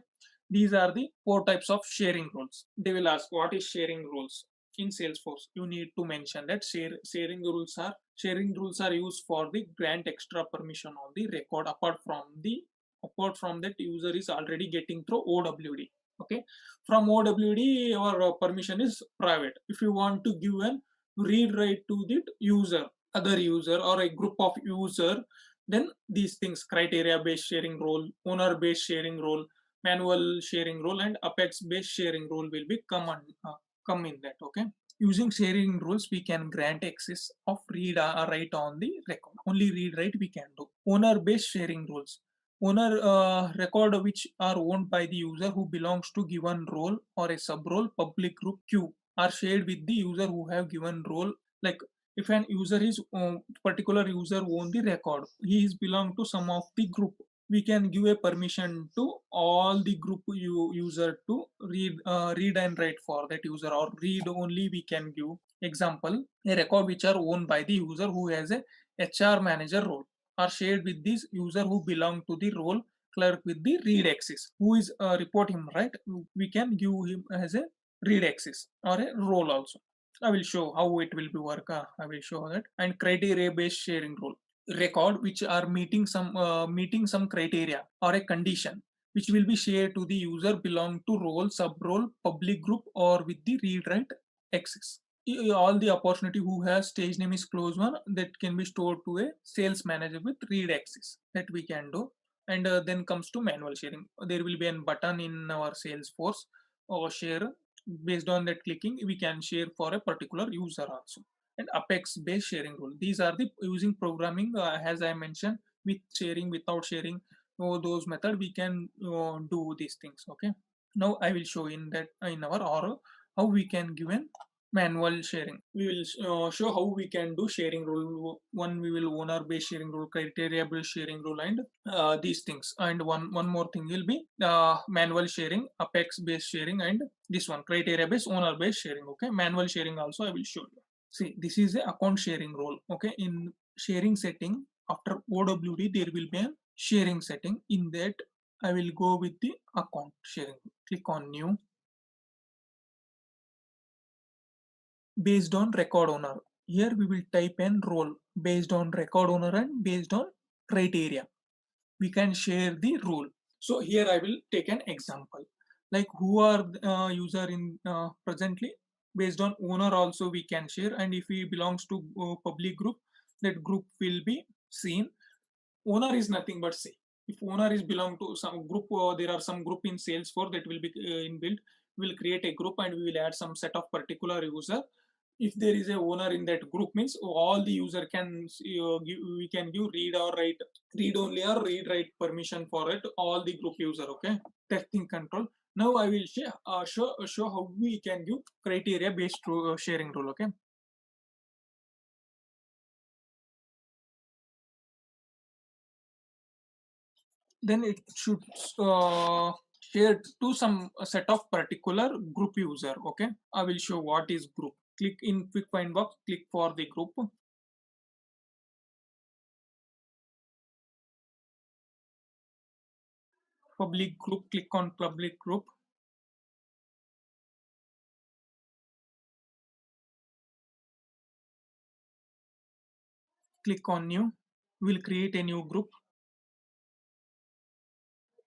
these are the 4 types of sharing rules. They will ask what is sharing rules. in Salesforce, you need to mention that sharing rules are used for the grant extra permission on the record apart from that user is already getting through OWD. Okay, from OWD your permission is private. If you want to give an read write to the other user or a group of user, then these things, criteria based sharing role, owner based sharing role, manual sharing role, and apex based sharing role will be come in that. Okay, using sharing rules we can grant access of read or write on the record. Only read write we can do. Owner based sharing rules, owner record which are owned by the user who belongs to given role or a sub role, public group, queue are shared with the user who have given role. Like if an user is particular user own the record, he is belong to some of the group, we can give a permission to all the group user to read and write for that user, or read only we can give. Example, a record which are owned by the user who has a HR manager role are shared with this user who belong to the role clerk with the read access, who is report him, right? We can give him as a read access or a role also. I will show how it will be work. I will show that. And criteria based sharing role, record which are meeting some criteria or a condition which will be shared to the user belong to role, sub role, public group, or with the read write access. All the opportunity who has stage name is close one, that can be stored to a sales manager with read access, that we can do. And then comes to manual sharing, there will be a button in our Salesforce or share. Based on that clicking we can share for a particular user also. And apex based sharing rule, these are the using programming, as I mentioned, with sharing, without sharing, those method we can do these things. Okay, now I will show in that in our or how we can give an manual sharing. We will show how we can do sharing rule. One, we will owner based sharing rule, criteria based sharing rule, and these things. And one more thing will be manual sharing, apex based sharing, and this one, criteria based, owner based sharing. Okay, manual sharing also I will show you. See, this is the account sharing role. Okay, in sharing setting, after OWD there will be a sharing setting. In that I will go with the account sharing. Click on new. Based on record owner, here we will type in role based on record owner and based on criteria we can share the rule. So here I will take an example, like who are user in presently. Based on owner also we can share, and if he belongs to public group, that group will be seen. Owner is nothing but say, if owner is belong to some group, there are some group in Salesforce that will be inbuilt. We will create a group and we will add some set of particular user. If there is a owner in that group, means all the user can we can give read or write, read only or read write permission for it, all the group user. Okay, testing control. Now I will show how we can give criteria based sharing rule. Okay, then it should share to some set of particular group user. Okay, I will show what is group. Click in quick find box, click for the group, public group, click on public group, click on new. We'll create a new group.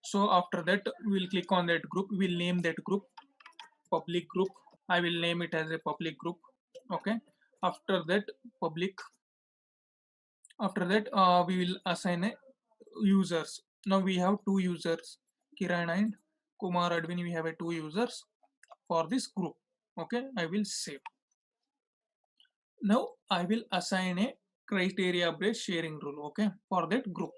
So after that we'll click on that group, we'll name that group public group. I will name it as a public group. Okay, after that public, after that we will assign a users. Now we have two users, Kiran and Kumar Advini. We have a two users for this group. Okay, I will save. Now I will assign a criteria based sharing rule. Okay, for that group.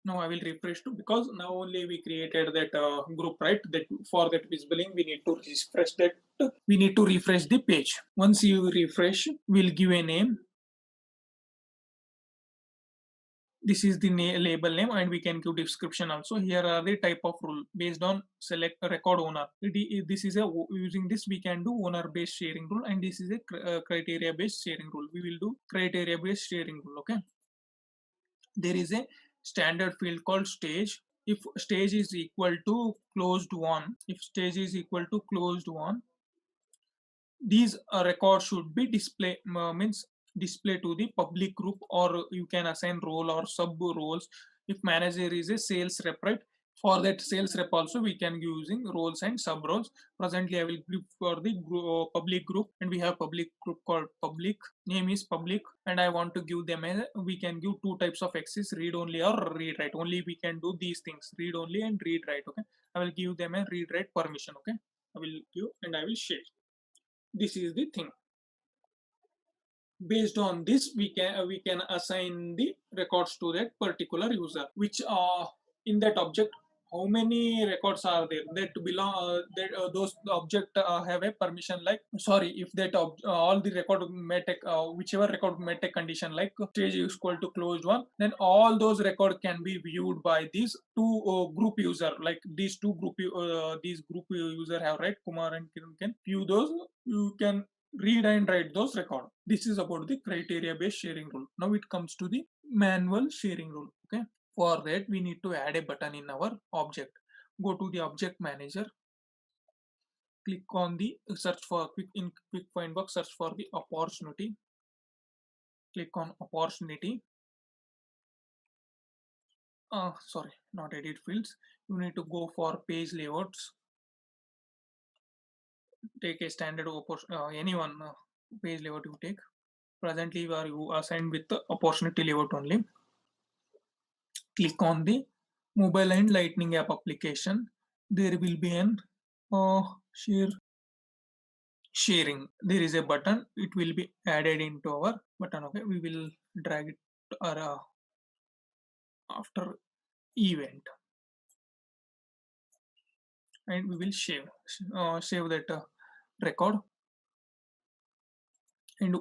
Now I will refresh to, because now only we created that group, right? That for that visibling we need to refresh that. We need to refresh the page. Once you refresh, we'll give a name. This is the label name, and we can give description also. Here are the type of rule based on select record owner. This is a, using this we can do owner based sharing rule, and this is a criteria based sharing rule. We will do criteria based sharing rule. Okay, there is a standard field called stage. if stage is equal to closed one, if stage is equal to closed one, these records should be means display to the public group, or you can assign role or sub roles. If manager is a sales rep, right, for that sales rep also we can using roles and sub roles. Presently I will give for the public group, and we have public group called public, name is public, and I want to give them a, we can give two types of access, read only or read write only. We can do these things, read only and read write. Okay, I will give them a read write permission. Okay, I will give and I will share. This is the thing. Based on this we can assign the records to that particular user, which in that object how many records are there that belong that those object have a permission, like, sorry, if that all the record may take whichever record may take condition like stage is equal to closed one, then all those record can be viewed by these two group user, like these two group these group user have, right, Kumar and Kiran can view those. You can read and write those records. This is about the criteria based sharing rule. Now it comes to the manual sharing rule. Okay, for that we need to add a button in our object. Go to the object manager, click on the search for quick find box, search for the opportunity, click on opportunity. Sorry, not edit fields. You need to go for page layouts. Take a standard anyone page layout you take. Presently you are assigned with the opportunity layout only. Click on the mobile and lightning app application. There will be an sharing. There is a button, it will be added into our button. Okay, we will drag it after event, and we will save that record. And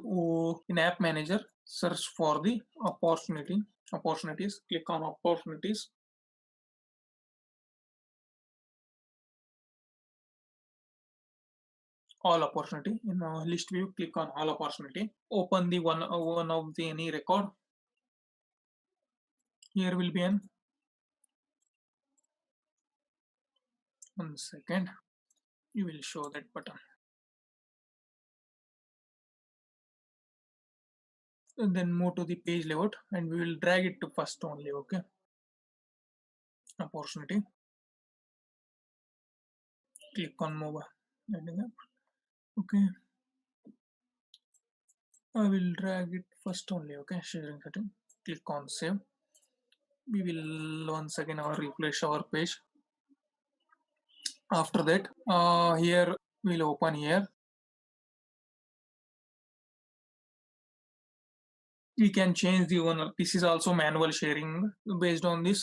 in app manager, search for the opportunities, click on opportunities. All opportunity, in list view, click on all opportunity, open the one of the any record. Here will be an, one second, you will show that button, and then move to the page layout, and we will drag it to first only. Okay, opportunity, click on mobile ending up. Okay, I will drag it first only. Okay, sharing setting, click on save. We will once again refresh our page. After that here we'll open here. We can change the owner. This is also manual sharing. Based on this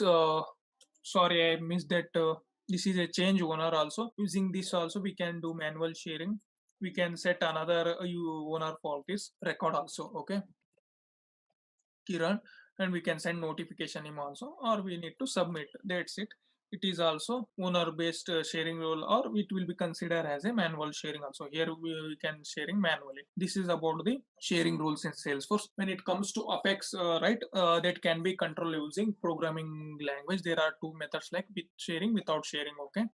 sorry, I missed that this is a change owner also. Using this also we can do manual sharing. We can set another owner for this record also. Okay, Kiran, and we can send notification him also, or we need to submit. That's it. It is also owner based sharing rule, or it will be considered as a manual sharing also. Here we can sharing manually. This is about the sharing rules in Salesforce. When it comes to Apex, right, that can be controlled using programming language. There are two methods, like with sharing, without sharing. Okay,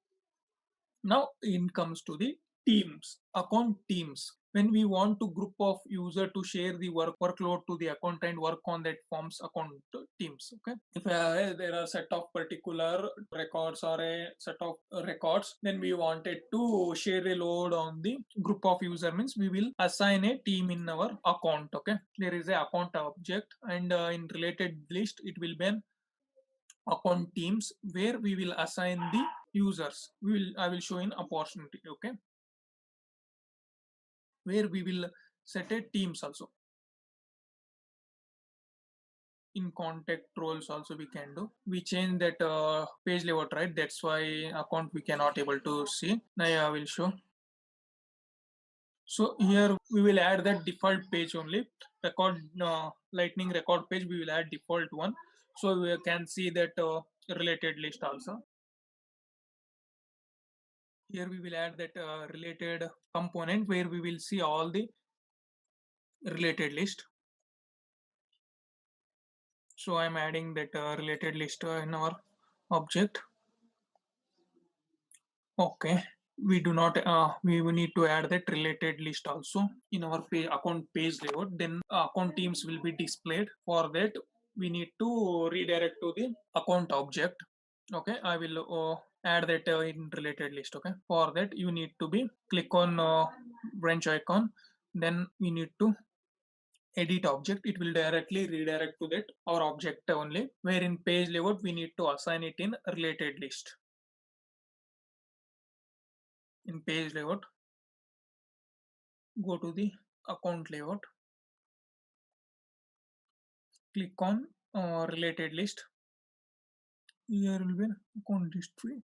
now in comes to the teams, account teams. When we want to group of user to share the workload to the account and work on that forms account teams. Okay, if there are set of particular records or a set of records, then we wanted to share a load on the group of user, means we will assign a team in our account. Okay, there is a account object, and in related list it will be an account teams, where we will assign the users. I will show in opportunity. Okay, where we will set a teams also. In contact roles also we can do. We change that page layout, right? That's why account we cannot able to see. Now I will show. So here we will add that default page only. Record lightning record page, we will add default one, so we can see that related list also. Here we will add that related component, where we will see all the related list. So I'm adding that related list in our object. Okay, we do not we will need to add that related list also in our account page layout. Then account teams will be displayed. For that we need to redirect to the account object. Okay, I will add that in related list. Okay, for that you need to be click on branch icon, then we need to edit object. It will directly redirect to that our object only, where in page layout we need to assign it in related list. In page layout, go to the account layout, click on related list. Here will be account history.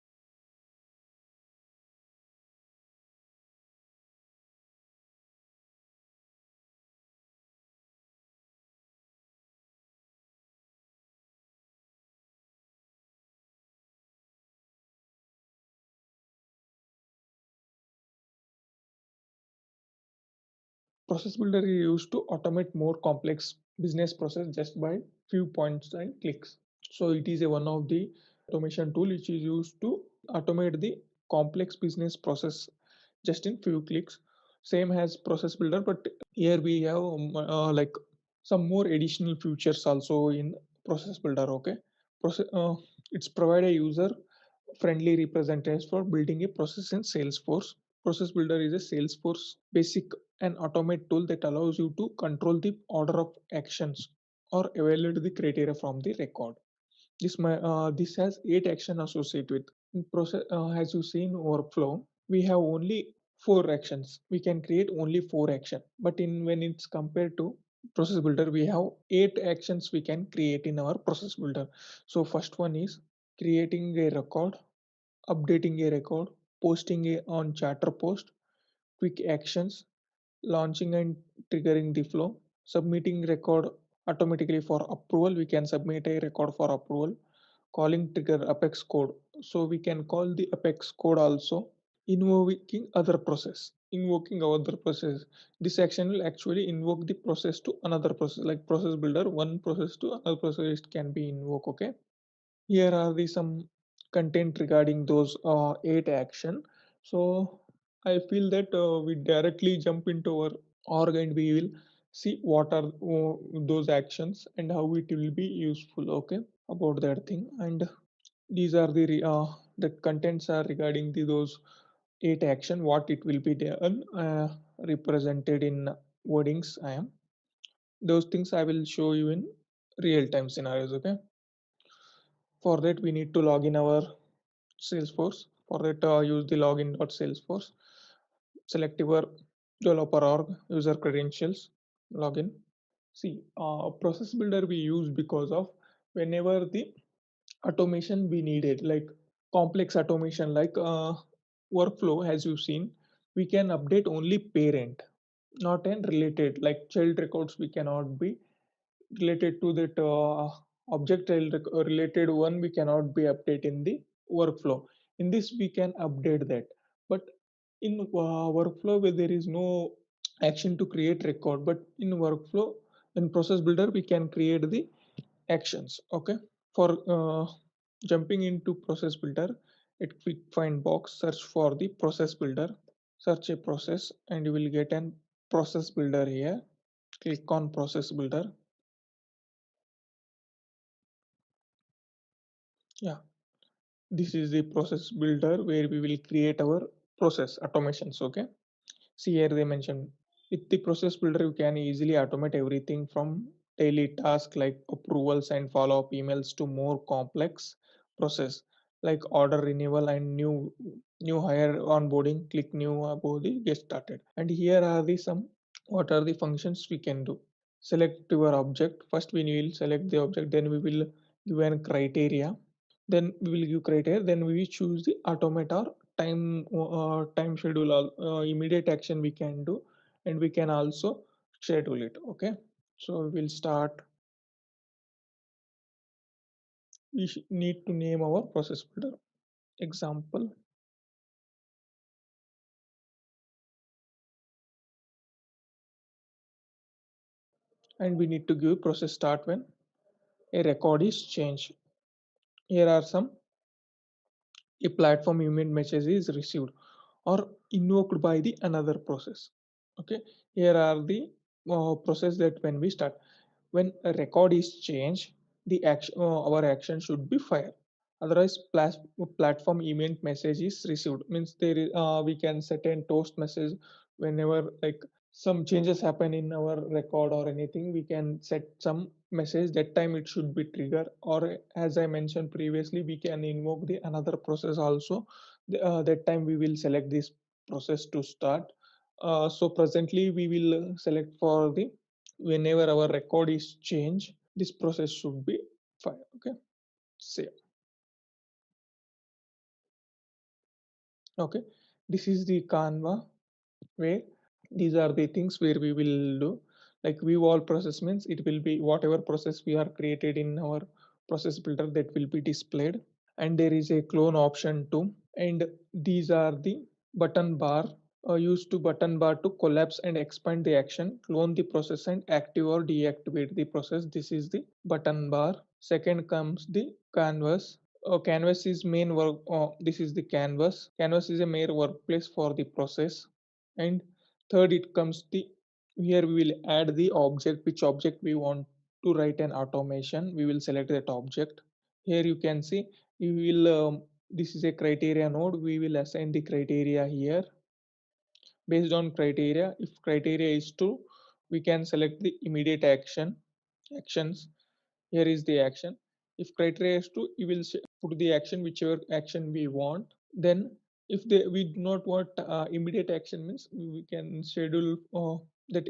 Process Builder is used to automate more complex business process just by few points and clicks. So it is one of the automation tool which is used to automate the complex business process just in few clicks. Same as Process Builder, but here we have like some more additional features also in Process Builder. Okay, it's provide a user friendly representatives for building a process in Salesforce. Process Builder is a Salesforce basic and automate tool that allows you to control the order of actions or evaluate the criteria from the record. This has 8 action associated with. In process, as you see in workflow, we have only 4 actions. We can create only 4 action, but in when it's compared to Process Builder, we have 8 actions we can create in our Process Builder. So first one is creating a record, updating a record, posting a on chatter post, quick actions, launching and triggering the flow, submitting record automatically for approval. We can submit a record for approval, calling trigger apex code. So we can call the apex code also, invoking other process. Invoking other process. This action will actually invoke the process to another process, like Process Builder, one process to another process can be invoked. Okay. Here are the some content regarding those 8 action. So I feel that we directly jump into our org and we will see what are those actions and how it will be useful. Okay, about that thing. And these are the contents are regarding those 8 action, what it will be done, represented in wordings. I am those things I will show you in real time scenarios. Okay, for that we need to log in our Salesforce. For that, use the login.salesforce. Select your developer org, user credentials, login. See, Process Builder we use because of whenever the automation we needed, like complex automation, like workflow, as you've seen, we can update only parent, not an related, like child records. We cannot be related to that object related one, we cannot be update in the workflow. In this we can update that, but in workflow where there is no action to create record, but in workflow in Process Builder we can create the actions. Okay, for jumping into Process Builder, at quick find box search for the Process Builder, search a process and you will get an Process Builder. Here click on Process Builder. Yeah, this is the Process Builder where we will create our process automations. Okay, see here they mentioned with the Process Builder you can easily automate everything from daily tasks like approvals and follow-up emails to more complex process like order renewal and new hire onboarding. Click new above the get started, and here are the some what are the functions we can do. Select your object. First we will select the object, then we will give an criteria, then we will give criteria, then we will choose the automate or time schedule, immediate action we can do, and we can also schedule it. Okay, so we'll start. We need to name our Process Builder example, and we need to give process start when a record is changed. Here are some a platform event message is received or invoked by the another process. Okay, here are the process that when we start, when a record is changed, the action our action should be fire. Otherwise, platform event message is received means there is we can set a toast message whenever like some changes happen in our record or anything, we can set some message that time it should be trigger, or as I mentioned previously, we can invoke the another process also. That time we will select this process to start. So presently we will select for the whenever our record is changed, this process should be fire. Okay, save. Okay, this is the Canva where these are the things where we will do. Like view all process means it will be whatever process we are created in our process builder that will be displayed, and there is a clone option too. And these are the button bar, used to button bar to collapse and expand the action, clone the process and active or deactivate the process. This is the button bar. Second comes the canvas. Canvas is main work. This is the canvas. Canvas is a main workplace for the process. And third, it comes the here we will add the object, which object we want to write an automation. We will select that object. Here you can see we will this is a criteria node. We will assign the criteria here based on criteria. If criteria is true, we can select the immediate actions. Here is the action. If criteria is true, we will put the action whichever action we want. Then if we do not want immediate action means we can schedule that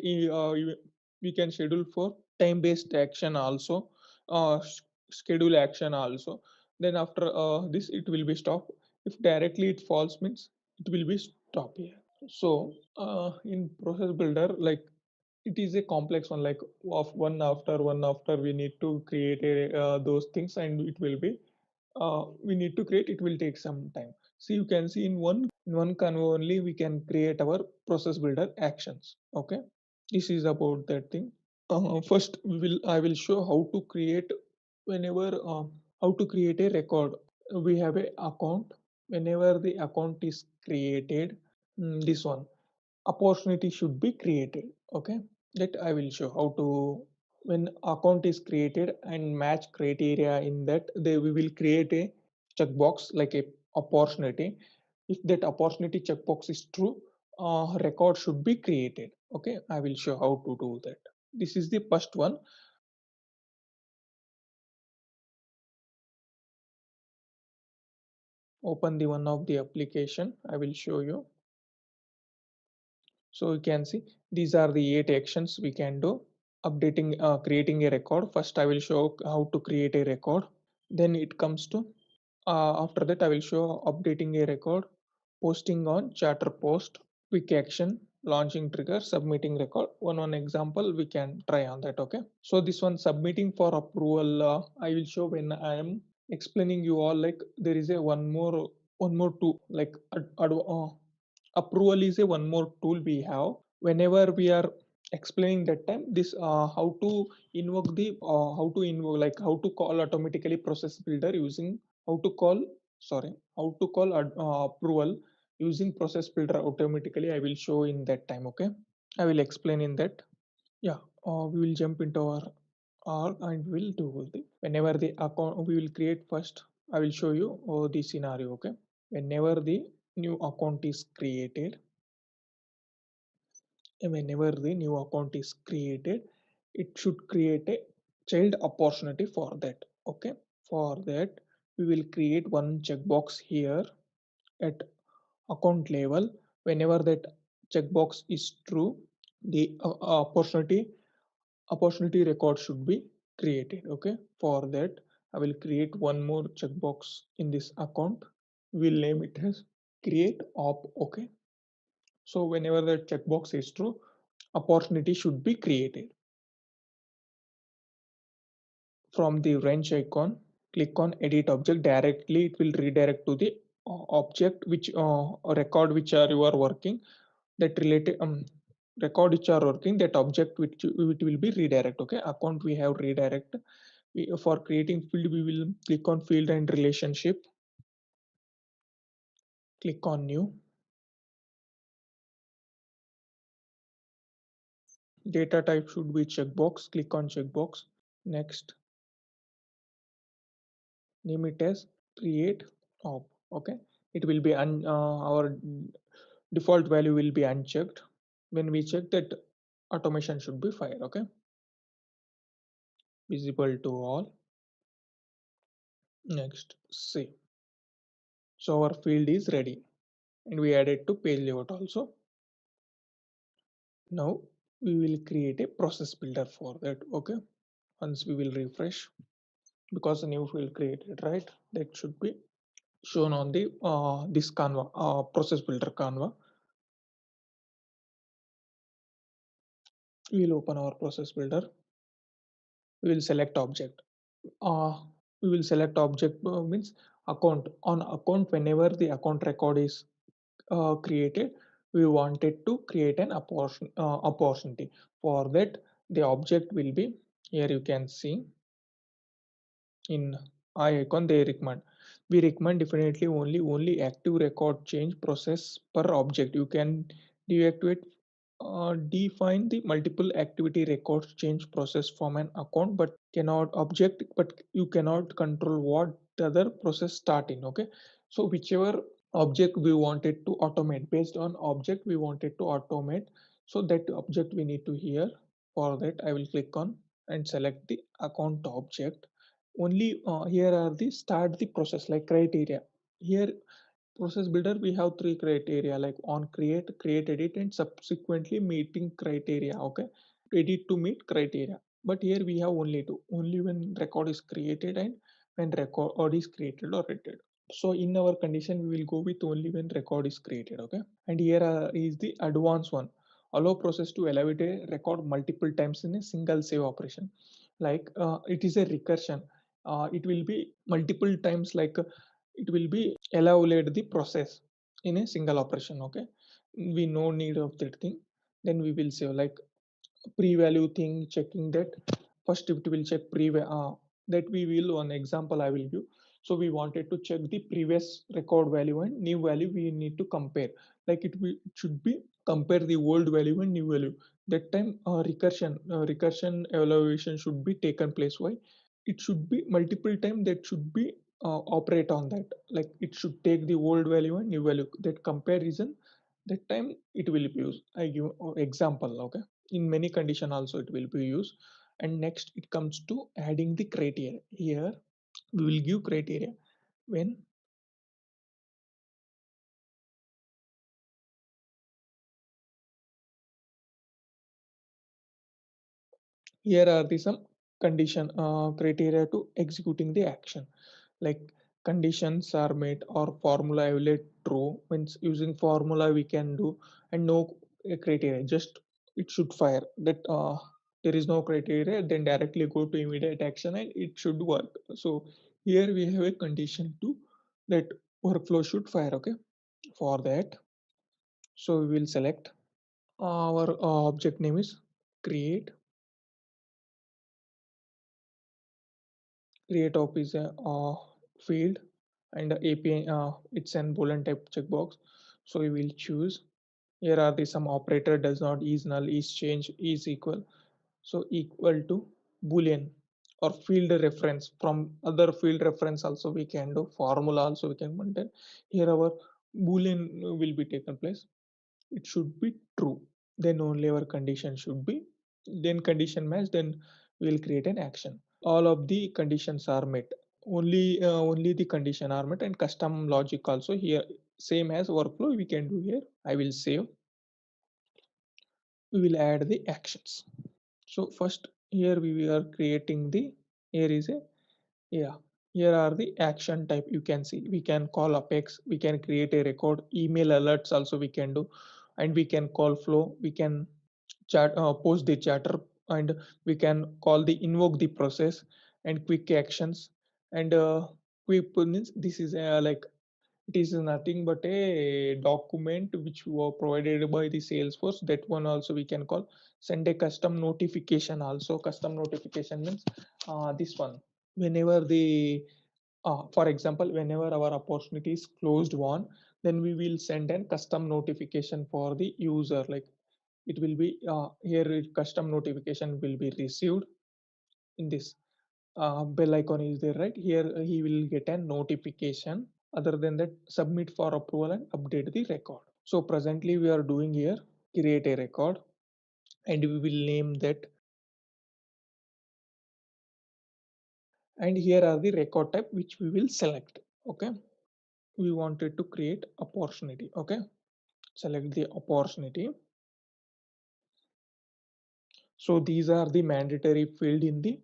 we can schedule for time based action also, schedule action also. Then after this it will be stop. If directly it falls means it will be stop here. So in process builder, like it is a complex one, like of one after we need to create those things, and it will be we need to create, it will take some time. So you can see in one convo only we can create our process builder actions. Okay, this is about that thing. First I will show how to create whenever how to create a record. We have a account. Whenever the account is created, this one opportunity should be created. Okay, that I will show how to. When account is created and match criteria, in that they we will create a checkbox like a opportunity. If that opportunity checkbox is true, record should be created. Okay, I will show how to do that. This is the first one. Open the one of the application, I will show you. So you can see these are the 8 actions we can do. Updating, creating a record. First I will show how to create a record. Then it comes to after that I will show updating a record, posting on chatter post, quick action, launching trigger, submitting record. One example we can try on that. Okay, so this one submitting for approval, I will show when I am explaining you all. Like there is a one more tool, like approval is a one more tool we have whenever we are explaining that time. This how to invoke the how to invoke, like how to call automatically process builder using how to call sorry how to call approval using process builder automatically. I will show in that time. Okay, I will explain in that. Yeah, we will jump into our and we'll do the whenever the account we will create. First I will show you the scenario. Okay, whenever the new account is created, whenever the new account is created, it should create a child opportunity for that. Okay, for that we will create one checkbox here at account level. Whenever that checkbox is true, the opportunity record should be created. Okay, for that I will create one more checkbox in this account. We'll name it as create op. Okay, so whenever the checkbox is true, opportunity should be created. From the wrench icon, click on edit object. Directly it will redirect to the object which record which are you are working, that related record which are working, that object which it will be redirect. Okay, account we have redirect. For creating field we will click on field and relationship. click on new. Data type should be checkbox, click on checkbox. Next, name it as create op. Okay, it will be our default value will be unchecked. When we check that, automation should be fire. Okay, visible to all. Next, save. So our field is ready, and we added to page layout also. Now we will create a process builder for that. Okay, once we will refresh, because a new field created, right? That should be shown on the this canva, process builder canva. We will open our process builder. We will select object. We will select object means account. On account, whenever the account record is created, we wanted to create an opportunity. For that, the object will be here. You can see in icon they recommend. We recommend definitely only active record change process per object. You can deactivate define the multiple activity records change process from an account, but you cannot control what the other process start in. Okay, so whichever object we wanted to automate, based on object we wanted to automate, so that object we need to here. For that, I will click on and select the account object. Only here are the start the process like criteria. Here process builder we have three criteria like on create edit and subsequently meeting criteria. Okay, edit to meet criteria, but here we have only two, only when record is created and when record is created or edited. So in our condition we will go with only when record is created. Okay, and here is the advanced one. Allow process to elevate a record multiple times in a single save operation. Like it is a recursion. It will be multiple times, like it will be evaluate the process in a single operation. Okay, we no need of that thing. Then we will save like pre-value thing, checking that first it will check that we will one example I will give. So we wanted to check the previous record value and new value, we need to compare. Like it should be compare the old value and new value. That time recursion evaluation should be taken place. Why? It should be multiple time, that should be operate on that. Like it should take the old value and new value, that comparison, that time it will be used. I give example. Okay, in many condition also it will be used. And next it comes to adding the criteria. Here we will give criteria when here are the some condition criteria to executing the action. Like conditions are met or formula evaluate true, means using formula we can do. And no criteria, just it should fire that there is no criteria, then directly go to immediate action and it should work. So here we have a condition to that workflow should fire. Okay, for that, so we will select our object name is create. Create op is a field, and API it's an boolean type checkbox. So we will choose. Here are the some operator does not, is null, is change, is equal. So equal to boolean or field reference. From other field reference also we can do, formula also we can maintain. Here our boolean will be taken place. It should be true, then only our condition should be, then condition match, then we will create an action. All of the conditions are met, only the condition are met. And custom logic also here, same as workflow we can do here. I will save. We will add the actions. So first here we are creating the, here is a, yeah, here are the action type. You can see we can call apex, we can create a record, email alerts also we can do. And we can call flow, we can chat post the chatter, and we can call the invoke the process and quick actions. And quick means this is like it is nothing but a document which were provided by the Salesforce. That one also we can call. Send a custom notification also. Custom notification means this one. Whenever the for example, whenever our opportunity is closed one, Then we will send an custom notification for the user, like it will be here custom notification will be received in this bell icon is there, right? Here he will get a notification. Other than that, submit for approval and update the record. So presently we are doing here create a record, and we will name that, and here are the record type which we will select. Okay, we wanted to create opportunity. Okay, select the opportunity. So these are the mandatory field in the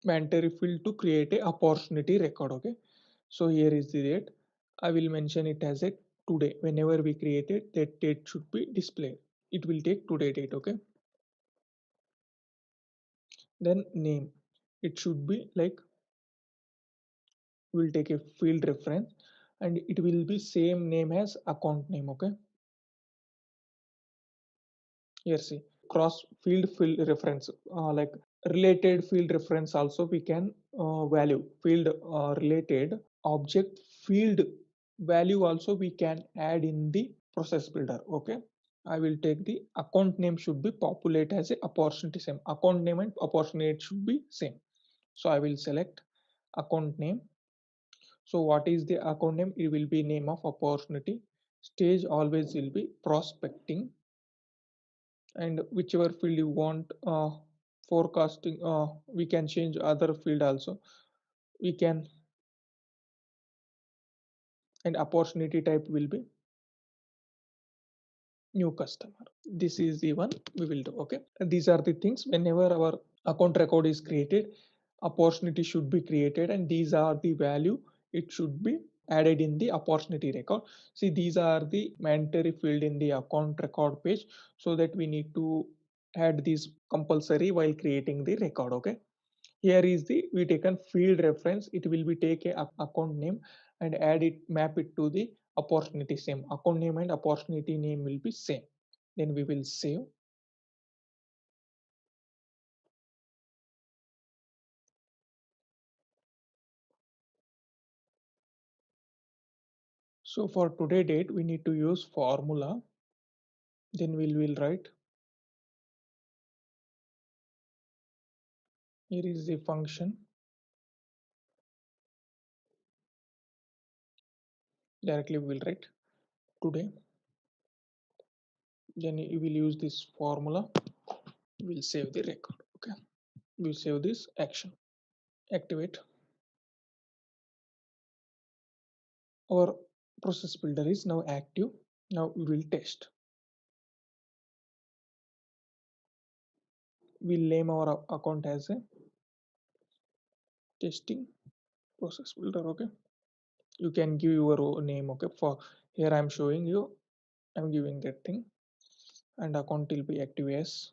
mandatory field to create a opportunity record. Okay, so here is the date. I will mention it as a today. Whenever we create it, that date should be displayed. It will take today date. Okay, then name, it should be like, we'll take a field reference and it will be same name as account name. Okay, here see cross field reference, like related field reference also we can value field related object field value also we can add in the process builder. Okay, I will take the account name should be populate as a opportunity same, account name and opportunity should be same. So I will select account name. So what is the account name? It will be name of opportunity. Stage always will be prospecting, and whichever field you want, forecasting, we can change other field also. We can, and opportunity type will be new customer. This is the one we will do. Okay, and these are the things whenever our account record is created, opportunity should be created, and these are the value it should be added in the opportunity record. See, these are the mandatory field in the account record page, so that we need to add these compulsory while creating the record. Okay, here is the we taken field reference. It will be take a account name and add it, map it to the opportunity same. Account name and opportunity name will be same. Then we will save. So for today date, we need to use formula. Then we will write, here is the function. Directly we will write today. Then you will use this formula. We'll save the record. Okay, we'll save this action. Activate. Our process builder is now active. Now we will test. We'll name our account as a testing process builder. Okay, you can give your own name. Okay, for here I'm showing you, I'm giving that thing, and account will be active as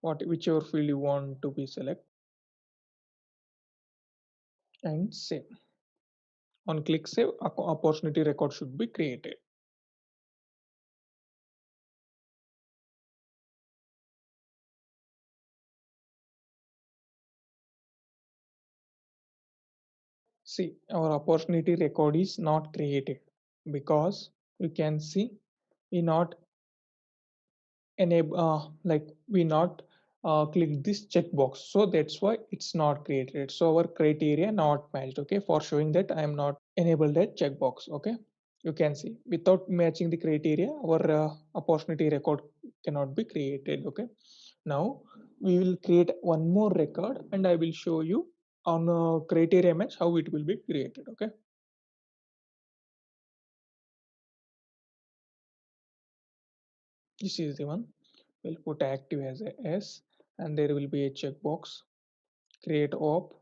what, whichever field you want to be select, and save. On click save, opportunity record should be created. See, our opportunity record is not created because you can see we not enable, like we not click this checkbox, so that's why it's not created. So our criteria not matched. Okay, for showing that I am not enable that checkbox. Okay, you can see without matching the criteria, our opportunity record cannot be created. Okay, now we will create one more record, and I will show you on criteria match how it will be created. Okay, this is the one. We'll put active as a S, and there will be a checkbox create op.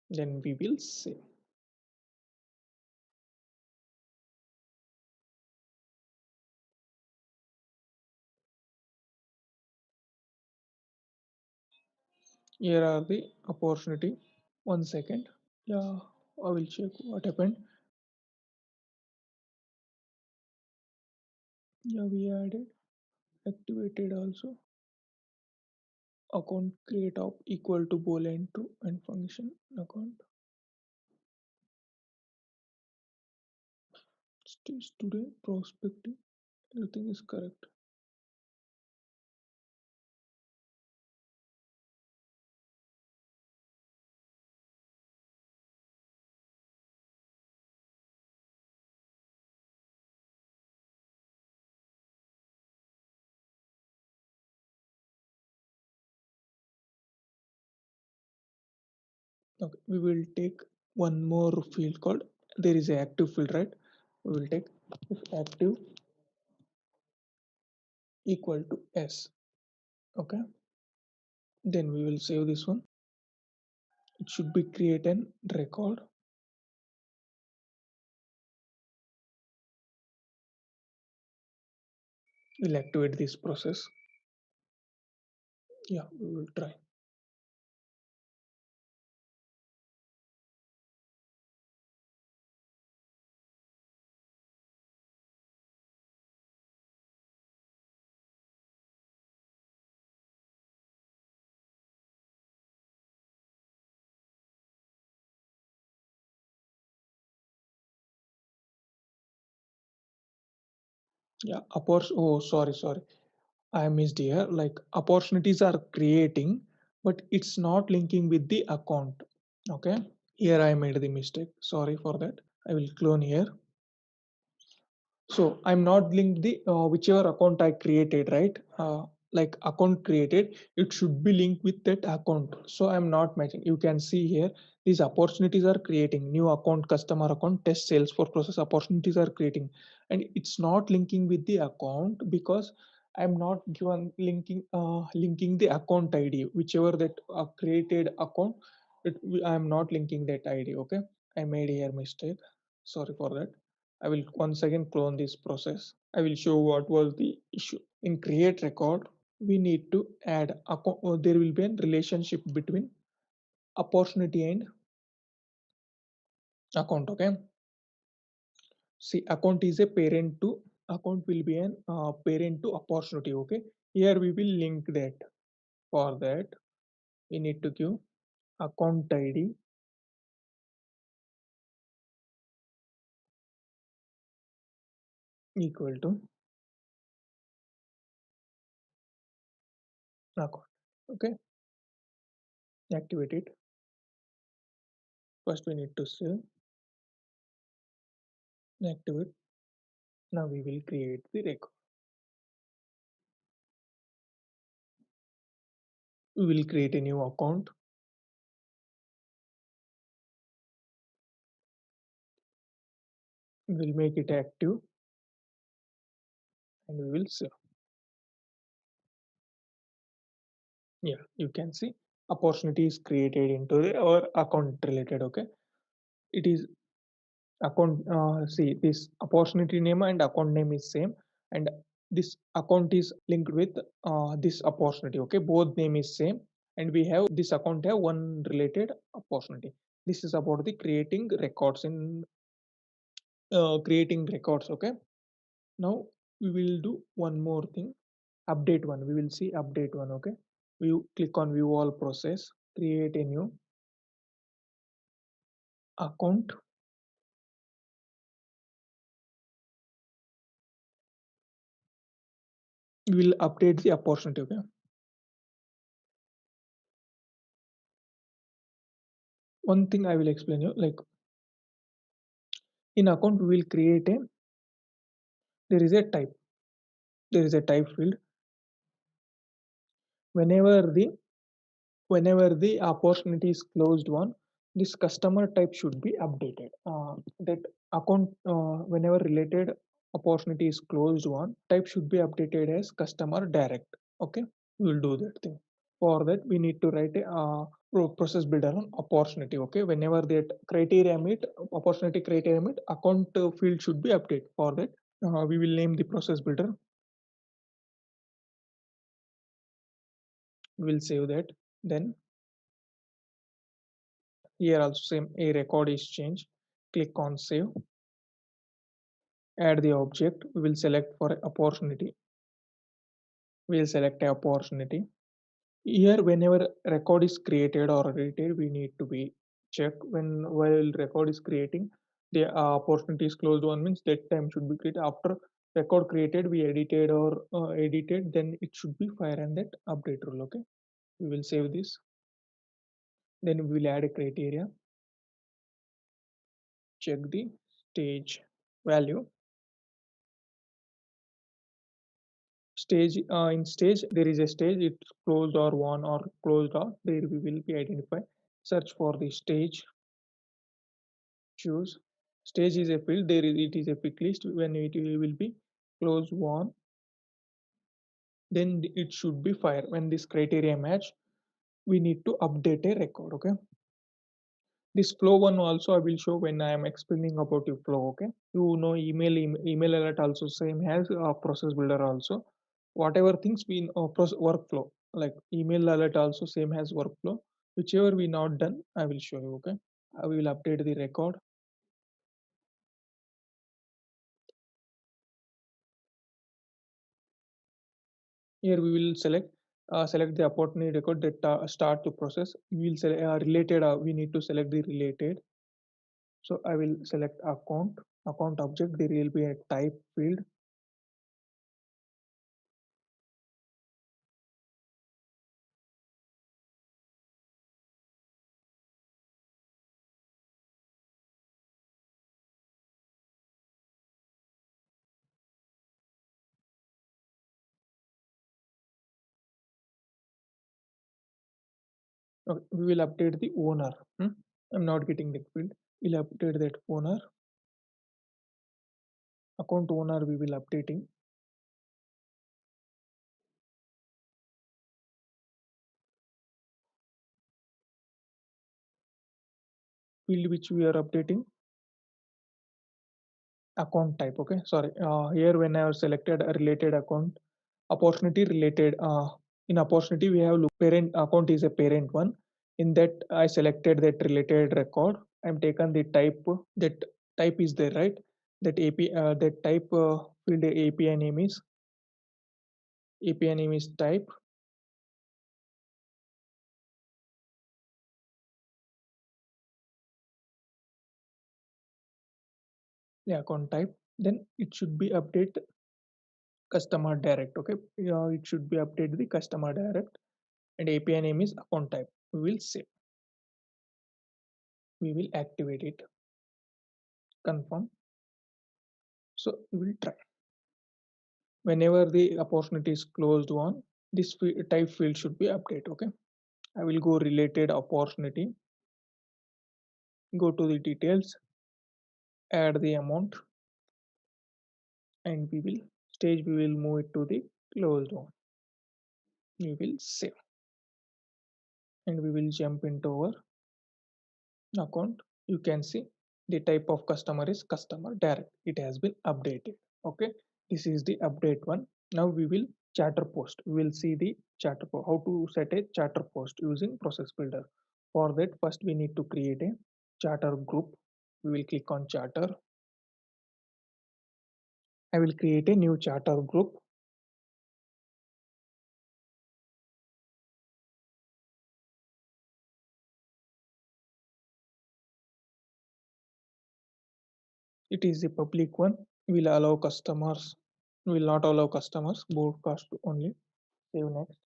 Then we will save. Here are the opportunity. 1 second. Yeah, I will check what happened. Yeah, we added activated also. account create of equal to boolean true and function account stage today prospecting, everything is correct. Okay, we will take one more field called, there is a active field, right? We will take if active equal to s. Okay, then we will save this one. It should be create an record. We'll activate this process. Yeah, we will try. Yeah, oh, sorry, I missed here. Like opportunities are creating, but it's not linking with the account. Okay, here I made the mistake. Sorry for that. I will clone here. So I'm not linked the whichever account I created, right? Like account created, it should be linked with that account. So I'm not matching. You can see here, these opportunities are creating new account, customer account, test Salesforce process opportunities are creating, and it's not linking with the account because I'm not given linking the account ID, whichever that created account. I'm not linking that ID. Okay, I made here mistake. Sorry for that. I will once again clone this process. I will show what was the issue. In create record, we need to add account. There will be a relationship between opportunity and account. Okay. See, account is a parent to account will be an parent to opportunity. Okay. Here we will link that. For that, we need to give account ID equal to account. Okay. Activate it. First, we need to save, activate. Now we will create the record. We will create a new account. We'll make it active and we will save. Yeah, you can see opportunity is created into our account related. Okay, it is account. See, this opportunity name and account name is same, and this account is linked with this opportunity. Okay, both name is same, and we have this account have one related opportunity. This is about the creating records in creating records. Okay, now we will do one more thing. Update one. We will see update one. Okay, we click on view all process, create a new account. We will update the opportunity. Okay, one thing I will explain you, like in account we will create a, there is a type, there is a type field. Whenever the opportunity is closed one, this customer type should be updated. That account whenever related opportunity is closed one, type should be updated as customer direct. Okay, we will do that thing. For that we need to write a process builder on opportunity. Okay, whenever that criteria meet, opportunity criteria meet, account field should be updated. For that we will name the process builder. We will save that. Then here also same, a record is changed. Click on save, add the object. We will select for opportunity. We will select a opportunity. Here, whenever record is created or edited, we need to be check when while record is creating, the opportunity is closed one means that time should be created. After record created, we edited or edited, then it should be fire and that update rule. Okay, we will save this. Then we will add a criteria. Check the stage value. Stage in stage there is a stage, it's closed or one or closed or there we will be identify. Search for the stage, choose stage is a field, there is it is a pick list. When it will be close one, then it should be fire. When this criteria match, we need to update a record. Okay, this flow one also I will show when I am explaining about your flow. Okay, you know email alert also same as process builder also. Whatever things we workflow, like email alert also same as workflow. Whichever we not done, I will show you. Okay, I will update the record. Here we will select the opportunity record that start to process. We will select related. We need to select the related. So I will select account object. There will be a type field. Okay, we will update the owner. I'm not getting that field. We'll update that owner. Account owner we will updating. Field which we are updating, account type. Okay, sorry. Here when I have selected a related account, opportunity related. In opportunity we have look parent account is a parent one. In that I selected that related record. I'm taken the type. That type is there, right? That AP that type field API name is type. The account type. Then it should be update customer direct. Okay, it should be update the customer direct, and API name is account type. We will save. We will activate it. Confirm. So we will try. Whenever the opportunity is closed one, this type field should be updated. Okay, I will go related opportunity, go to the details, add the amount, and we will stage we will move it to the closed one. We will save, and we will jump into our account. You can see the type of customer is customer direct. It has been updated. Okay, this is the update one. Now we will chatter post. We will see the chatter post, how to set a chatter post using process builder. For that, first we need to create a chatter group. We will click on chatter. I will create a new chatter group. It is a public one. We will allow customers. We will not allow customers. Broadcast only. Save next.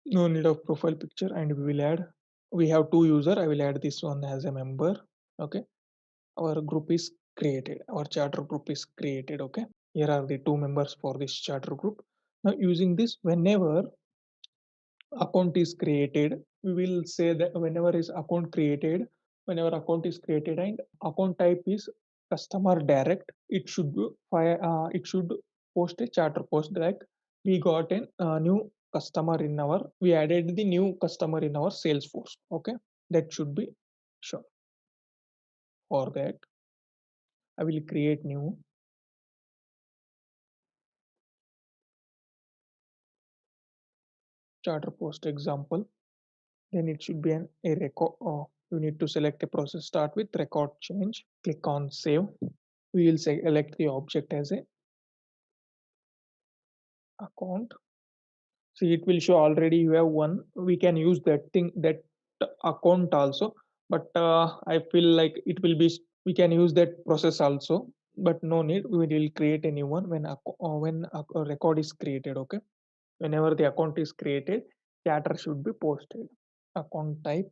No need of profile picture, and we will add. We have two user. I will add this one as a member. Okay. Our group is created. Our chatter group is created. Okay. Here are the two members for this chatter group. Now using this, whenever account is created, we will say that whenever account is created and account type is customer direct, it should be it should post a chatter post like we got a new customer in our, we added the new customer in our Salesforce. Okay, that should be shown. For that, I will create new charter post example. Then it should be a record. You need to select a process, start with record change, click on save. We will select the object as a account. See, it will show already you have one. We can use that thing, that account also, but I feel like it will be, we can use that process also, but no need. We will create a new one when a record is created. Okay, whenever the account is created, chatter should be posted. Account type,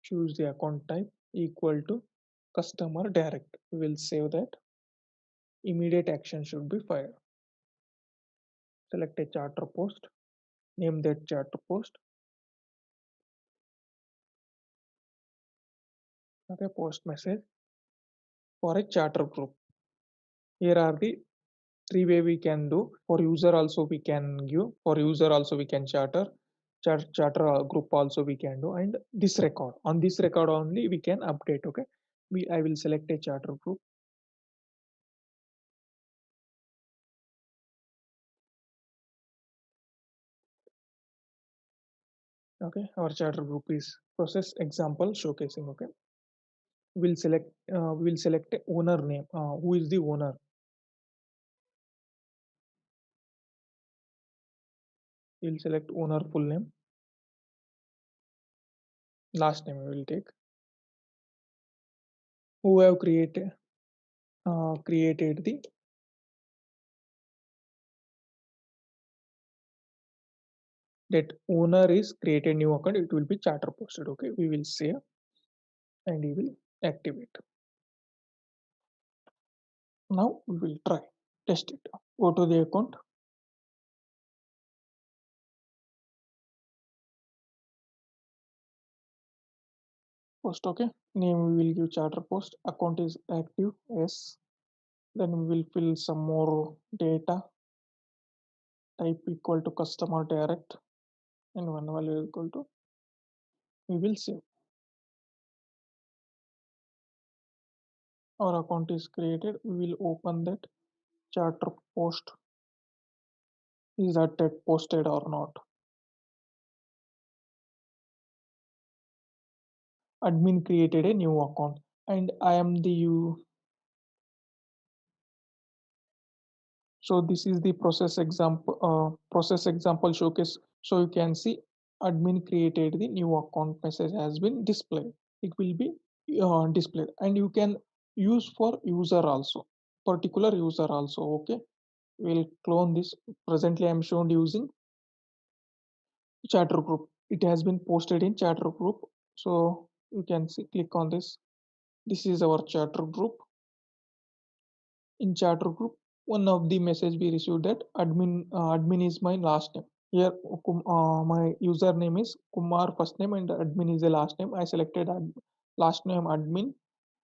choose the account type equal to customer direct. We will save that. Immediate action should be fired. Select a charter post, name that charter post. Okay, post message for a charter group. Here are the three way we can do. For user also we can give, for user also we can charter group also we can do, and this record, on this record only we can update. Okay, I will select a charter group. Okay, our charter group is process example showcasing. Okay, we'll select a owner name. Who is the owner? We'll select owner full name. Last name we will take. Who have created the that owner is created new account, it will be charter posted. Okay, we will save and we will activate. Now we will try test it. Go to the account, post. Okay, name we will give charter post. Account is active, yes. Then we will fill some more data. Type equal to customer direct and one value equal to, we will save. Our account is created. We will open that charter post. Is that posted or not? Admin created a new account and I am the so this is the process example showcase. So you can see admin created the new account message has been displayed. It will be displayed, and you can use for user also, particular user also. Okay, we'll clone this. Presently I'm shown using chatter group. It has been posted in chatter group, so you can see, click on this. This is our chatter group. In chatter group, one of the message we received that admin is my last name. Here my username is Kumar first name and admin is the last name. I selected last name admin,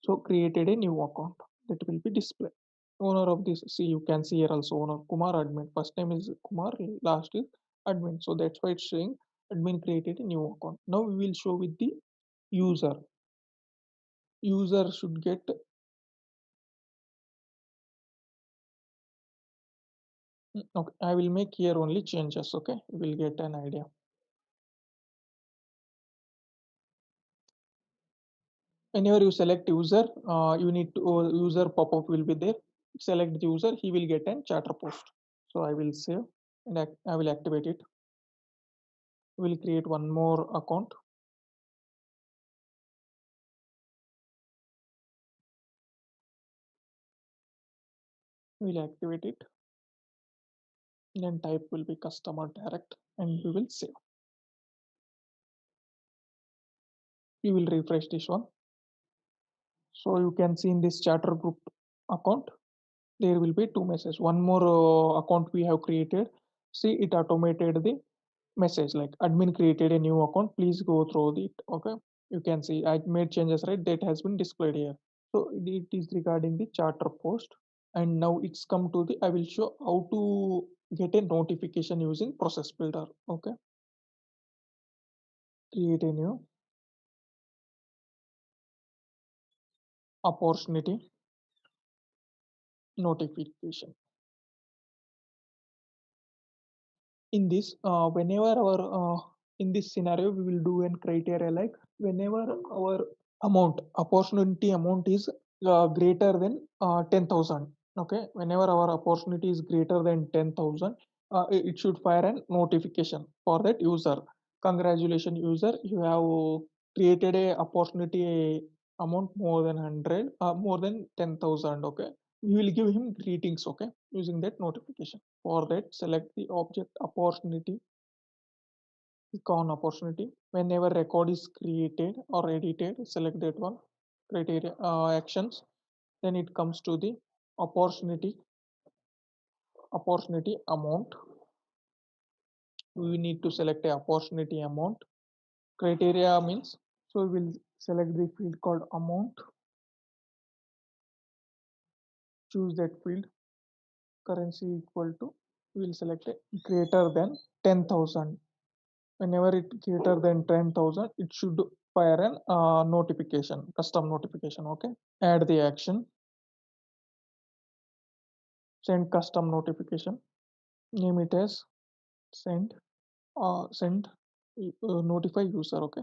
so created a new account that will be displayed. Owner of this, see, you can see here also owner Kumar admin, first name is Kumar, last is admin, so that's why it's saying admin created a new account. Now we will show with the user should get. Okay, I will make here only changes. Okay, you will get an idea. Whenever you select user, you need to user pop-up will be there. Select the user, he will get an charter post. So I will save and I will activate it. We'll create one more account. We'll activate it. Then type will be customer direct and we will save. We will refresh this one. So you can see in this charter group account, there will be two messages. One more account we have created. See, it automated the message like admin created a new account, please go through it. Okay, you can see I made changes, right? That has been displayed here. So it is regarding the charter post. And now it's come to the, I will show how to get a notification using process builder. Okay, create a new opportunity notification. In this whenever our in this scenario we will do an criteria like whenever our amount opportunity amount is greater than 10,000. Okay, whenever our opportunity is greater than 10,000, it should fire a notification for that user. Congratulations user, you have created a opportunity amount more than 100, more than 10,000. Okay, we will give him greetings. Okay, using that notification. For that, select the object opportunity, click on opportunity. Whenever record is created or edited, select that one. Criteria actions, then it comes to the opportunity amount. We need to select a opportunity amount. Criteria means, so we will select the field called amount, choose that field. Currency equal to, we will select a greater than 10,000. Whenever it greater than 10,000, it should fire an notification, custom notification. Okay, add the action, send custom notification, name it as send notify user. Okay,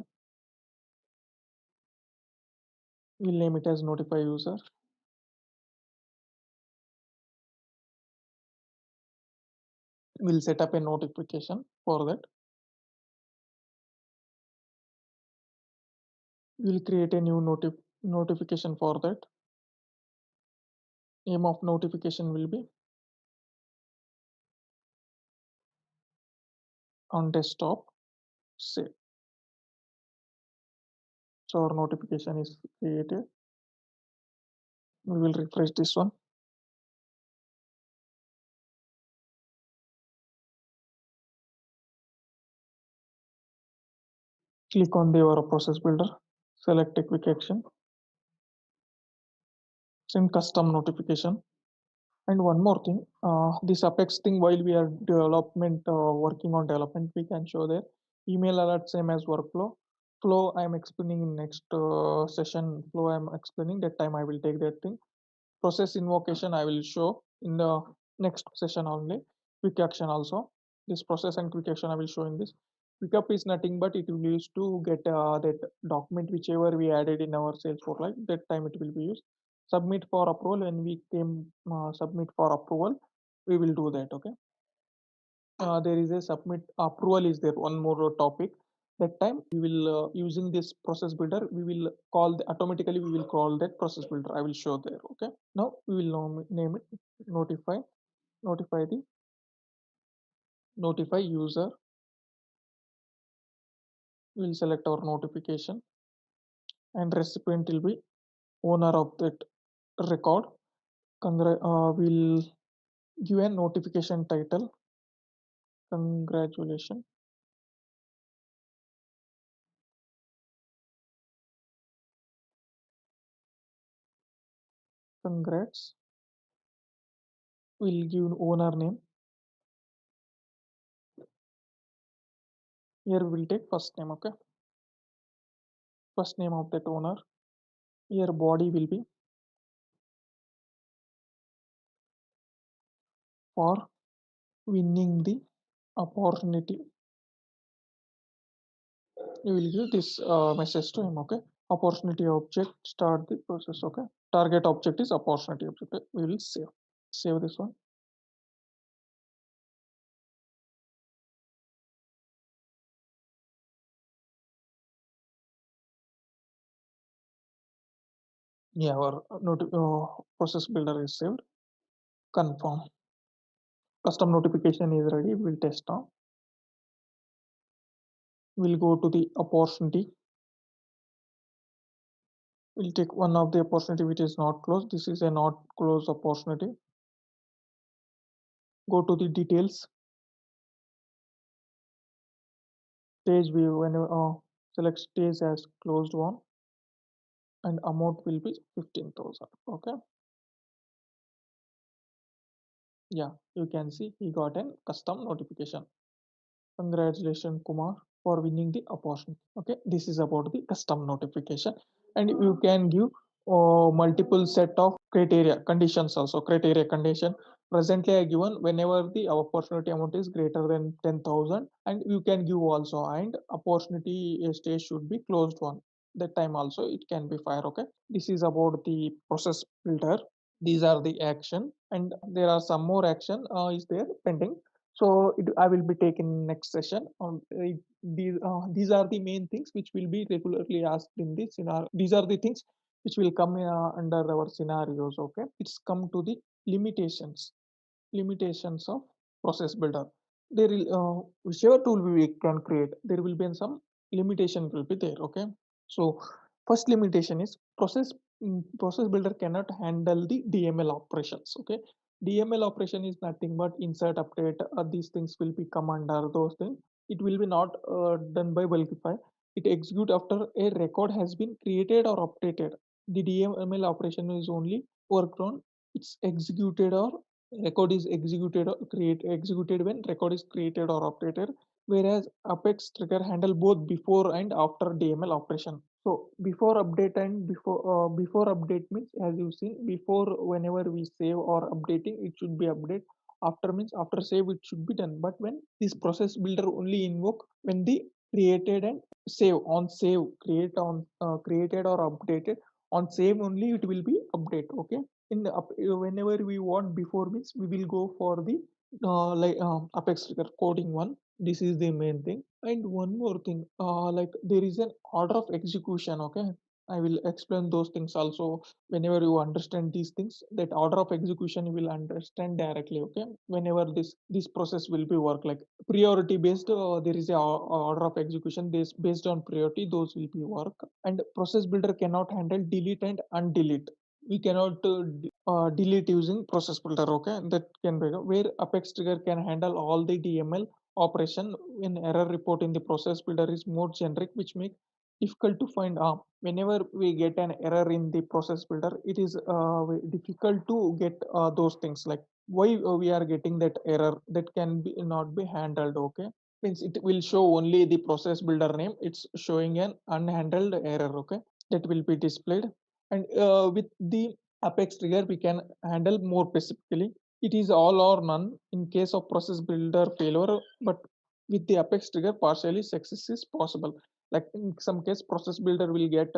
we'll name it as notify user. We'll set up a notification for that. We'll create a new notification for that. Name of notification will be on desktop save. So our notification is created. We will refresh this one. Click on the process builder, select a quick action, send custom notification. And one more thing, this Apex thing, while we are working on development, we can show there email alert same as workflow. Flow I am explaining in next session. Flow I am explaining, that time I will take that thing. Process invocation I will show in the next session only. Quick action also, this process and quick action I will show in this. Quick up is nothing but it will use to get that document whichever we added in our Salesforce, like that time it will be used. Submit for approval, when we came submit for approval, we will do that. Okay, there is a submit approval is there, one more topic. That time we will using this process builder, we will call automatically we will call that process builder, I will show there. Okay, now we will name it notify the notify user. We will select our notification, and recipient will be owner of that record. We'll give a notification title, congratulations. Congrats. We'll give owner name. Here we will take first name. Okay, first name of that owner. Here body will be for winning the opportunity. You will give this message to him. Okay, opportunity object, start the process. Okay, target object is opportunity object. Okay? We will save this one. Yeah, our process builder is saved. Confirm. Custom notification is ready. We'll test now. We'll go to the opportunity. We'll take one of the opportunity which is not closed. This is a not closed opportunity. Go to the details. Stage view, when select stage as closed one, and amount will be 15,000. Okay, yeah, you can see he got a custom notification. Congratulations Kumar for winning the opportunity. Okay, this is about the custom notification, and you can give multiple set of criteria conditions also. Criteria condition presently I given whenever the opportunity amount is greater than 10,000, and you can give also, and opportunity stage should be closed one. that time also it can be fire. Okay, this is about the process builder. These are the action, and there are some more action is there pending. So I will be taking next session on these are the main things which will be regularly asked in this scenario. These are the things which will come under our scenarios. Okay, it's come to the limitations of process builder. There will whichever tool we can create, there will be some limitation will be there. Okay, so first limitation is process builder cannot handle the DML operations. Okay, DML operation is nothing but insert, update. These things will be come under those things. It will be not done by Bulkify. It execute after a record has been created or updated. The DML operation is only worked on it's executed or record is executed or executed when record is created or updated, whereas Apex trigger handle both before and after DML operation. So before update and before update means, as you've seen, before whenever we save or updating it should be update. After means after save it should be done. But when this process builder only invoke when the created and save create on created or updated on save only it will be update. Okay, in the whenever we want before means we will go for the Apex trigger coding one. This is the main thing. And one more thing, like there is an order of execution. Okay, I will explain those things also. Whenever you understand these things, that order of execution you will understand directly. Okay, whenever this process will be work like priority based, there is a order of execution this based on priority, those will be work. And process builder cannot handle delete and undelete. We cannot delete using process builder. Okay, that can be where Apex trigger can handle all the DML operation. In error report in the process builder is more generic, which make difficult to find. Whenever we get an error in the process builder, it is difficult to get those things like why we are getting that error, that can be not be handled. Okay, means it will show only the process builder name, it's showing an unhandled error. Okay, that will be displayed. And with the Apex trigger we can handle more specifically. It is all or none in case of process builder failure, but with the Apex trigger partially success is possible. Like in some case process builder will get,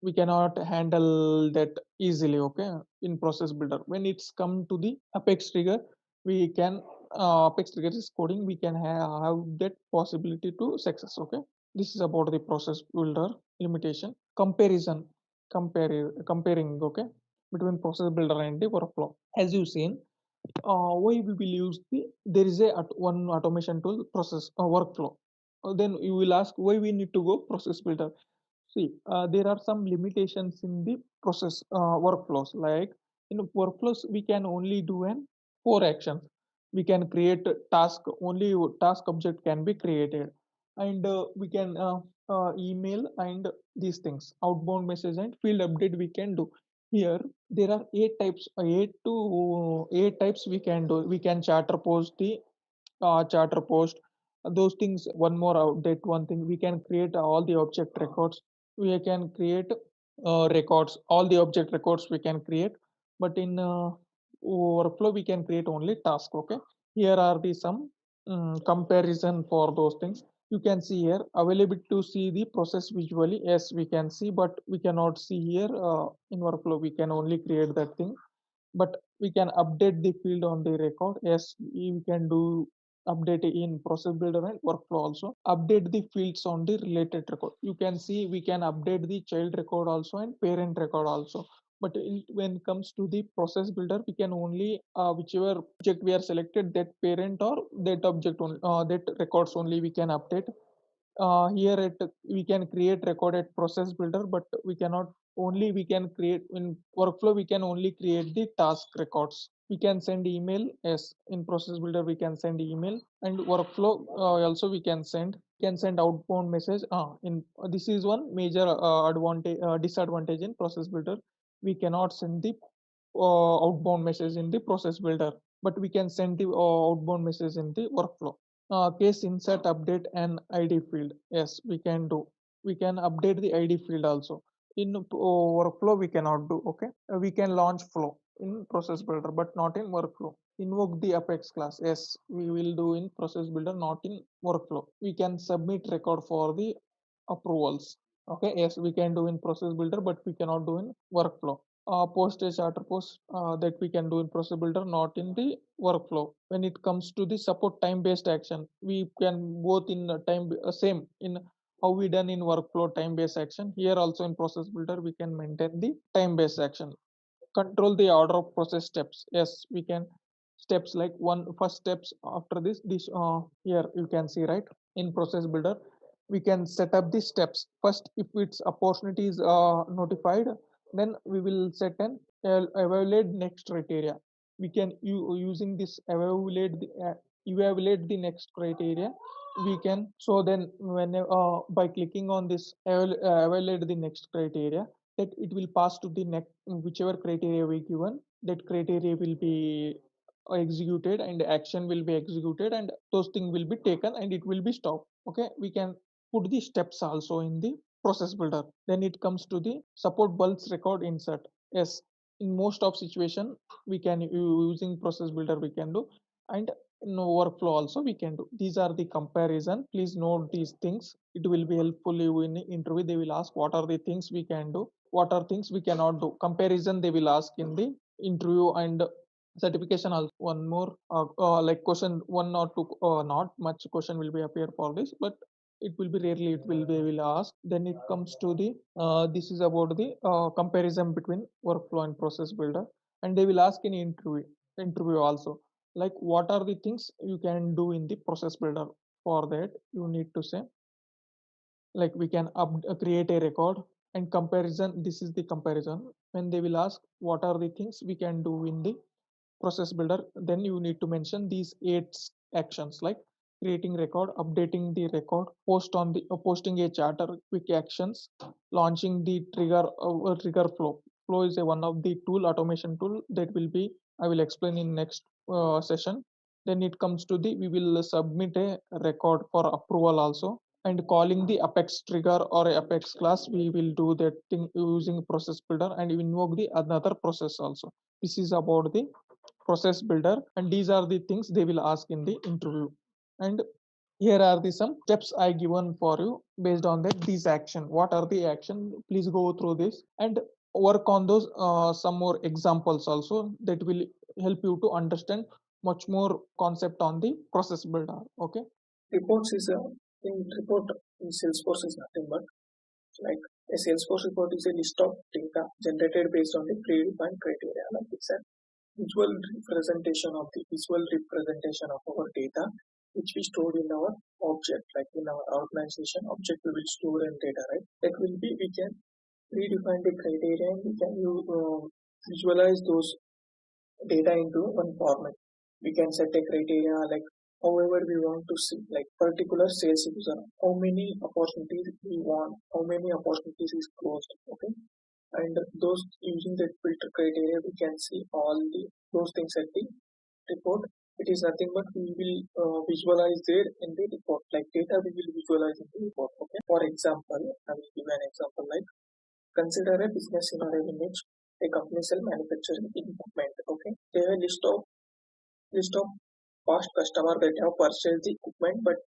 we cannot handle that easily. Okay, in process builder when it's come to the Apex trigger, we can Apex trigger is coding, we can have that possibility to success. Okay, this is about the process builder limitation. Comparing, okay, between process builder and the workflow. As you've seen, why we will use there is a one automation tool process workflow. Then you will ask why we need to go process builder. See, there are some limitations in the process workflows. Like in workflows, we can only do an 4 actions. We can create a task, only task object can be created, and we can email and these things, outbound message and field update we can do. Here there are 8 types, 8 types we can do. We can charter post the charter post, those things. One more update, one thing, we can create all the object records. We can create records, all the object records we can create. But in workflow we can create only task. Okay, here are the some comparison for those things. You can see here available to see the process visually. Yes, we can see, but we cannot see here in workflow. We can only create that thing, but we can update the field on the record. Yes, we can do update in process builder and workflow also. Update the fields on the related record. You can see we can update the child record also and parent record also. But when it comes to the process builder, we can only whichever object we are selected, that parent or that object only, that records only we can update. Here we can create record at process builder, but we cannot, only we can create in workflow, we can only create the task records. We can send email. Yes, in process builder we can send email, and workflow also we can send outbound message. In this is one major advantage disadvantage in process builder. We cannot send the outbound message in the process builder, but we can send the outbound message in the workflow. Case insert, update an ID field. Yes, we can do. We can update the ID field also. In workflow, we cannot do. Okay, we can launch flow in process builder, but not in workflow. Invoke the Apex class. Yes, we will do in process builder, not in workflow. We can submit record for the approvals. Okay, yes, we can do in process builder, but we cannot do in workflow. Post a charter post that we can do in process builder, not in the workflow. When it comes to the support time based action, we can both in same in how we done in workflow time based action. Here also in process builder we can maintain the time based action. Control the order of process steps. Yes, we can steps like one first steps after this here you can see, right? In process builder we can set up the steps. First, if its opportunity is notified, then we will set an evaluate next criteria. We can using this evaluate the next criteria. We can, so then when by clicking on this evaluate the next criteria, that it will pass to the next whichever criteria we given. That criteria will be executed and action will be executed and those things will be taken and it will be stopped. Okay, we can put the steps also in the process builder. Then it comes to the support bulk record insert. Yes, in most of situation we can using process builder we can do, and in workflow also we can do. These are the comparison. Please note these things. It will be helpful you in the interview. They will ask what are the things we can do, what are things we cannot do. Comparison they will ask in the interview. And certification also one more like question one or two, not much question will be appear for this, but it will be rarely it will they will ask. Then it comes to the this is about the comparison between workflow and process builder. And they will ask in interview also, like what are the things you can do in the process builder. For that you need to say, like we can create a record and comparison. This is the comparison. When they will ask what are the things we can do in the process builder, then you need to mention these 8 actions, like creating record, updating the record, posting a charter, quick actions, launching the trigger flow is a one of the automation tool that will be I will explain in next session. Then it comes to the we will submit a record for approval also, and calling the apex trigger or apex class. We will do that thing using process builder and invoke the another process also. This is about the process builder, and these are the things they will ask in the interview. And here are the some steps I given for you. Based on that, these action, what are the action, please go through this and work on those some more examples also that will help you to understand much more concept on the process builder. Okay. Reports is a report in Salesforce is nothing but like a Salesforce report is a list of data generated based on the predefined criteria. Like it's a visual representation of our data, which we store in our object, like in our organization object we will store in data, right? That will be, we can redefine the criteria and we can visualize those data into one format. We can set a criteria like however we want to see, like particular sales user, how many opportunities we want, how many opportunities is closed. Okay, and those using that filter criteria we can see all those things at the report. It is nothing but we will visualize there in the report, like data we will visualize in the report. Okay, for example, I will give an example. Like consider a business scenario in which a company sell manufacturing equipment. Okay, they have a list of past customer that have purchased the equipment but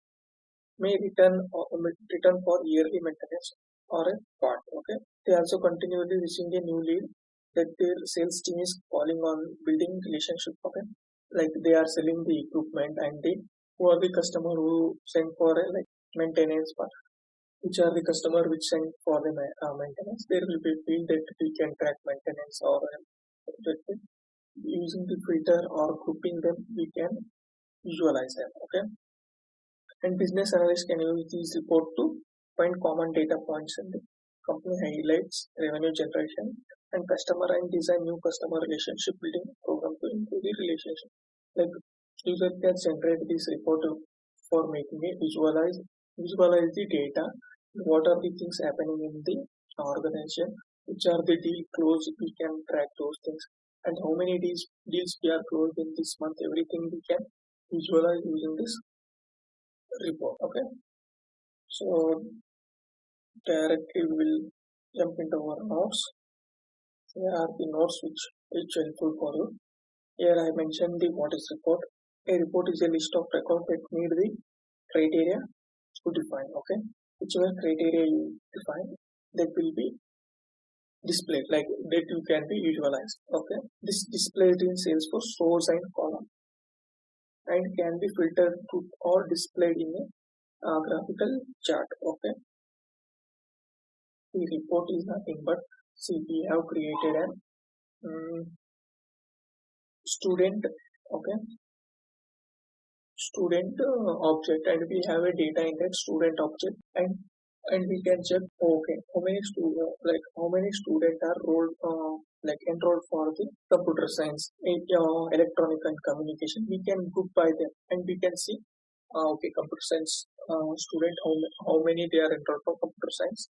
may return for yearly maintenance or a part. Okay, they also continually receiving a new lead that their sales team is calling on building relationship. Okay, like they are selling the equipment and they who are the customer who send for a like maintenance part, which are the customer which send for the maintenance. There will be a field that we can track maintenance or using the filter or grouping them we can visualize them. Okay, and business analysts can use these report to find common data points in the company highlights, revenue generation, and customer, and design new customer relationship building program to improve the relationship. Like user can generate this report for making a visualize the data, what are the things happening in the organization, which are the deal closed, we can track those things, and how many deals we are closed in this month, everything we can visualize using this report. Okay, so directly we will jump into our notes. Here are the notes which helpful for you. Here I mentioned the what is report. A report is a list of records that meet the criteria to define. Okay, whichever criteria you define, that will be displayed, like that you can be visualized. Okay, this displayed in Salesforce rows and column and can be filtered to or displayed in a graphical chart. Okay, the report is nothing but, see, we have created an student, okay, student object, and we have a data in that student object, and we can check, okay, how many students, like how many students are rolled like enrolled for the computer science, electronic and communication. We can group by them and we can see, okay, computer science student, how many they are enrolled for computer science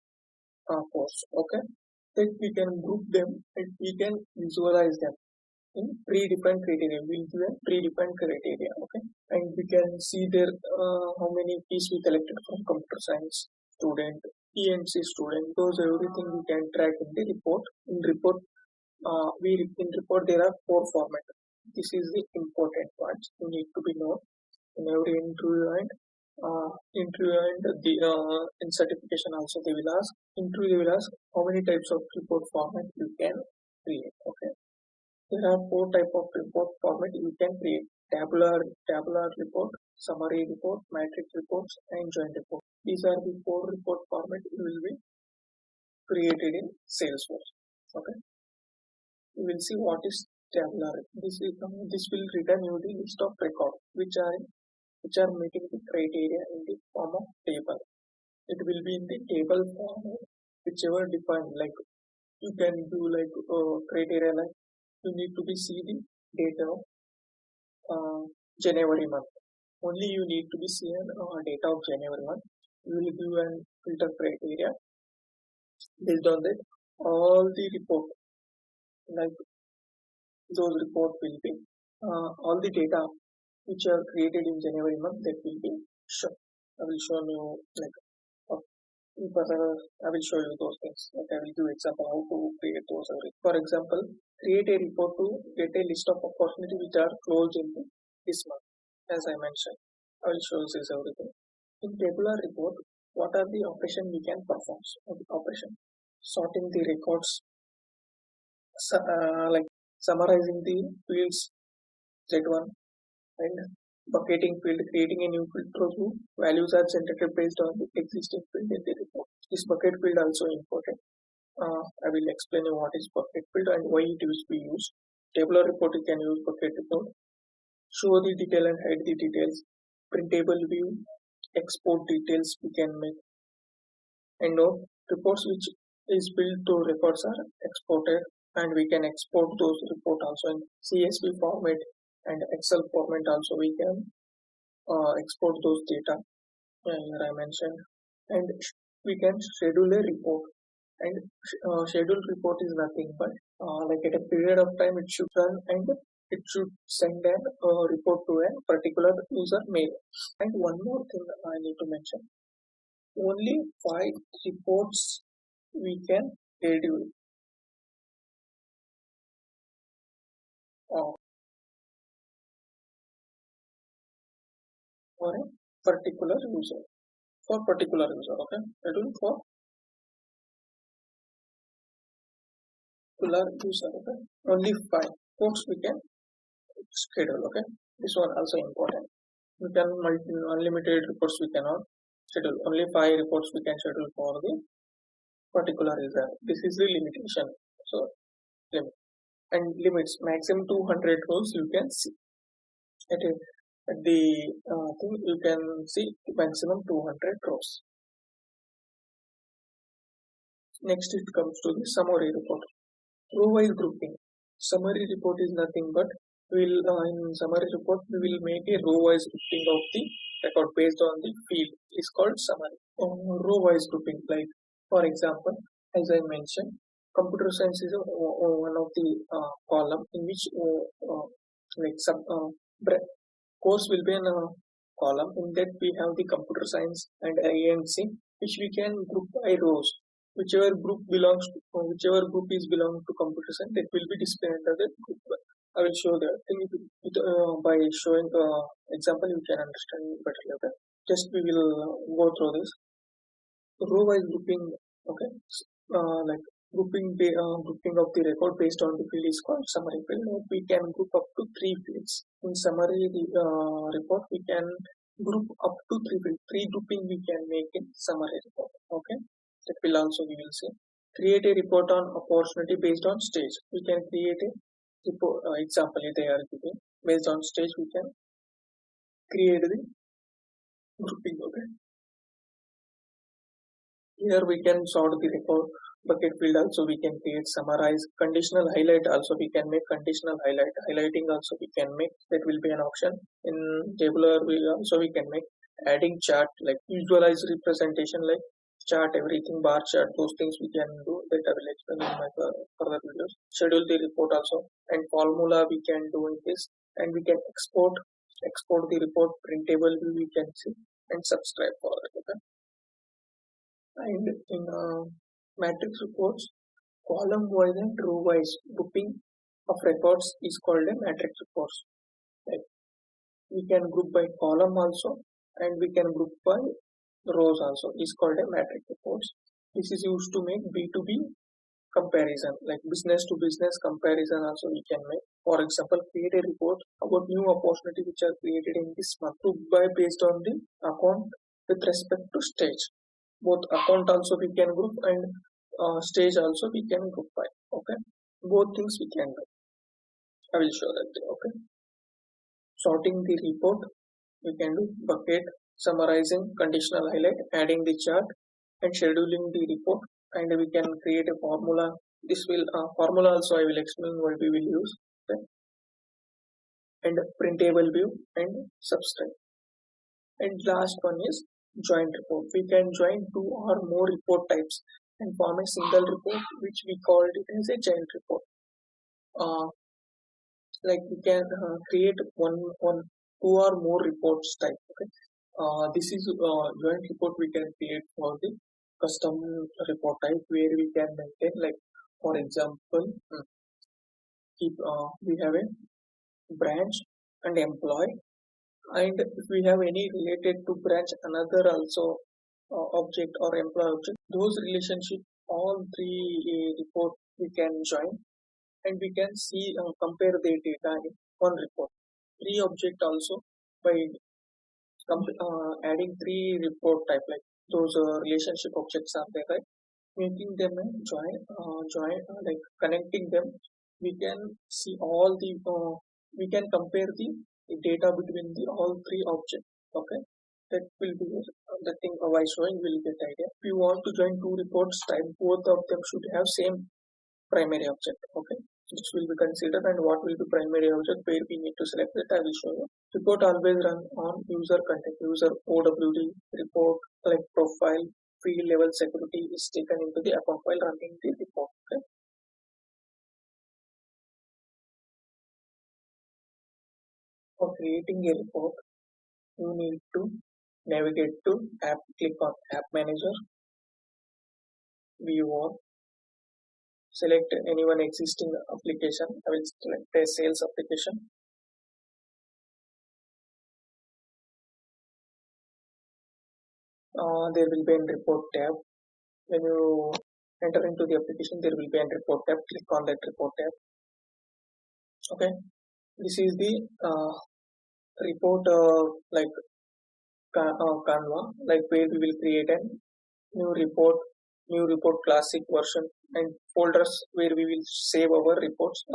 course. Okay, then we can group them and we can visualize them in three different criteria. We'll give them three different criteria. Okay, and we can see their how many keys we collected from computer science student, ENC student. Those everything we can track in the report. In report, in report there are 4 formats. This is the important part. You need to be known in every interview and the in certification also they will ask. Interview they will ask how many types of report format you can create. Okay, there are 4 type of report format you can create: tabular report, summary report, matrix reports, and joint report. These are the 4 report format you will be created in Salesforce. Okay, you will see what is tabular. This will return you the list of records which are meeting the criteria in the form of table. It will be in the table format, whichever defined. Like you can do like criteria, like you need to be see the data of January month. Only you need to be seen data of January month. You will give an filter criteria. Based on that, all the report, like those report will be all the data which are created in January month, that will be shown. I will show you like I will show you those things. Like I will give example how to create those. For example, create a report to get a list of opportunities which are closed in this month. As I mentioned, I will show you this everything. In tabular report, what are the operation we can perform? Operation sorting the records, like summarizing the fields Z1, and bucketing field, creating a new field through values are generated based on the existing field in the report. This bucket field also important. I will explain you what is bucket field and why it is be used. Tabular report you can use bucket report. Show the detail and hide the details. Printable view, export details we can make. And note, reports which is built to records are exported, and we can export those report also in CSV format and Excel format also. We can export those data here I mentioned, and we can schedule a report. And scheduled report is nothing but like at a period of time it should run, and it should send a report to a particular user mail. And one more thing I need to mention: only 5 reports we can schedule for a particular user. Okay, schedule for particular user. Okay, only 5 reports we can schedule. Okay, this one also important. We can unlimited reports we cannot schedule. Only 5 reports we can schedule for the particular user. This is the limitation. So limit and limits maximum 200 rows you can see at the thing. You can see maximum 200 rows. Next it comes to the summary report. Row-wise grouping. Summary report is nothing but in summary report we will make a row-wise grouping of the record based on the field. Is called summary. Row-wise grouping, like for example, as I mentioned, computer science is one of the column in which like some course will be in a column. In that we have the computer science and INC, which we can group by rows. Whichever group is belong to computer science, that will be displayed under the group. I will show that thing by showing example. You can understand better later. Just we will go through this. Row-wise grouping Okay, like grouping of the record based on the field is called summary field. We can group up to three fields. In summary report, we can group up to three fields. Three grouping we can make in summary report. Okay, that will also we will see. Create a report on opportunity based on stage. We can create a report example they are giving based on stage. We can create the grouping. Okay, here we can sort the report bucket field. Also we can create summarize conditional highlight. Also we can make conditional highlighting. Also we can make, that will be an option. In tabular we also we can make adding chart, like visualize representation, like chart everything, bar chart, those things we can do, that I will explain in my further videos. Schedule the report also, and formula we can do in this, and we can export the report printable view we can see, and subscribe for it. Okay, and in matrix reports, column wise and row wise grouping of records is called a matrix reports. Like we can group by column also, and we can group by rows also, is called a matrix reports. This is used to make B2B comparison, like business to business comparison also we can make. For example, create a report about new opportunity which are created in this month, group by based on the account with respect to stage. Both account also we can group, and stage also we can group by. Okay, both things we can do. I will show that. Okay, sorting the report we can do bucket, summarizing, conditional highlight, adding the chart, and scheduling the report, and we can create a formula. This will formula also I will explain what we will use. Okay, and printable view and subscribe. And last one is joint report. We can join two or more report types and form a single report, which we called it as a joint report. Like we can create two or more reports type. Okay, this is joint report we can create for the custom report type, where we can maintain, like for example, we have a branch and employee, and if we have any related to branch another also object or employee object, those relationship, all three report we can join, and we can see compare the data in one report. Three object also, by adding three report type, like those relationship objects are there, right? Making them and like connecting them, we can see all the we can compare the data between the all three objects. Okay, that will be the thing by showing will get idea. If you want to join two reports type, both of them should have same primary object. Okay, this will be considered, and what will be primary object, where we need to select that I will show you. Report always run on user content, user OWD report, like profile, field level security is taken into the account while running the report. Okay, for creating a report, you need to navigate to app, click on app manager, view all, select any one existing application. I will select a sales application. There will be a report tab. When you enter into the application, there will be a report tab. Click on that report tab. Okay, this is the report like Canva, like where we will create a new report classic version, and folders where we will save our reports.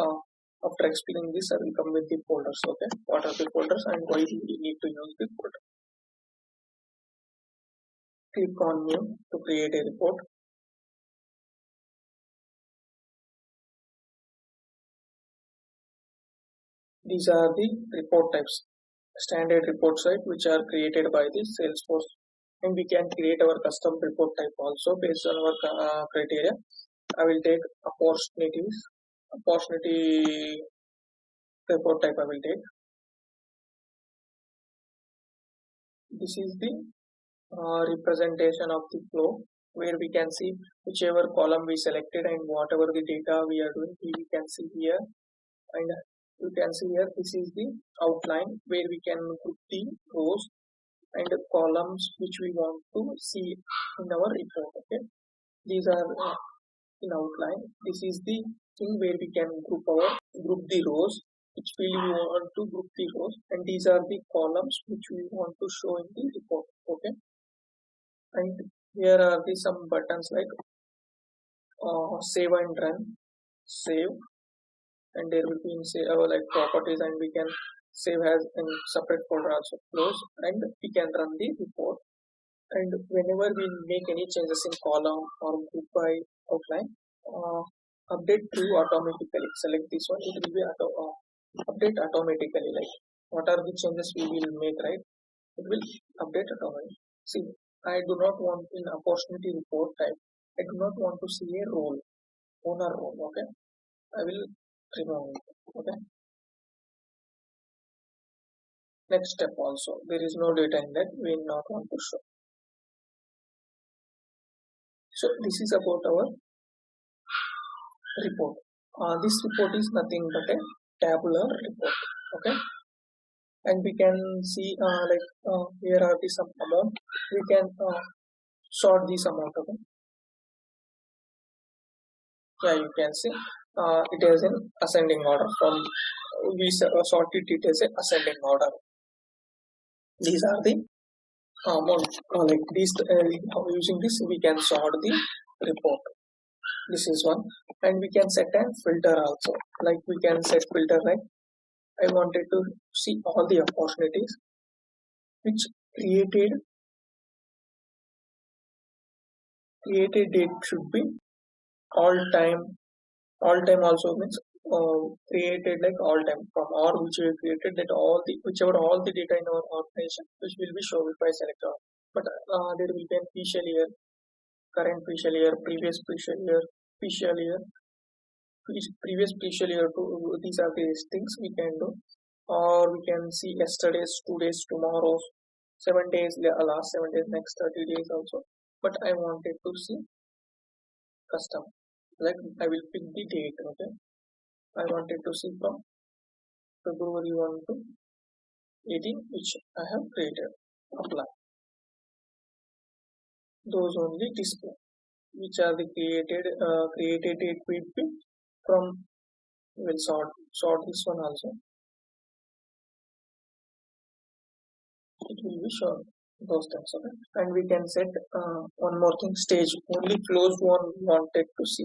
After explaining this, I will come with the folders. Okay, what are the folders and why we need to use the folder. Click on new to create a report. These are the report types, standard report type, which are created by the Salesforce, and we can create our custom report type also based on our criteria. I will take opportunity report type. I will take. This is the representation of the flow, where we can see whichever column we selected and whatever the data we are doing, we can see here, and you can see here this is the outline where we can put the rows and the columns which we want to see in our report. Okay, These are in outline. This is the thing where we can group the rows, which field we want to group the rows, and these are the columns which we want to show in the report. Okay, and here are the some buttons like save and run, save, and there will be in say like properties, and we can save as in separate folder also, close, and we can run the report. And whenever we make any changes in column or group by outline, update to automatically. Select this one, it will be update automatically. Like what are the changes we will make, right? It will update automatically. See, I do not want in opportunity report type. I do not want to see a role, owner role. Okay, I will remove it. Okay. Next step also, there is no data in that. We will not want to show. So this is about our report. This report is nothing but a tabular report. Okay, and we can see here are the some amount. We can sort this amount. Okay, yeah, you can see it is in ascending order. From we sorted it as a ascending order. These are the amount. Like this, using this we can sort the report. This is one, and we can set a filter also. Like we can set filter like I wanted to see all the opportunities which created date should be all time also means created like all time from or which we created that all the whichever all the data in our organization which will be shown if I select all. But there will be an official year, current official year, previous official year, official year, previous official year. These are the things we can do, or we can see yesterday's, today's, tomorrow's, 7 days, last 7 days, next 30 days also. But I wanted to see custom, like I will pick the date. Okay, I wanted to see from February 1 to 18 which I have created. Apply. Those only display which are the created date will be from. We'll sort this one also. It will be shown those things. Okay, and we can set one more thing, stage. Only closed one wanted to see.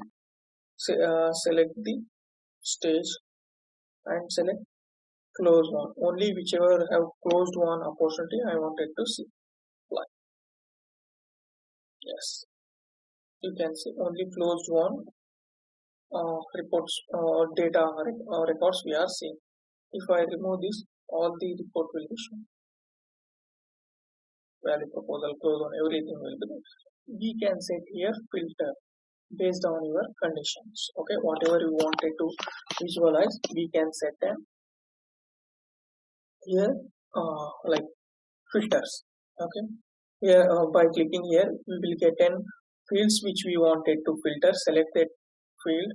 Select the stage and select closed one. Only whichever have closed one opportunity I wanted to see. Apply. Yes, you can see only closed one reports data records we are seeing. If I remove this, all the report will be shown. Value proposal, close on, everything will be there. We can set here filter based on your conditions. Okay, whatever you wanted to visualize, we can set them here like filters. Okay, here by clicking here we will get 10 fields which we wanted to filter. Select that field.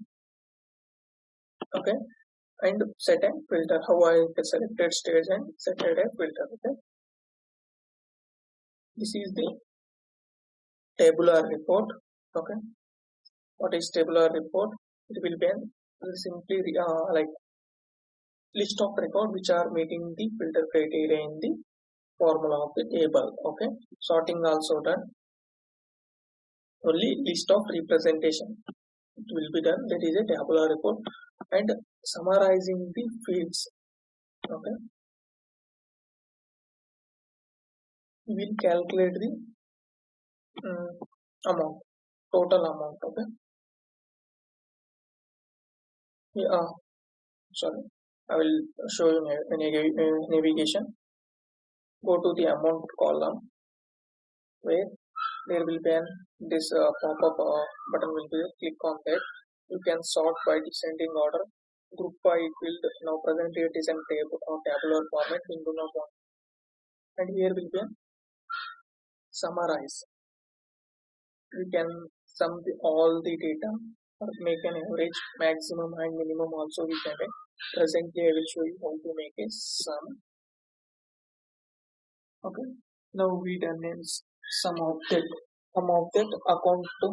Okay, and set a filter. How I selected stage and set a filter. Okay, this is the tabular report. Okay, what is tabular report? It will be simply like list of record which are meeting the filter criteria in the formula of the table. Okay, sorting also done. Only list of representation it will be done. That is a tabular report. And summarizing the fields. Okay, we will calculate the amount, total amount. Okay, yeah, sorry, I will show you navigation. Go to the amount column where there will be this pop-up button will be there. Click on that. You can sort by descending order, group by field. Now presently it is in tabular format. We do not want. And here will be summarize. We can sum all the data or make an average, maximum and minimum also we can make. Presently I will show you how to make a sum. Okay, now we done in sum of that account to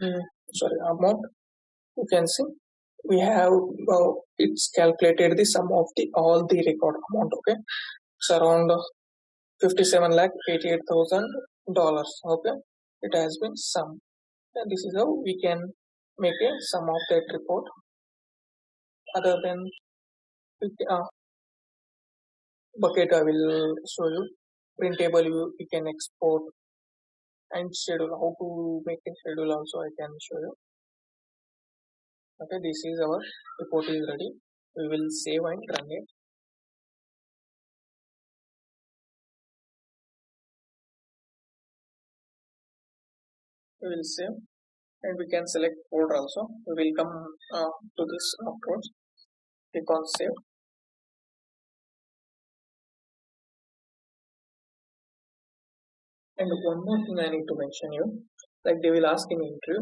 amount. You can see we have it's calculated the sum of the all the record amount. Okay, it's around 57,88,000 dollars. Okay, it has been summed, and this is how we can make a sum of that report. Other than bucket, I will show you. Printable, we can export, and schedule. How to make a schedule also I can show you. Okay, this is our report is ready. We will save and run it. We will save, and we can select folder also. We will come to this approach. Click on save. And one more thing I need to mention you, like they will ask in interview,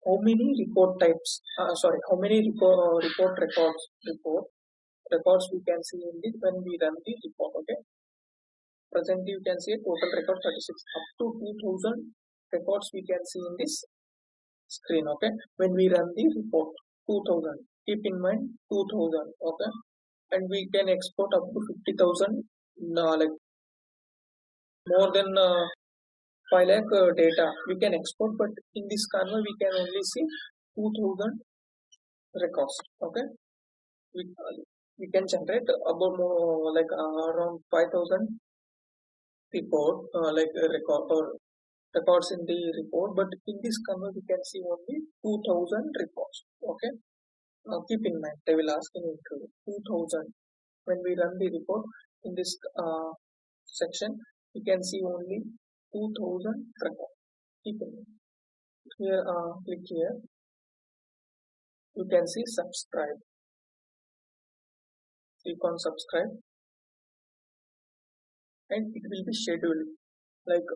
how many report types, how many report records we can see in this when we run the report. Okay, presently you can see total record 36, up to 2000 records we can see in this screen. Okay, when we run the report 2000, keep in mind 2000. Okay, and we can export up to 50,000, like more than 5 lakh data we can export, but in this Canva we can only see 2000 records. Okay, we can generate about more like around 5,000 report record or records in the report, but in this Canva we can see only 2000 records. Okay, now keep in mind they will ask in interview 2000. When we run the report in this section, we can see only 2000 records. Keep in mind. Here, click here. You can see subscribe. Click on subscribe, and it will be scheduled. Like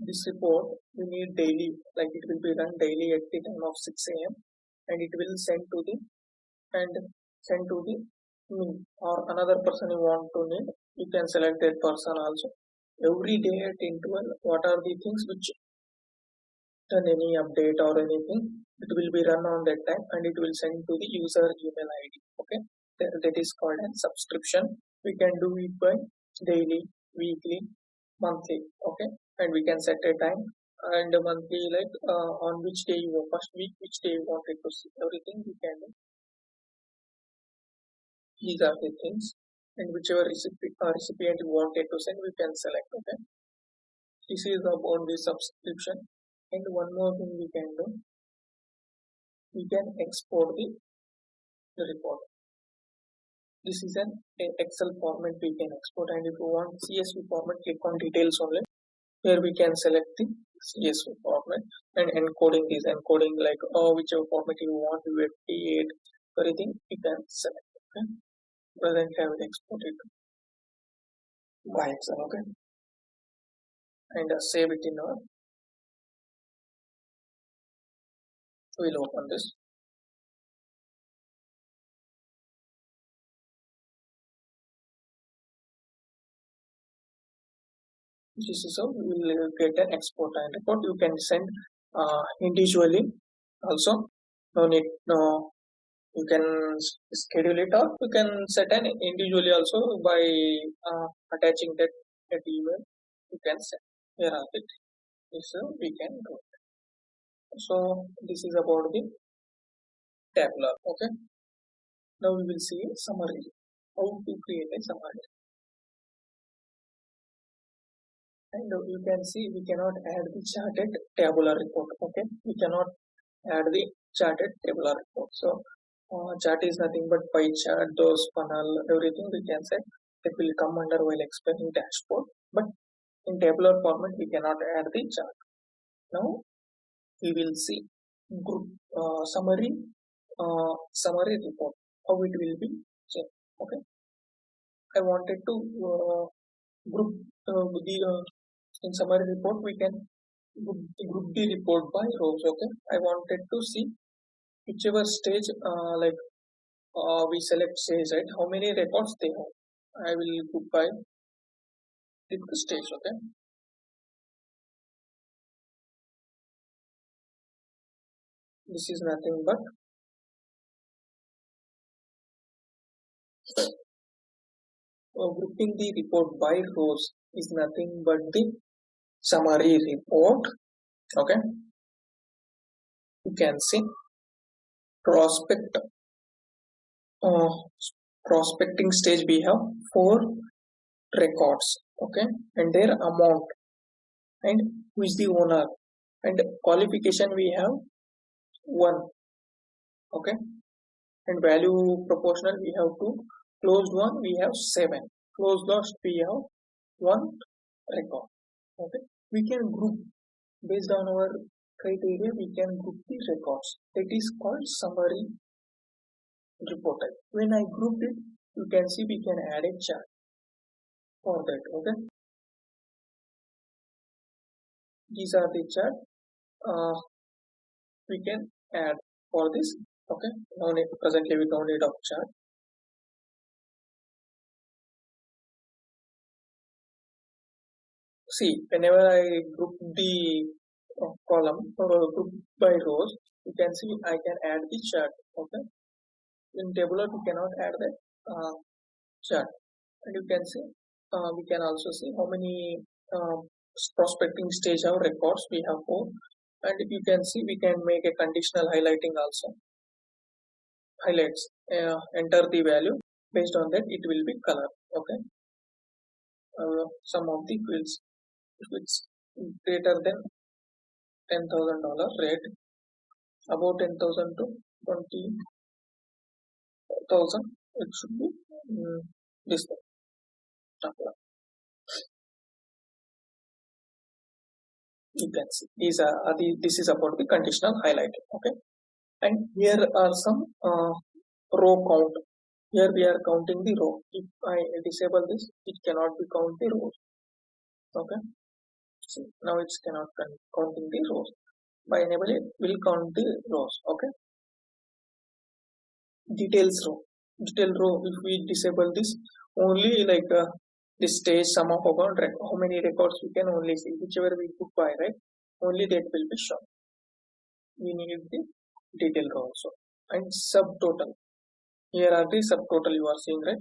this report, we need daily. Like it will be run daily at the time of 6 a.m. and it will send to the me or another person you want to need. You can select that person also. Every day at interval, what are the things which done any update or anything, it will be run on that time and it will send to the user email ID. Okay, that is called a subscription. We can do it by daily, weekly, monthly. Okay, and we can set a time and monthly, like on which day you first week, which day you wanted to see everything we can do. These are the things, and whichever recipient you wanted to send, we can select. Okay, this is about the subscription. And one more thing we can do, we can export the report. This is an Excel format we can export, and if you want CSV format, click on details only. Here we can select the CSV format, and encoding is encoding like whichever format you want, UFT8, everything you can select. Okay, presently I will export it by Excel. Okay, and save it in our. We'll open this. This is how you will get an export and report. You can send individually also. No need. No, you can schedule it, or you can set an individually also by attaching that email. You can set. Here are it. So we can do it. So this is about the tabular. Okay. Now we will see a summary. How to create a summary. And you can see we cannot add the charted tabular report. Okay, we cannot add the charted tabular report. So chart is nothing but pie chart, those funnel, everything we can set. It will come under while explaining dashboard. But in tabular format we cannot add the chart. Now we will see group summary report. How it will be changed. Okay, I wanted to group in summary report we can group the report by rows. Okay, I wanted to see whichever stage we select stage, right, how many records they have. I will group by the stage. Okay, this is nothing but grouping the report by rows is nothing but the summary report. Okay, you can see prospect uh, prospecting stage we have 4 records. Okay, and their amount and who is the owner, and qualification we have 1. Okay, and value proportional we have 2, closed one we have 7, closed lost we have 1 record. Okay, we can group based on our criteria, we can group the records. That is called summary report type. When I grouped it, you can see we can add a chart for that. Okay, these are the chart we can add for this. Okay, no need, presently we don't need of chart. See, whenever I group the column or group by rows, you can see I can add the chart. Okay, in tabular we cannot add the chart, and you can see we can also see how many prospecting stage of records we have 4, and you can see we can make a conditional highlighting also. Highlights, enter the value, based on that it will be color. Okay, some of the fields, if it's greater than $10,000 rate, above 10,000 to 20,000, it should be this one. You can see these are this is about the conditional highlighting. Okay, and here are some row count. Here we are counting the row. If I disable this, it cannot be count the rows. Okay, see now it's cannot counting the rows. By enable it, will count the rows. Okay, details row. Detail row, if we disable this, only like this stage sum of about how many records we can only see, whichever we put by, right, only that will be shown. We need the detail row also. And subtotal, here are the subtotal you are seeing, right?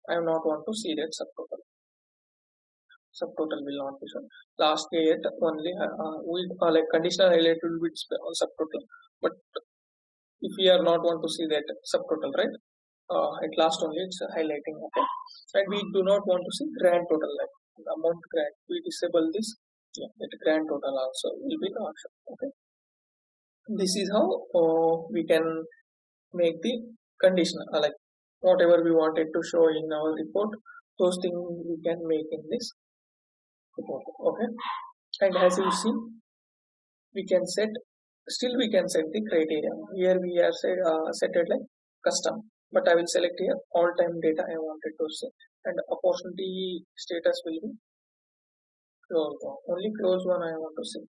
I am not want to see that subtotal. Subtotal will not be shown. Last year only we like conditional highlight will be on subtotal, but if we are not want to see that subtotal, right, at last only it's highlighting. Okay, and we do not want to see grand total, like amount grand, we disable this. Yeah, that grand total also will be the option. Okay, this is how we can make the conditional, like whatever we wanted to show in our report, those things we can make in this report. Okay, and as you see, we can set, still we can set the criteria. Here we are set it like custom, but I will select here all time data I wanted to see, and opportunity status will be closed one. Only closed one I want to see.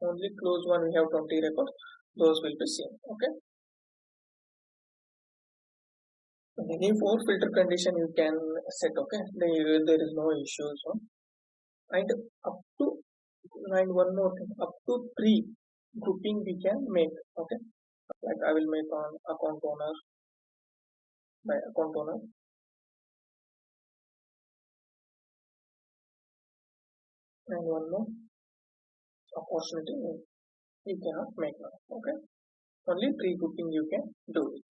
Only closed one we have 20 records, those will be seen. Okay, any 4 filter condition you can set. Okay, there is no issues. And up to, and one more thing, up to 3 grouping we can make. Okay, like I will make on account owner, by account owner, and one more opportunity you cannot make now. Okay, only 3 grouping you can do it.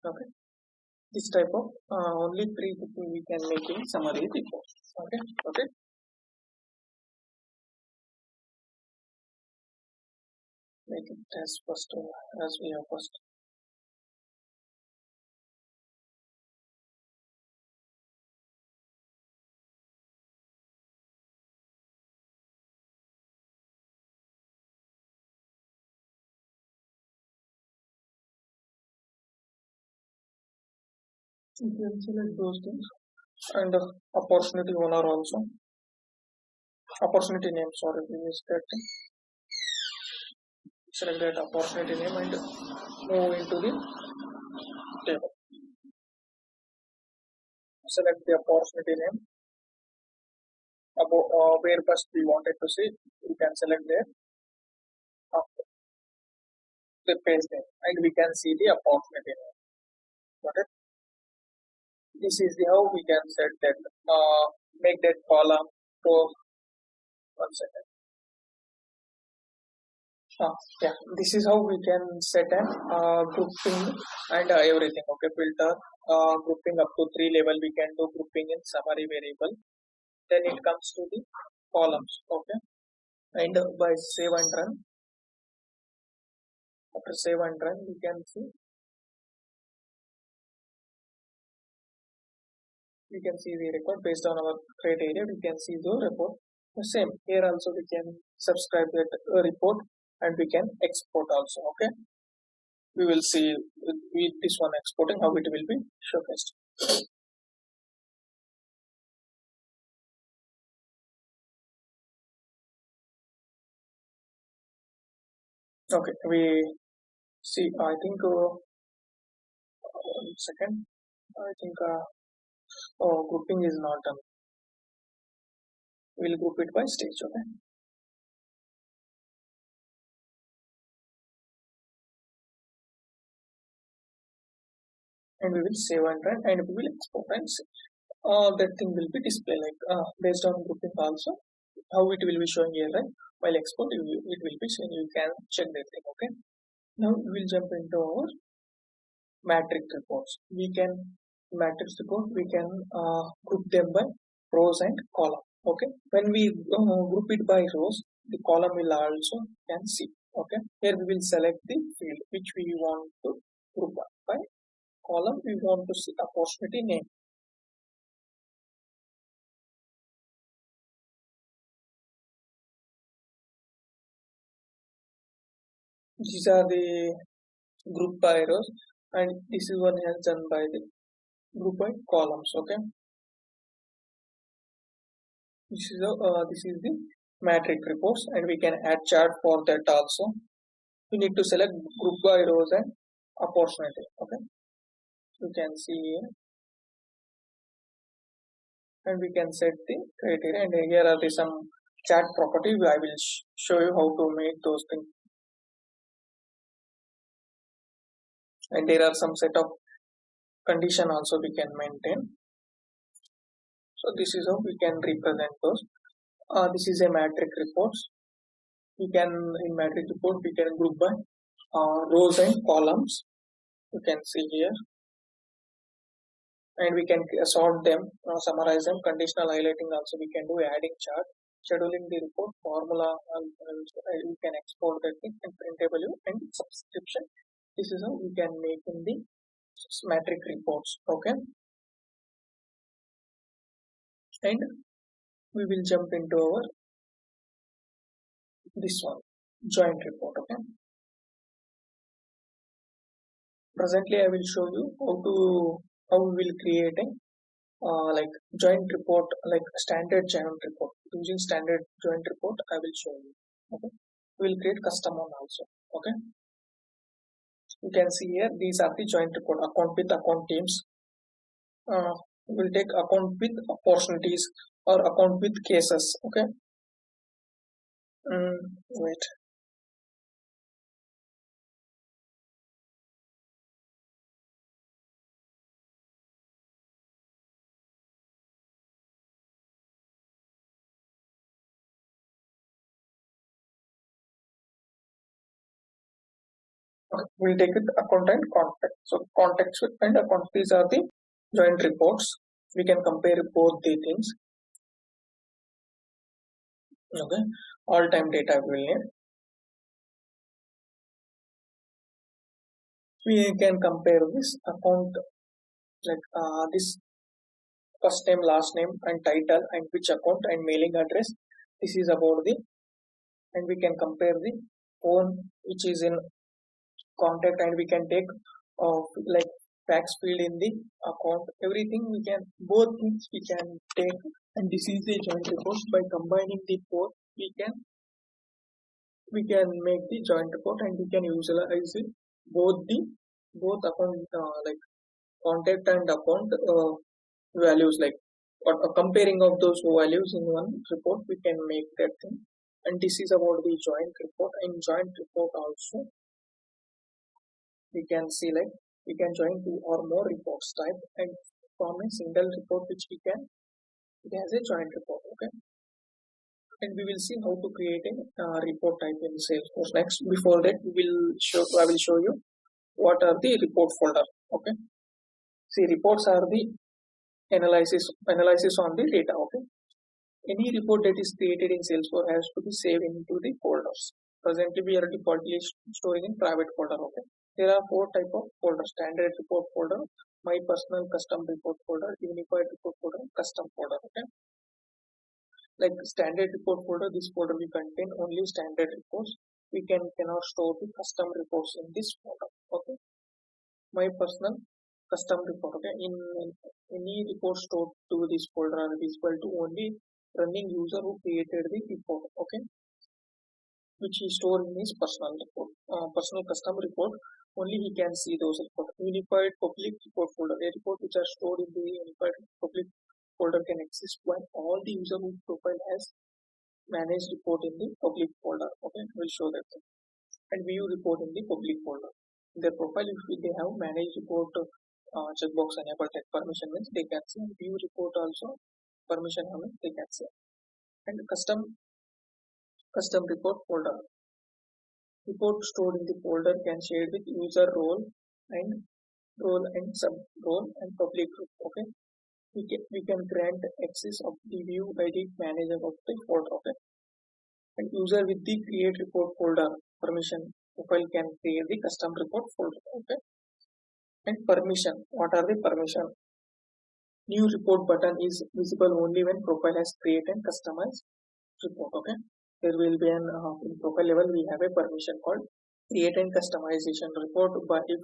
Okay, this type of only 3 grouping we can make in summary report. Okay, okay, make it as first as we have first. You can select those things, and opportunity owner also, opportunity name, sorry, we missed that thing. Select that opportunity name and move into the table. Select the opportunity name about where first we wanted to see, we can select there the page name, and we can see the opportunity name. Got it? This is the how we can set that make that column for 1 second. Yeah, this is how we can set an grouping and everything. Okay, filter grouping up to 3 level. We can do grouping in summary variable. Then it comes to the columns. Okay, and by save and run. After save and run, we can see the record based on our criteria. We can see the report. The same here also we can subscribe that report and we can export also. Okay, we will see with this one exporting how it will be showcased. Okay, we see. I think 1 second. I think grouping is not done. We'll group it by stage. Okay. And we will save and run, and we will export and see. That thing will be displayed like based on grouping also. How it will be showing here, right? While export, it will be showing. You can check that thing. Okay. Now we will jump into our matrix reports. We can matrix report. We can group them by rows and column. Okay. When we group it by rows, the column will also can see. Okay. Here we will select the field which we want to group by column. We want to see opportunity name. These are the group by rows, and this is one has done by the group by columns. Okay. This is the matrix reports, and we can add chart for that also. We need to select group by rows and opportunity. Okay, you can see here, and we can set the criteria, and here are the some chart property. I will show you how to make those things, and there are some set of condition also we can maintain. So this is how we can represent those. This is a matrix reports. We can in matrix report we can group by rows and columns. You can see here, and we can sort them, summarize them, conditional highlighting also we can do, adding chart, scheduling the report, formula, and we can export that thing, and printable and subscription. This is how we can make in the matrix reports. Okay, and we will jump into our this one joint report. Okay, presently I will show you how we will create a like joint report, like standard joint report. Using standard joint report I will show you. Okay, we will create custom one also. Okay, you can see here these are the joint report: account with account teams. We will take account with opportunities or account with cases. Okay, wait. Okay, we'll take it account and contact. So contacts with and account, these are the joint reports. We can compare both the things. Okay, all time data we will need. We can compare this account like this first name, last name, and title, and which account, and mailing address. This is about the, and we can compare the phone which is in contact, and we can take like fax field in the account. Everything we can, both things we can take, and this is the joint report. By combining the both, we can make the joint report, and we can utilize it both account like contact and account values, like or a comparing of those values in one report, we can make that thing. And this is about the joint report. In joint report also, we can see like we can join two or more reports type and form a single report which we can it has a joint report. Okay, and we will see how to create a report type in Salesforce next. Before that, I will show you what are the report folder. Okay, see, reports are the analysis on the data. Okay, any report that is created in Salesforce has to be saved into the folders. Presently we are defaultly storing in private folder. Okay, there are four type of folders: standard report folder, my personal custom report folder, unified report folder, custom folder. Okay, like standard report folder, this folder will contain only standard reports. We cannot store the custom reports in this folder. Okay, my personal custom report. Okay, in any report stored to this folder are visible to only running user who created the report. Okay, which he stored in his personal report, personal custom report. Only he can see those reports. Unified public report folder, a report which are stored in the unified public folder can exist when all the user whose profile has managed report in the public folder. Okay, we'll show that thing. And view report in the public folder. In their profile, if they have managed report checkbox enabled, that permission means they can see. View report also permission means they can see. And custom report folder. Report stored in the folder can share with user role and sub role and public group. Okay, we can grant access of the view by the manager of the folder. Okay, and user with the create report folder permission profile can create the custom report folder. Okay, and permission. What are the permission? New report button is visible only when profile has created and customized report. Okay, there will be an in profile level we have a permission called create and customization report, but if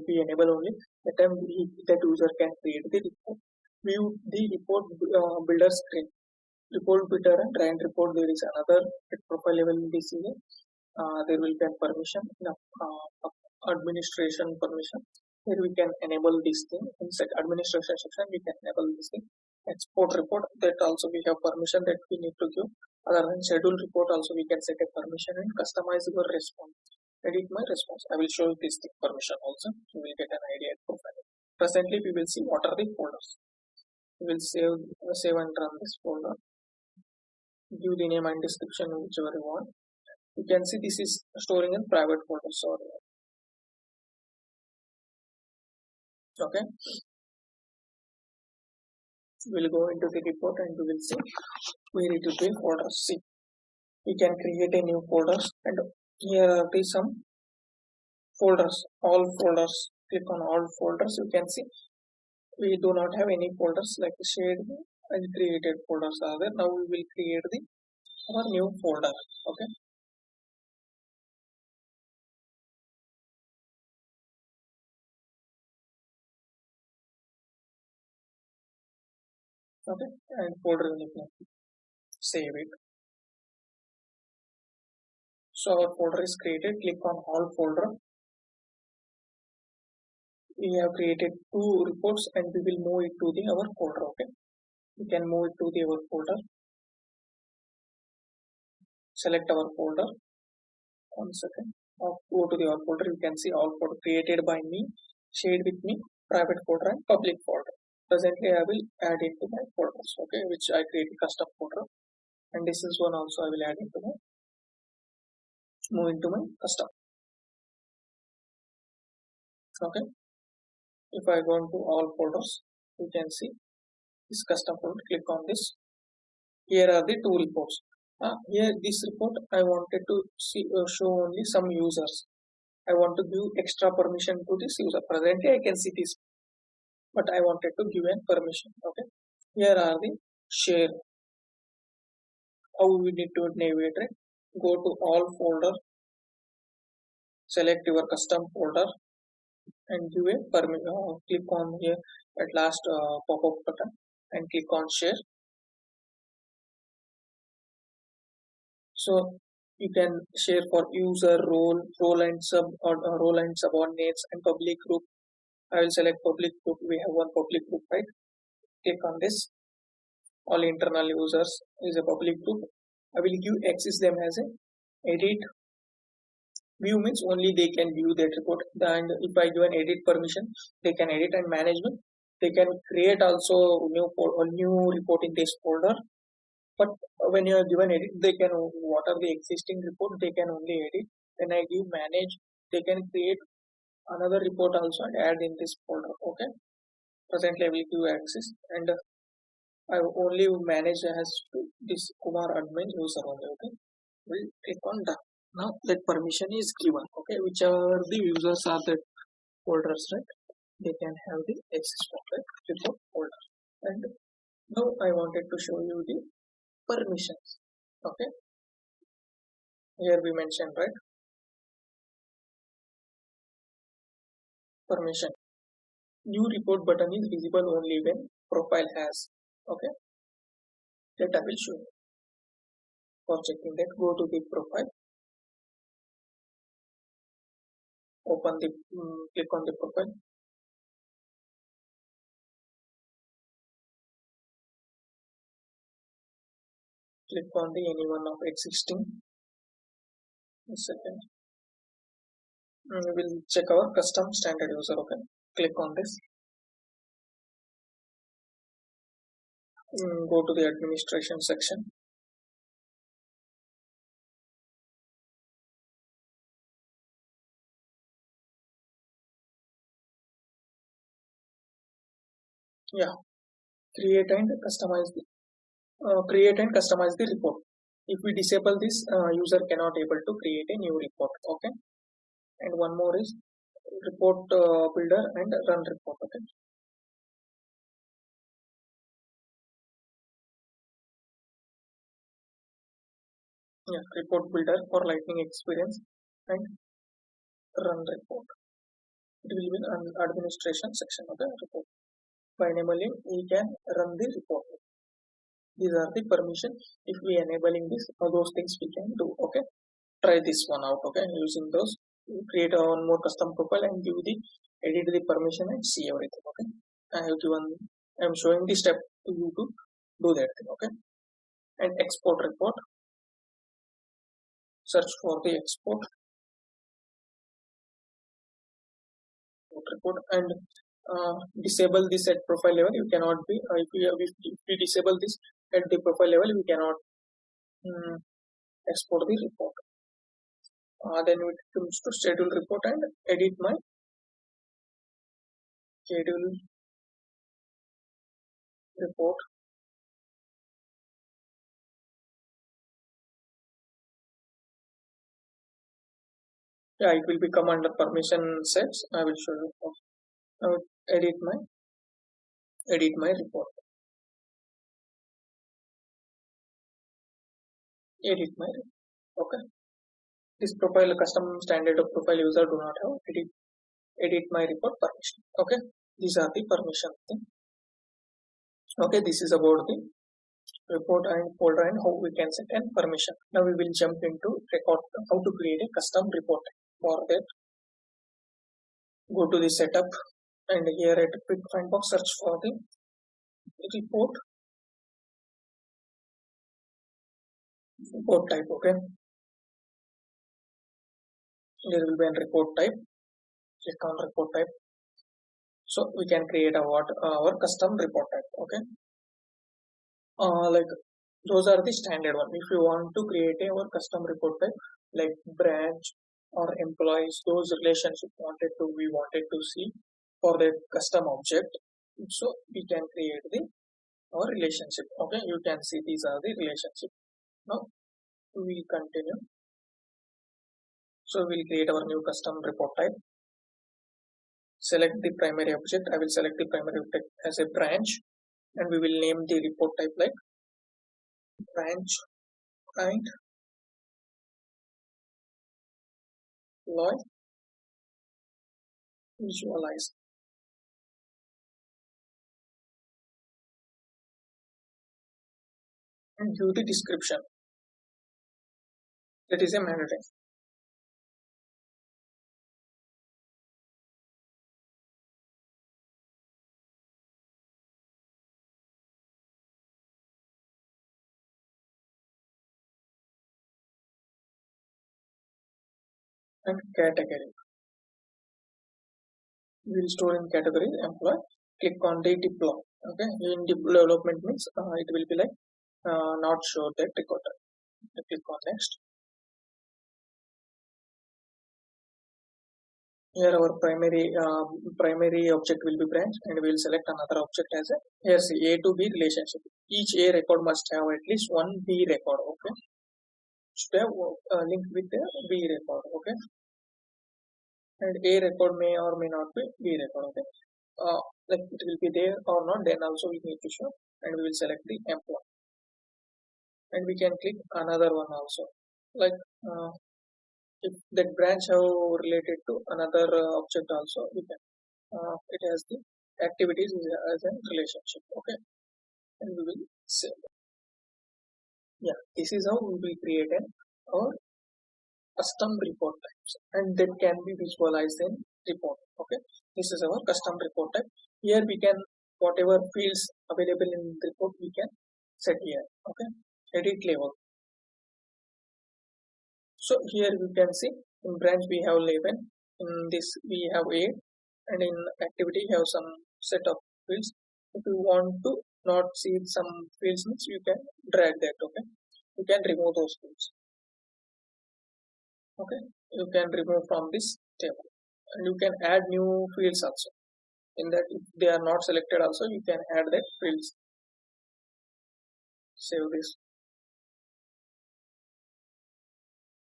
we enable only the time that user can create the report. View the report builder screen. Report builder and run report, there is another at profile level. This is there will be a permission, administration permission. Here we can enable this thing. Inside administration section we can enable this thing. Export report, that also we have permission that we need to give. Other than schedule report also we can set a permission and customize your response. Edit my response. I will show you this thing permission also. You will get an idea at profile. Presently we will see what are the folders. We will save and run this folder. Give the name and description whichever you want. You can see this is storing in private folder. Sorry. Okay, we'll go into the report and we will see where it will be folders. See, we can create a new folders, and here are the some folders, all folders. Click on all folders. You can see we do not have any folders like shared and created folders are there. Now we will create our new folder. Okay, okay, and folder name, save it. So our folder is created. Click on all folder. We have created two reports and we will move it to our folder. Okay, we can move it to our folder. Select our folder. 1 second. Go to our folder. You can see all folder created by me, shared with me, private folder and public folder. Presently I will add it to my folders. Okay, which I create a custom folder, and this is one also I will add into my move into my custom. Okay, if I go into all folders, you can see this custom folder. Click on this. Here are the two reports. Here this report I wanted to see show only some users. I want to give extra permission to this user. Presently I can see this, but I wanted to give an permission. Okay, here are the share. How we need to navigate it? Go to all folder, select your custom folder and give a permission. Click on here at last pop-up button and click on share. So you can share for user, role and subordinates and public group. I will select public group. We have one public group, right? Click on this. all internal users is a public group. I will give access them as a edit. View means only they can view that report, and if I give an edit permission, they can edit. And management, they can create also new report in this folder. But when you are given edit, they can, what are the existing report, they can only edit. When I give manage, they can create another report also and add in this folder. Okay, presently I will give access, and I only manage as to this Kumar admin user only. Okay, we'll click on done. Now that permission is given. Okay, whichever the users are the folders, right, they can have the access for that report folder. And now I wanted to show you the permissions. Okay, here we mentioned, right, permission. New report button is visible only when profile has. Okay, that I will show you. For checking that, go to the profile, open the click on the profile, click on the any one of existing. A second, we will check our custom standard user. Okay, click on this, go to the administration section, yeah, create and customize the report. If we disable this, user cannot able to create a new report. Okay, and one more is report builder and run report. Okay, yeah, report builder for lightning experience and run report. It will be an administration section of the report. By enabling, we can run the report. These are the permission. If we enabling this, those things we can do. Okay, try this one out. Okay, using those, create one more custom profile and give the edit the permission and see everything. Okay, I am showing the step to you to do that thing. Okay, and export report, search for the export report, and disable this at profile level. You cannot be if we disable this at the profile level, we cannot export the report. Then it comes to schedule report and edit my schedule report. Yeah, it will become under permission sets. I will show you. Now edit my report. Edit my report. Okay. This profile custom standard of profile user do not have edit my report permission. Okay. These are the permission thing. Okay. This is about the report and folder and how we can set and permission. Now we will jump into record how to create a custom report. For that, go to the setup and here at quick find box search for the report type. Okay, there will be a report type. Click on report type, so we can create our custom report type. Okay, like those are the standard one. If you want to create our custom report type like branch or employees, those relationship we wanted to see for the custom object, so we can create our relationship. Okay, you can see these are the relationship. Now we continue. So we'll create our new custom report type. Select the primary object. I will select the primary object as a branch, and we will name the report type like branch and employee visualize. And give the description. That is a mandatory. and category. We will store in category employee. Click on the deploy. Okay, in development means it will be like not show that recorder. Click on next. Here our primary object will be branch, and we will select another object as a, here see A to B relationship. Each A record must have at least one B record. Okay, should have link with the B record. Okay, and A record may or may not be B record. Okay, like it will be there or not, then also we need to show, and we will select the employee, and we can click another one also, like if that branch have related to another object also, we can it has the activities as a relationship. Okay, and we will save. Yeah, this is how we will create our custom report types, and that can be visualized in report. Okay, this is our custom report type. Here we can, whatever fields available in the report we can set here. Okay, edit level. So here you can see in branch we have 11, in this we have 8, and in activity have some set of fields. If you want to not see some fields means you can drag that. Okay, you can remove those fields. Okay, you can remove from this table, and you can add new fields also. In that, if they are not selected also, you can add that fields. Save this.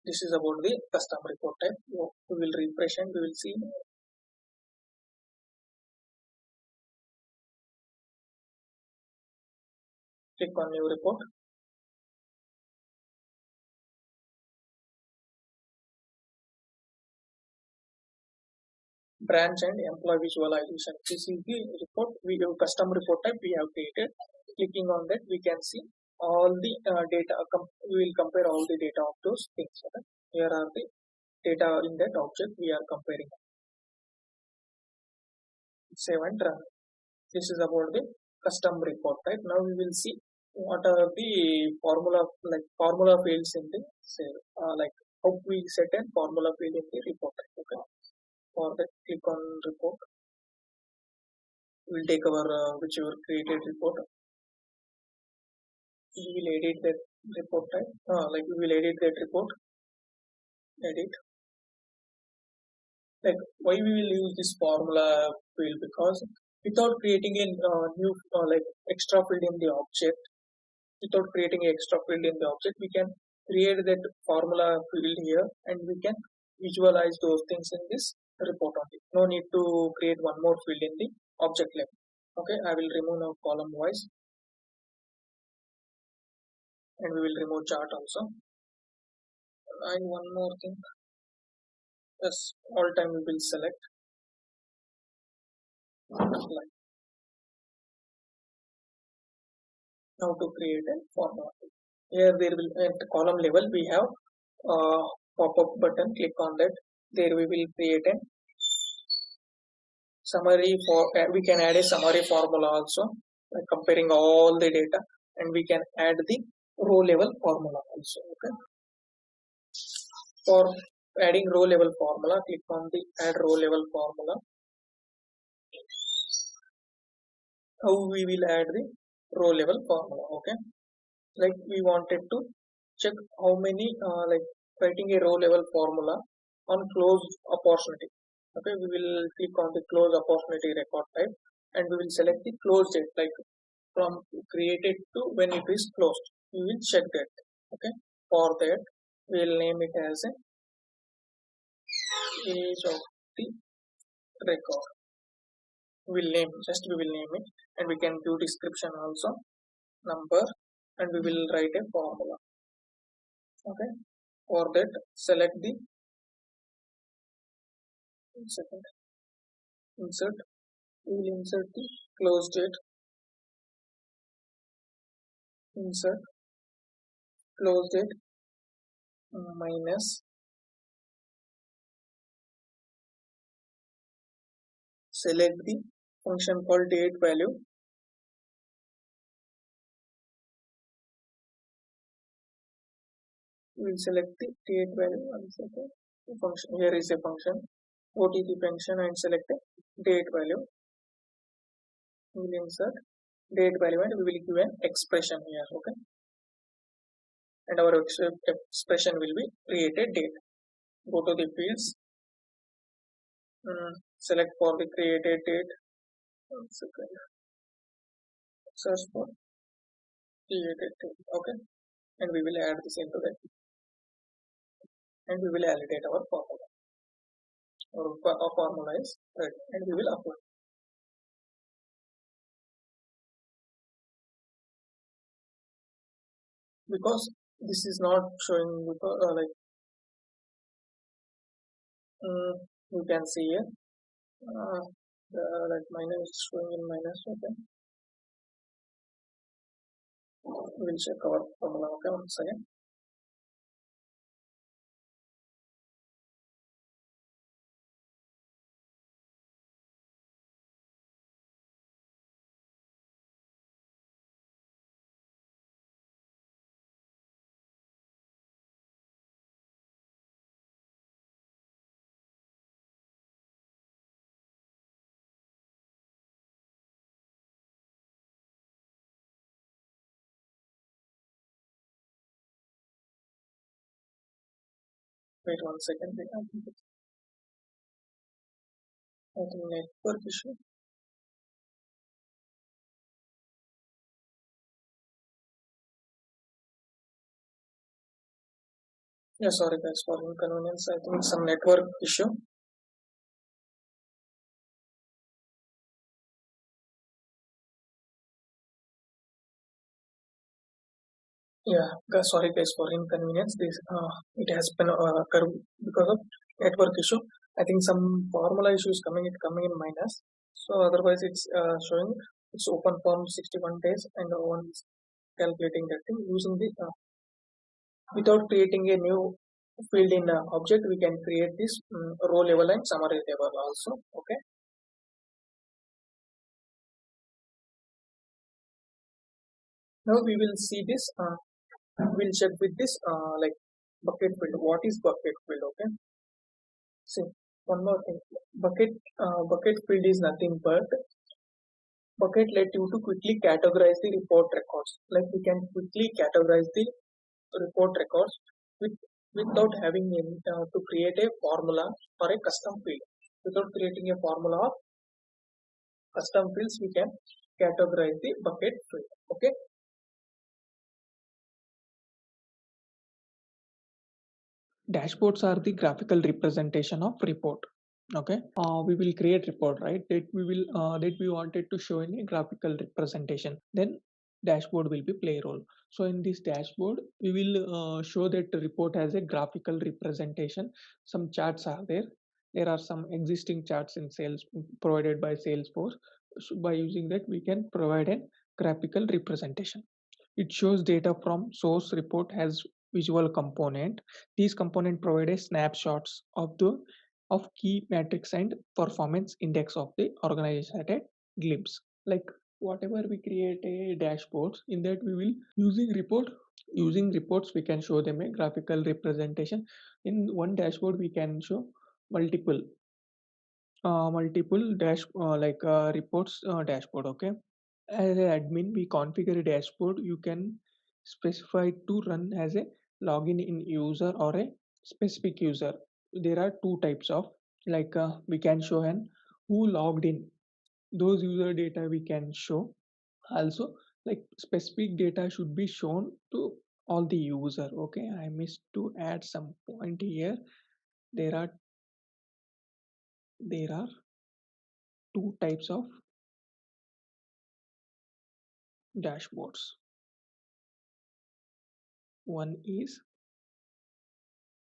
This is about the custom report type. We will refresh and we will see. Click on new report. Branch and employee visualization. This is the report. We have custom report type we have created. Clicking on that, we can see all the data. We will compare all the data of those things. Okay? Here are the data in that object we are comparing. Save and run. This is about the custom report type. Now we will see what are the formula fields in the save. Like how we set a formula field in the report type. Okay. For that, click on report. We will take our whichever created report. We will edit that report type. Like we will edit that report. Edit. Like why we will use this formula field, because without creating a new like extra field in the object, we can create that formula field here, and we can visualize those things in this report only. No need to create one more field in the object level. Okay, I will remove now column wise, and we will remove chart also. And one more thing, yes, all time we will select like now to create a formula. Here there will at column level we have pop-up button. Click on that. There we will create a summary for. We can add a summary formula also, like comparing all the data, and we can add the row level formula also. Okay. For adding row level formula, click on the add row level formula. How we will add the row level formula? Okay, like we wanted to check how many like writing a row level formula on closed opportunity. Okay, we will click on the closed opportunity record type, and we will select the closed date, like from created to when it is closed. We will check that. Okay, for that we will name it as a age of the record. We will name it, and we can do description also, number, and we will write a formula. Okay, for that select the insert. We will insert the close date, insert close date minus select the function called date value. We will select the date value. 1 second. function. Here is a function OTP function and select a date value. We will insert date value and we will give an expression here. Okay, and our expression will be created date. Go to the fields, select for the created date. One second. Search for created date. Okay, and we will add this into that, and we will validate our formula. Our formula is ready, and we will upload. Because this is not showing like you can see here like minus is showing in minus. Okay, we'll check our formula. Okay, once again. Wait 1 second. I think network issue. Yeah, sorry guys for inconvenience. I think some network issue. Yeah, guys, sorry guys for inconvenience. This it has been occurred because of network issue. I think some formula issue is coming in minus. So otherwise it's showing it's open form 61 days and once calculating that thing using the without creating a new field in the object, we can create this row level and summary level also. Okay. Now we will see this. We'll check with this like bucket field. What is bucket field? Okay. See, one more thing. Bucket field is nothing but bucket let you to quickly categorize the report records. Like we can quickly categorize the report records without having any, to create a formula or a custom field. Without creating a formula or custom fields, we can categorize the bucket field. Okay. Dashboards are the graphical representation of report. Okay, we will create report, right? That we wanted to show in a graphical representation. Then dashboard will be play role. So in this dashboard, we will show that the report has a graphical representation. Some charts are there. There are some existing charts in sales provided by Salesforce. So by using that, we can provide a graphical representation. It shows data from source report has visual component. These component provide a snapshots of key metrics and performance index of the organization at a glimpse. Like whatever we create a dashboard, in that we will using reports we can show them a graphical representation. In one dashboard we can show multiple reports dashboard. Okay, as an admin we configure a dashboard. You can specify to run as a login in user or a specific user. There are two types of we can show an who logged in, those user data we can show. Also, like specific data should be shown to all the user. Okay, I missed to add some point here. There are two types of dashboards. One is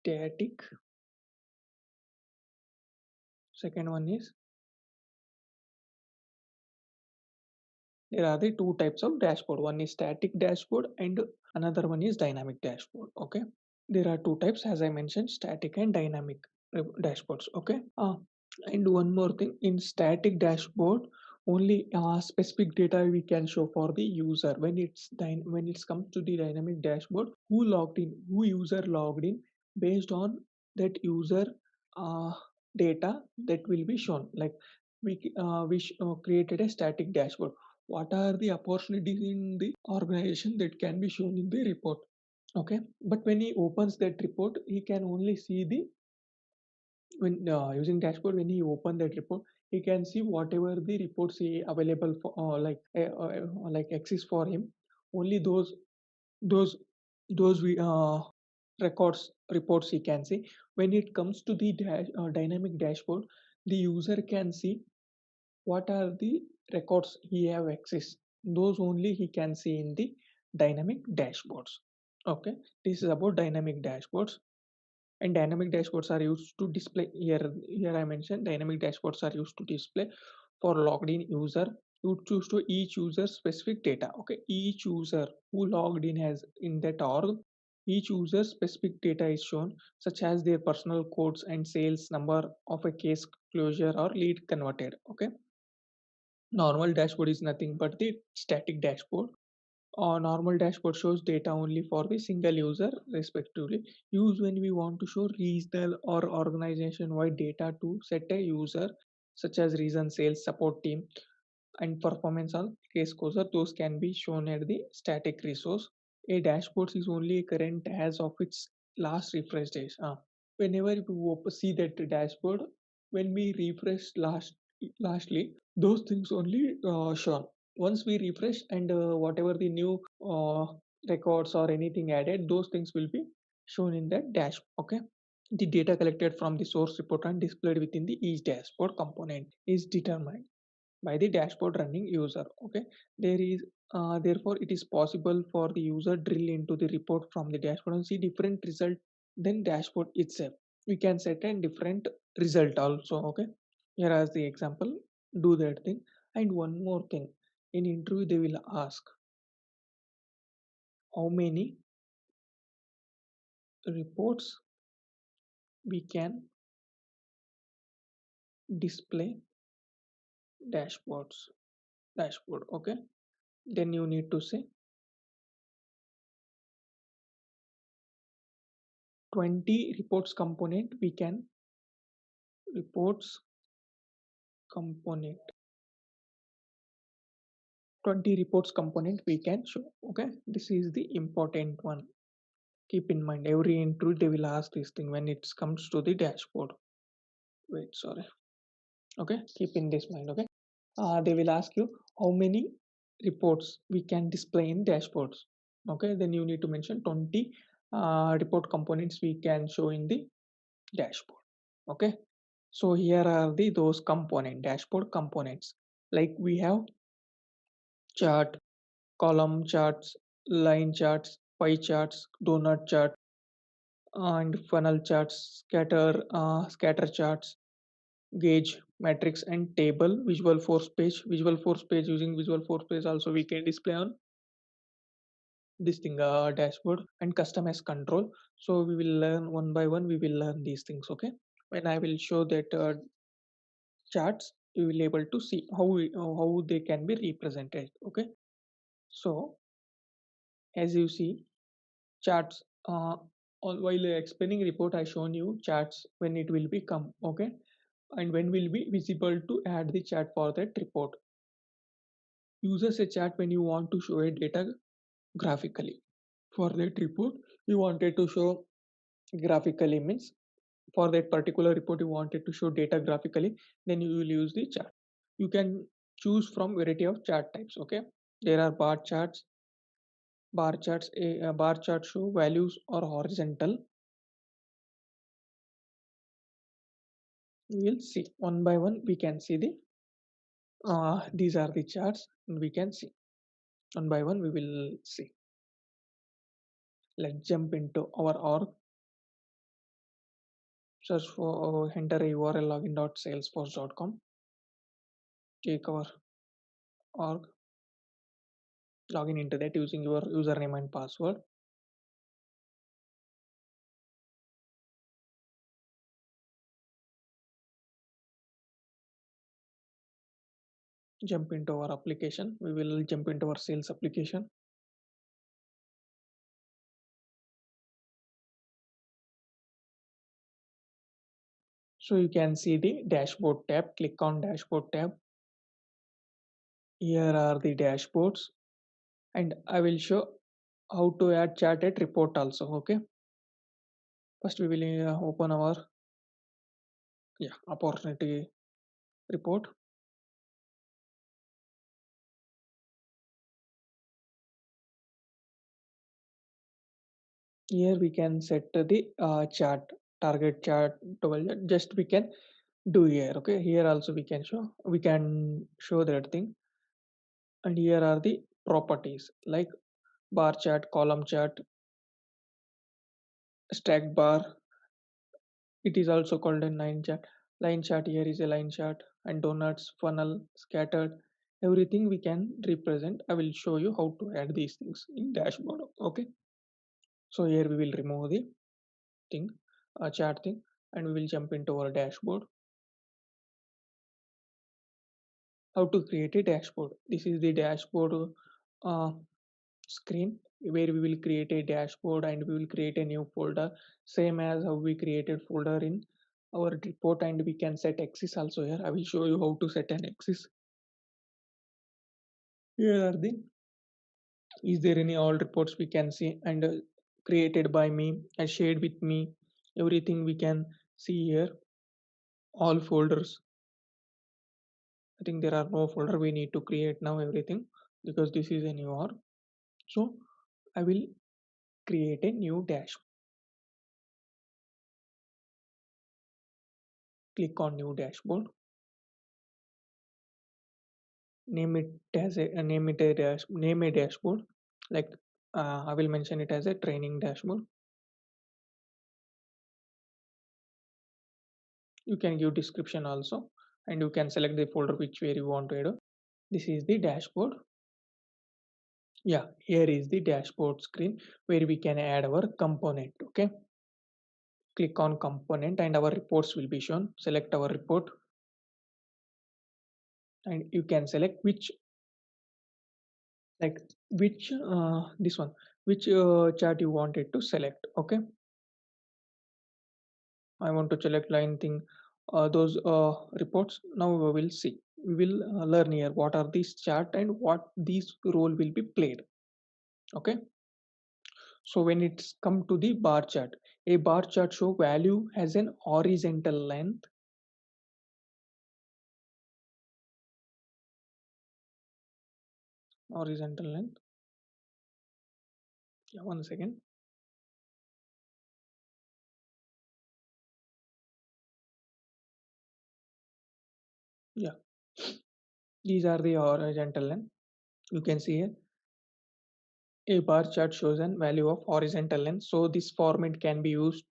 static, second one is there are the two types of dashboard. One is static dashboard and another one is dynamic dashboard. Okay, there are two types, as I mentioned, static and dynamic dashboards. Okay, and one more thing, in static dashboard only specific data we can show for the user. When it comes to the dynamic dashboard, who logged in, who user logged in, based on that user data that will be shown. Like we created a static dashboard. What are the opportunities in the organization that can be shown in the report? Okay, but when he opens that report, he can only see the when using dashboard. When he open that report, he can see whatever the reports he available for like exists for him. Only those those we records reports he can see. When it comes to the dynamic dashboard, the user can see what are the records he have access. Those only he can see in the dynamic dashboards. Okay, this is about dynamic dashboards. And dynamic dashboards are used to display here I mentioned dynamic dashboards are used to display for logged in user. You choose to each user specific data. Okay, each user who logged in has in that org, each user specific data is shown, such as their personal codes and sales number of a case closure or lead converted. Okay, normal dashboard is nothing but the static dashboard. Normal dashboard shows data only for the single user respectively. Use when we want to show regional or organization wide data to set a user, such as reason, sales, support team, and performance on case closure. Those can be shown at the static resource. A dashboard is only current as of its last refresh days. Whenever we see that dashboard, when we refresh lastly, those things only shown. Once we refresh and whatever the new records or anything added, those things will be shown in that dashboard. Okay, the data collected from the source report and displayed within the each dashboard component is determined by the dashboard running user. Okay, there is therefore it is possible for the user drill into the report from the dashboard and see different result than dashboard itself. We can set a different result also. Okay, here as the example, do that thing. And one more thing, in interview they will ask how many reports we can display dashboard. Okay, then you need to say 20 reports component we can reports component 20 reports component we can show. Okay, this is the important one. Keep in mind, every interview they will ask this thing when it comes to the dashboard. Wait, sorry. Okay, keep in this mind. Okay, they will ask you how many reports we can display in dashboards. Okay, then you need to mention 20 report components we can show in the dashboard. Okay, so here are the those dashboard components. Like we have chart, column charts, line charts, pie charts, donut chart, and funnel charts, scatter charts, gauge, matrix, and table. Visual force page. Visual force page, using visual force page also we can display on this thing dashboard. And customize control. So we will learn one by one. We will learn these things. Okay. When I will show that charts, you will able to see how they can be represented. Okay. So as you see, charts while explaining report I shown you charts when it will be come. Okay, and when will be visible to add the chart for that report. Uses a chart when you want to show a data graphically. For that report you wanted to show graphically, means for that particular report you wanted to show data graphically, then you will use the chart. You can choose from variety of chart types. Okay, there are a bar chart show values or horizontal. We will see one by one. We can see the these are the charts and we can see one by one. We will see. Let's jump into our org. Search for enter a URL login.salesforce.com. Take our org, login into that using your username and password. Jump into our application. We will jump into our sales application. So you can see the dashboard tab. Click on dashboard tab. Here are the dashboards, and I will show how to add chart at report also. Okay, first we will open our opportunity report. Here we can set the chart, target chart, just we can do here. Okay, here also we can show that thing. And here are the properties like bar chart, column chart, stack bar. It is also called a line chart. Line chart, here is a line chart, and donuts, funnel, scattered, everything we can represent. I will show you how to add these things in dashboard. Okay, so here we will remove the thing, chart thing, and we will jump into our dashboard. How to create a dashboard? This is the dashboard uh, screen where we will create a dashboard, and we will create a new folder, same as how we created folder in our report. And we can set axis also. Here I will show you how to set an axis. Here are the, is there any all reports we can see, and created by me and shared with me, everything we can see here. All folders, I think there are no folder we need to create now everything, because this is a new org. So I will create a new dash. Click on new dashboard. Name it as a name a dashboard. Like I will mention it as a training dashboard. You can give description also, and you can select the folder which where you want to add. This is the dashboard. Yeah, here is the dashboard screen where we can add our component. Okay, click on component and our reports will be shown. Select our report, and you can select which, like which this one, which chart you wanted to select. Okay, I want to select line thing, those reports. Now we will see. We will learn here what are these chart and what these role will be played. Okay. So when it's come to the bar chart, a bar chart show value has an horizontal length. Horizontal length. Yeah, 1 second. Yeah, these are the horizontal length. You can see here a bar chart shows an value of horizontal length. So this format can be used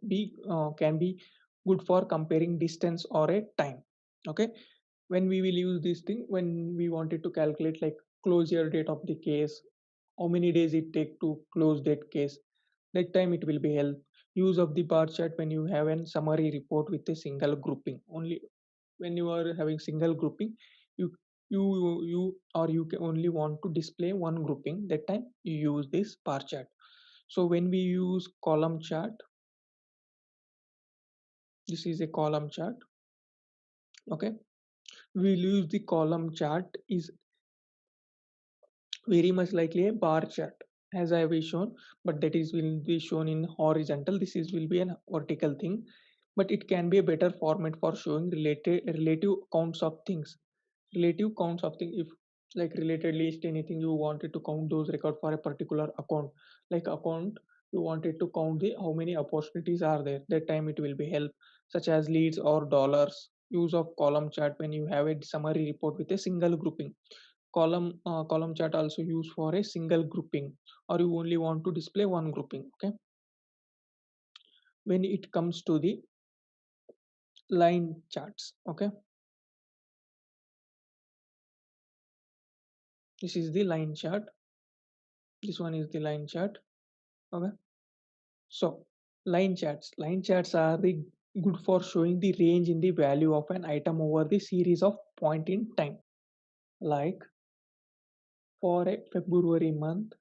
can be good for comparing distance or a time. Okay, when we will use this thing, when we wanted to calculate like closure date of the case, how many days it take to close that case, that time it will be help. Use of the bar chart when you have a summary report with a single grouping. Only when you are having single grouping, you you can only want to display one grouping, that time you use this bar chart. So when we use column chart, this is a column chart. Okay, we'll use the column chart is very much likely a bar chart as I have shown, but that is will be shown in horizontal. This is will be an vertical thing, but it can be a better format for showing relative counts of things. Relative counts of things, if like related list, anything you wanted to count those record for a particular account, like account you wanted to count the how many opportunities are there, that time it will be help, such as leads or dollars. Use of column chart when you have a summary report with a single grouping. Column chart also used for a single grouping, or you only want to display one grouping. Okay, when it comes to the line charts. Okay, this is the line chart. This one is the line chart. Okay, so line charts are the good for showing the range in the value of an item over the series of point in time. Like for a February month,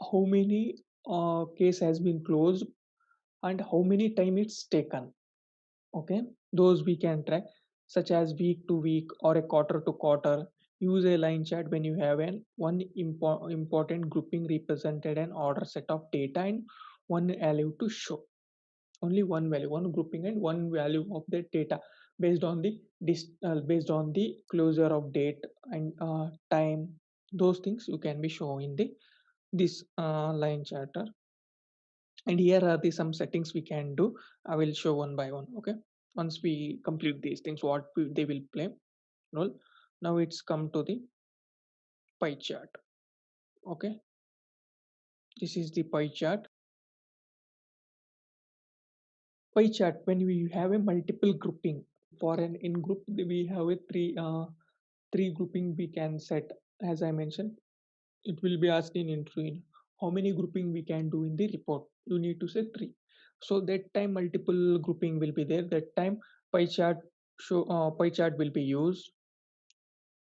how many case has been closed and how many time it's taken. Okay, those we can track, such as week to week or a quarter to quarter. Use a line chart when you have an important grouping represented an order set of data and one value to show. Only one value, one grouping and one value of the data based on the based on the closure of date and time. Those things you can be shown in the this line charter. And here are the some settings we can do. I will show one by one. Okay, once we complete these things, they will play role. Now it's come to the pie chart. Okay, this is the pie chart. Pie chart, when we have a multiple grouping, for an in group we have a three grouping we can set. As I mentioned, it will be asked in interview how many grouping we can do in the report. You need to say three. So that time multiple grouping will be there. That time pie chart pie chart will be used.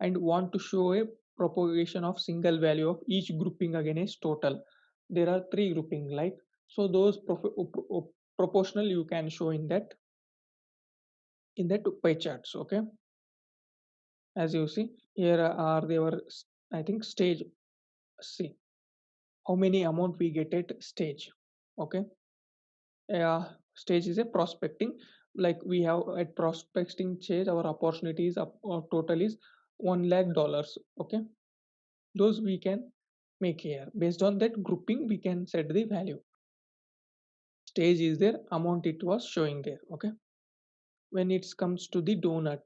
And want to show a propagation of single value of each grouping against total. There are three grouping, like, so those proportional you can show in that pie charts. Okay, as you see here are there, I think, stage. See how many amount we get at stage. Okay, stage is a prospecting. Like we have at prospecting stage, our opportunities up total is $1 lakh. Okay, those we can make here. Based on that grouping we can set the value. Stage is there, amount it was showing there. Okay, when it comes to the donut,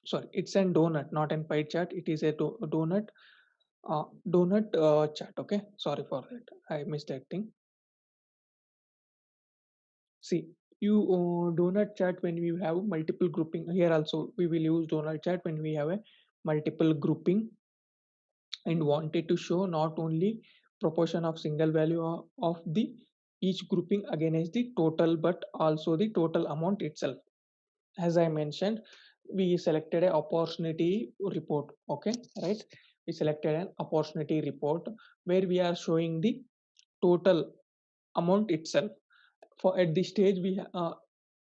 sorry, it's an donut, not an pie chart. It is a donut chart. Okay, sorry for that, I missed that thing. See, you donut chart when we have multiple grouping. Here also we will use donut chart when we have a multiple grouping and wanted to show not only proportion of single value of the each grouping against the total, but also the total amount itself. As I mentioned, we selected a opportunity report. Okay, right, we selected an opportunity report where we are showing the total amount itself. For at this stage we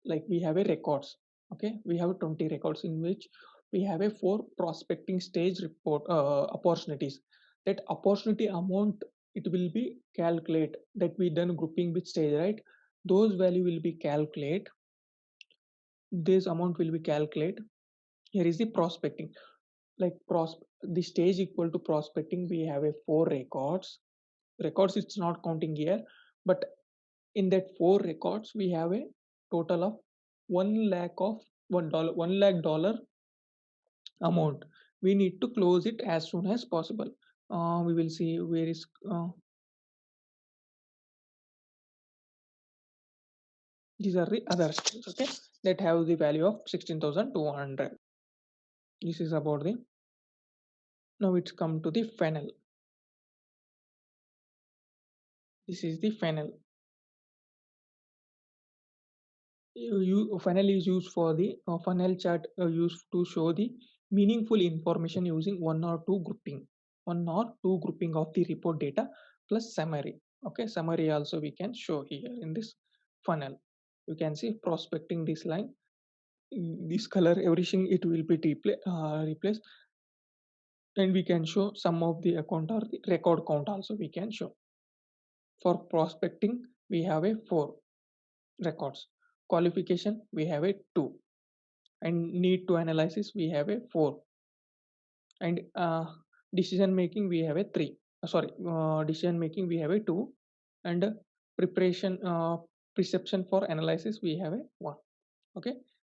like we have a records. Okay, we have 20 records in which we have a 4 prospecting stage report opportunities. That opportunity amount, it will be calculate that we done grouping with stage, right? Those value will be calculate, this amount will be calculate. Here is the prospecting, like the stage equal to prospecting. We have a 4 records, it's not counting here, but in that 4 records we have a total of 1 lakh of $1 lakh amount. We need to close it as soon as possible. We will see where is these are the other stages. Okay, that have the value of 16,200. This is about the, now it's come to the funnel. This is the funnel. Funnel is used for the funnel chart used to show the meaningful information using one or two grouping of the report data plus summary. Okay, summary also we can show here in this funnel. You can see prospecting this line, this color, everything it will be replaced, and we can show some of the account or the record count also we can show. For prospecting we have a 4 records, qualification we have a 2, and need to analysis we have a 4, and decision making we have a 3. Decision making we have a 2, and preparation perception for analysis we have a 1. Okay,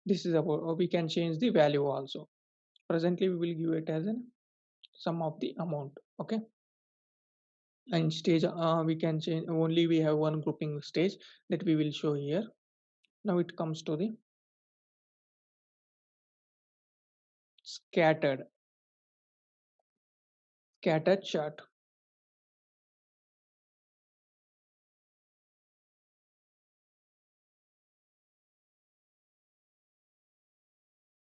this is about we can change the value also. Presently we will give it as a sum of the amount. Okay, and stage we can change, only we have one grouping stage that we will show here. Now it comes to the scattered chart.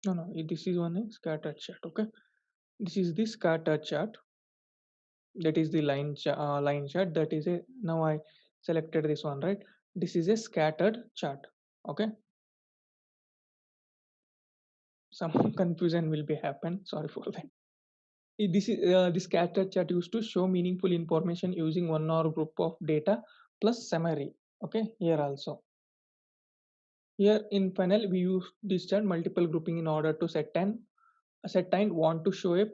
No, this is one scattered chart. Okay, This is the scatter chart. That is the line chart. That is a, now I selected this one, right? This is a scattered chart. Okay, some confusion will be happen, sorry for that. This is the scatter chart used to show meaningful information using one or group of data plus summary. Okay, here also, here in funnel we use this chart multiple grouping in order to set and want to show a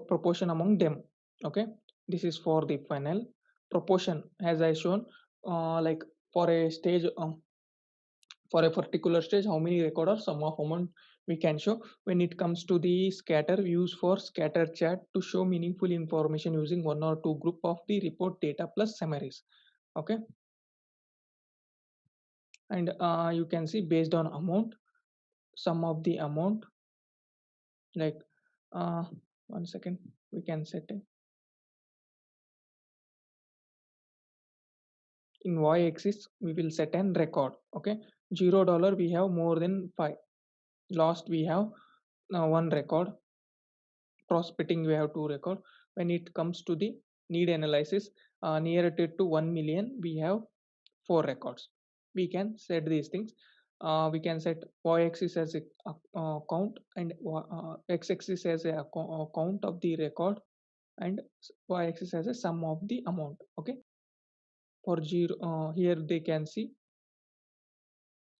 proportion among them. Okay, this is for the funnel proportion, as I shown, like for a stage, for a particular stage how many record or sum of amount we can show. When it comes to the scatter, use for scatter chart to show meaningful information using one or two group of the report data plus summaries. Okay, and you can see based on amount, sum of the amount, like uh, 1 second, we can set it in y-axis. We will set an record. Okay, $0 we have more than 5, lost we have 1 record, prospecting we have 2 record. When it comes to the need analysis, near to 1 million we have 4 records. We can set these things. We can set y-axis as a count, and x-axis as a count of the record, and y-axis as a sum of the amount. Okay, for zero, here they can see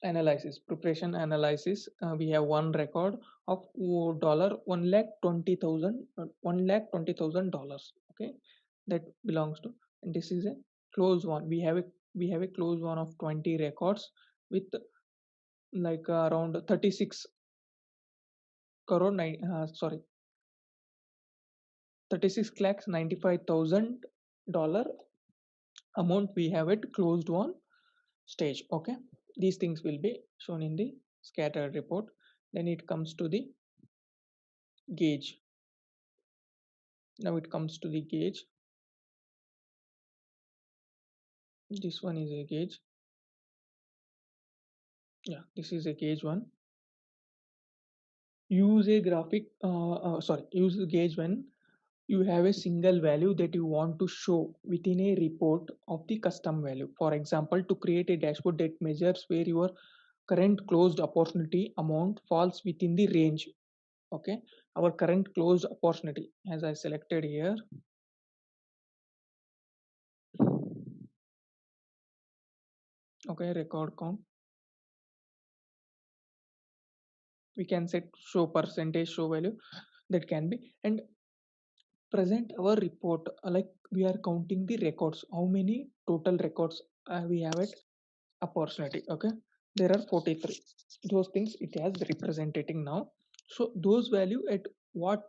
analysis, preparation analysis. We have 1 record of dollar 1,20,000, $1,20,000. Okay, that belongs to, and this is a close one. We have a close one of 20 records with like around 36 crore sorry, 36 lakhs $95,000 amount we have it closed one stage. Okay, these things will be shown in the scattered report. Then it comes to the gauge. Now it comes to the gauge. This one is a gauge. Yeah, this is a gauge one. Use a graphic, use the gauge when you have a single value that you want to show within a report of the custom value. For example, to create a dashboard that measures where your current closed opportunity amount falls within the range. Okay, our current closed opportunity, as I selected here, okay, record count, we can set show percentage, show value, that can be, and present our report, like we are counting the records, how many total records we have at opportunity. Okay, there are 43, those things it has representing now. So those value, at what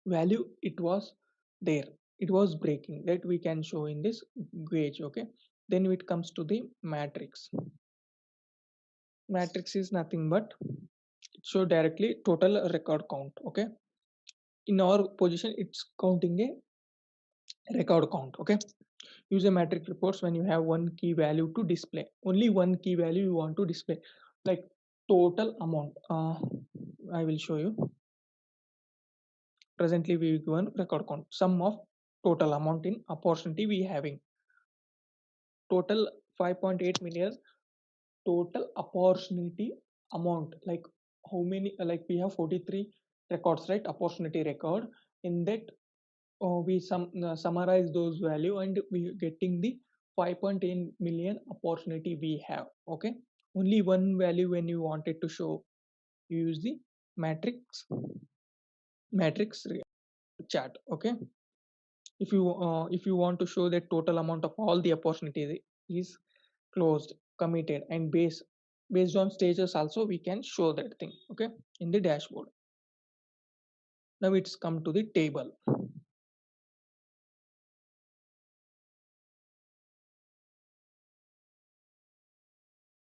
value it was there, it was breaking, that we can show in this gauge. Okay, then it comes to the matrix. Matrix is nothing but it show directly total record count. Okay, in our position it's counting a record count. Okay, use a matrix reports when you have one key value to display, only one key value you want to display, like total amount. I will show you. Presently we given record count, sum of total amount in opportunity we having, total 5.8 million total opportunity amount, like how many, like we have 43 records, right? Opportunity record, in that we summarize those value and we getting the 5.8 million opportunity we have. Okay, only one value when you wanted to show, you use the matrix chart. Okay, if you want to show that total amount of all the opportunities is closed, committed, and based on stages also we can show that thing. Okay, in the dashboard. Now it's come to the table.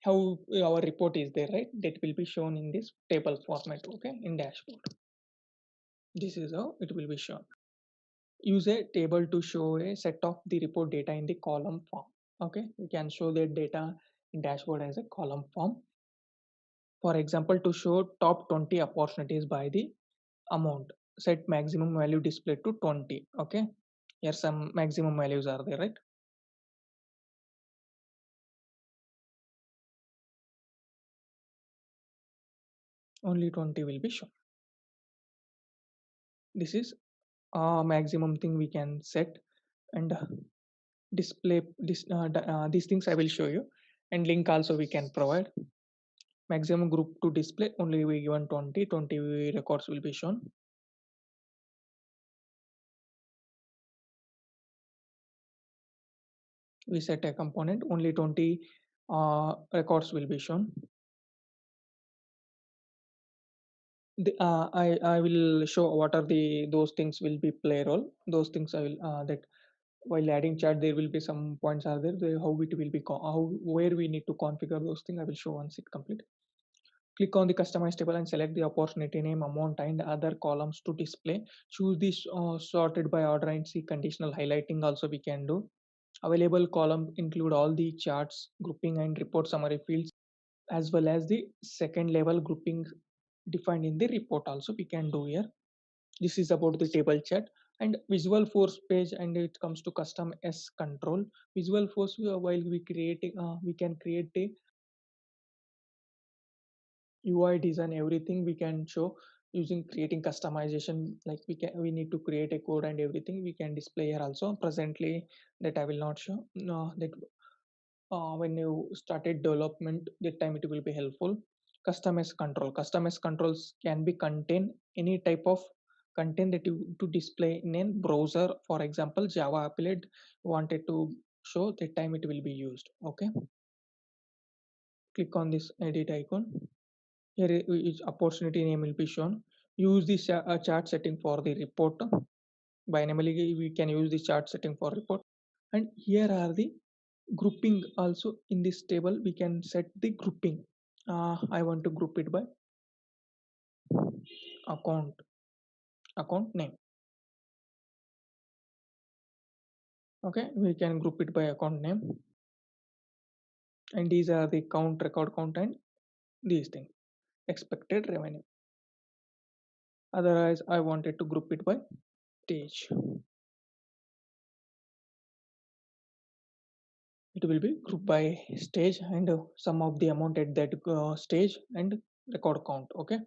How our report is there, right? That will be shown in this table format. Okay, in dashboard, this is how it will be shown. Use a table to show a set of the report data in the column form. Okay, we can show that data in dashboard as a column form. For example, to show top 20 opportunities by the amount, set maximum value display to 20. Okay, here some maximum values are there, right? Only 20 will be shown. This is a maximum thing we can set. And display this these things I will show you, and link also we can provide. Maximum group to display only we given 20 records will be shown. We set a component, only 20 records will be shown. I will show what are the those things will be play role. Those things I will that while adding chat there will be some points are there, how it will be how where we need to configure those things I will show once it complete. Click on the customize table and select the opportunity name, amount and other columns to display. Choose this sorted by order and see conditional highlighting also we can do. Available column include all the charts, grouping and report summary fields, as well as the second level grouping defined in the report also we can do here. This is about the table chat and visual force page, and it comes to custom S control. Visual force, while we can create a UI design, everything we can show using creating customization. Like we need to create a code and everything we can display here also. Presently that I will not show. No, that when you started development that time it will be helpful. Custom S controls can be contain any type of content that you to display in a browser. For example, Java applet wanted to show that time it will be used. Okay, click on this edit icon. Here each opportunity name will be shown. Use this chart setting for the report. By normally we can use the chart setting for report. And here are the grouping also. In this table we can set the grouping. I want to group it by account name. Okay, we can group it by account name, and these are the count, record count, and these things, expected revenue. Otherwise I wanted to group it by stage. It will be grouped by stage and sum of the amount at that stage and record count. Okay,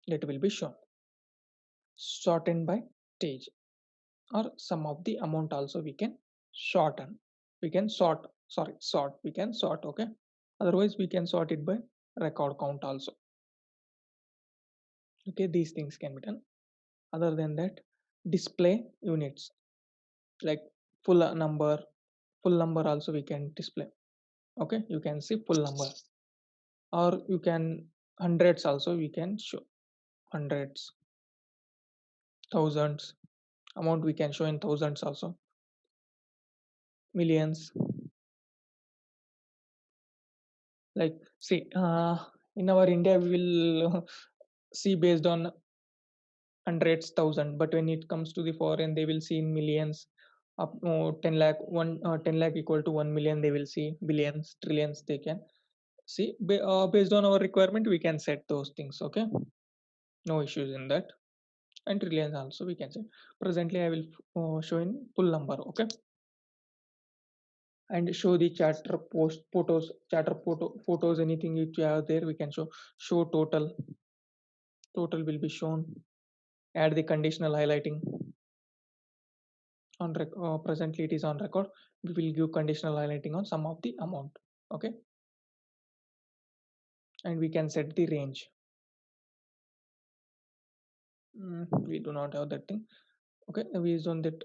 that will be shown. Shorten by stage, or sum of the amount also we can shorten. We can sort we can sort. Okay, otherwise we can sort it by record count also. Okay, these things can be done. Other than that, display units like full number also we can display. Okay, you can see full number, or you can hundreds also we can show. Hundreds, thousands, amount we can show in thousands also. Millions. Like see, in our India we will see based on hundreds, thousand, but when it comes to the foreign they will see in millions. Up 10 lakh, 10 lakh equal to 1 million, they will see billions, trillions. They can see based on our requirement we can set those things. Okay, no issues in that. And trillions also we can say. Presently I will show in full number. Okay, and show the chatter post photos, photos, anything which you have there we can show total will be shown. Add the conditional highlighting on presently it is on record. We will give conditional highlighting on some of the amount. Okay, and we can set the range. We do not have that thing. Okay, based on that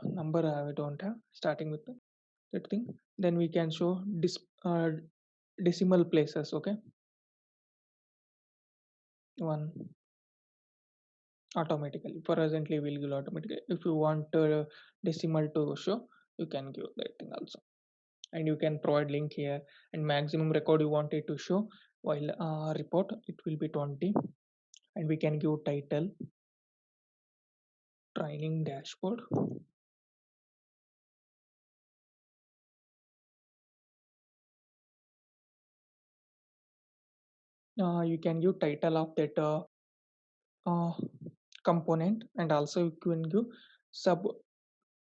number I don't have starting with that thing. Then we can show decimal places. Okay, one automatically. Presently we'll give automatically. If you want decimal to show, you can give that thing also. And you can provide link here, and maximum record you want it to show. While report it will be 20, and we can give title training dashboard. You can give title of that component, and also you can give sub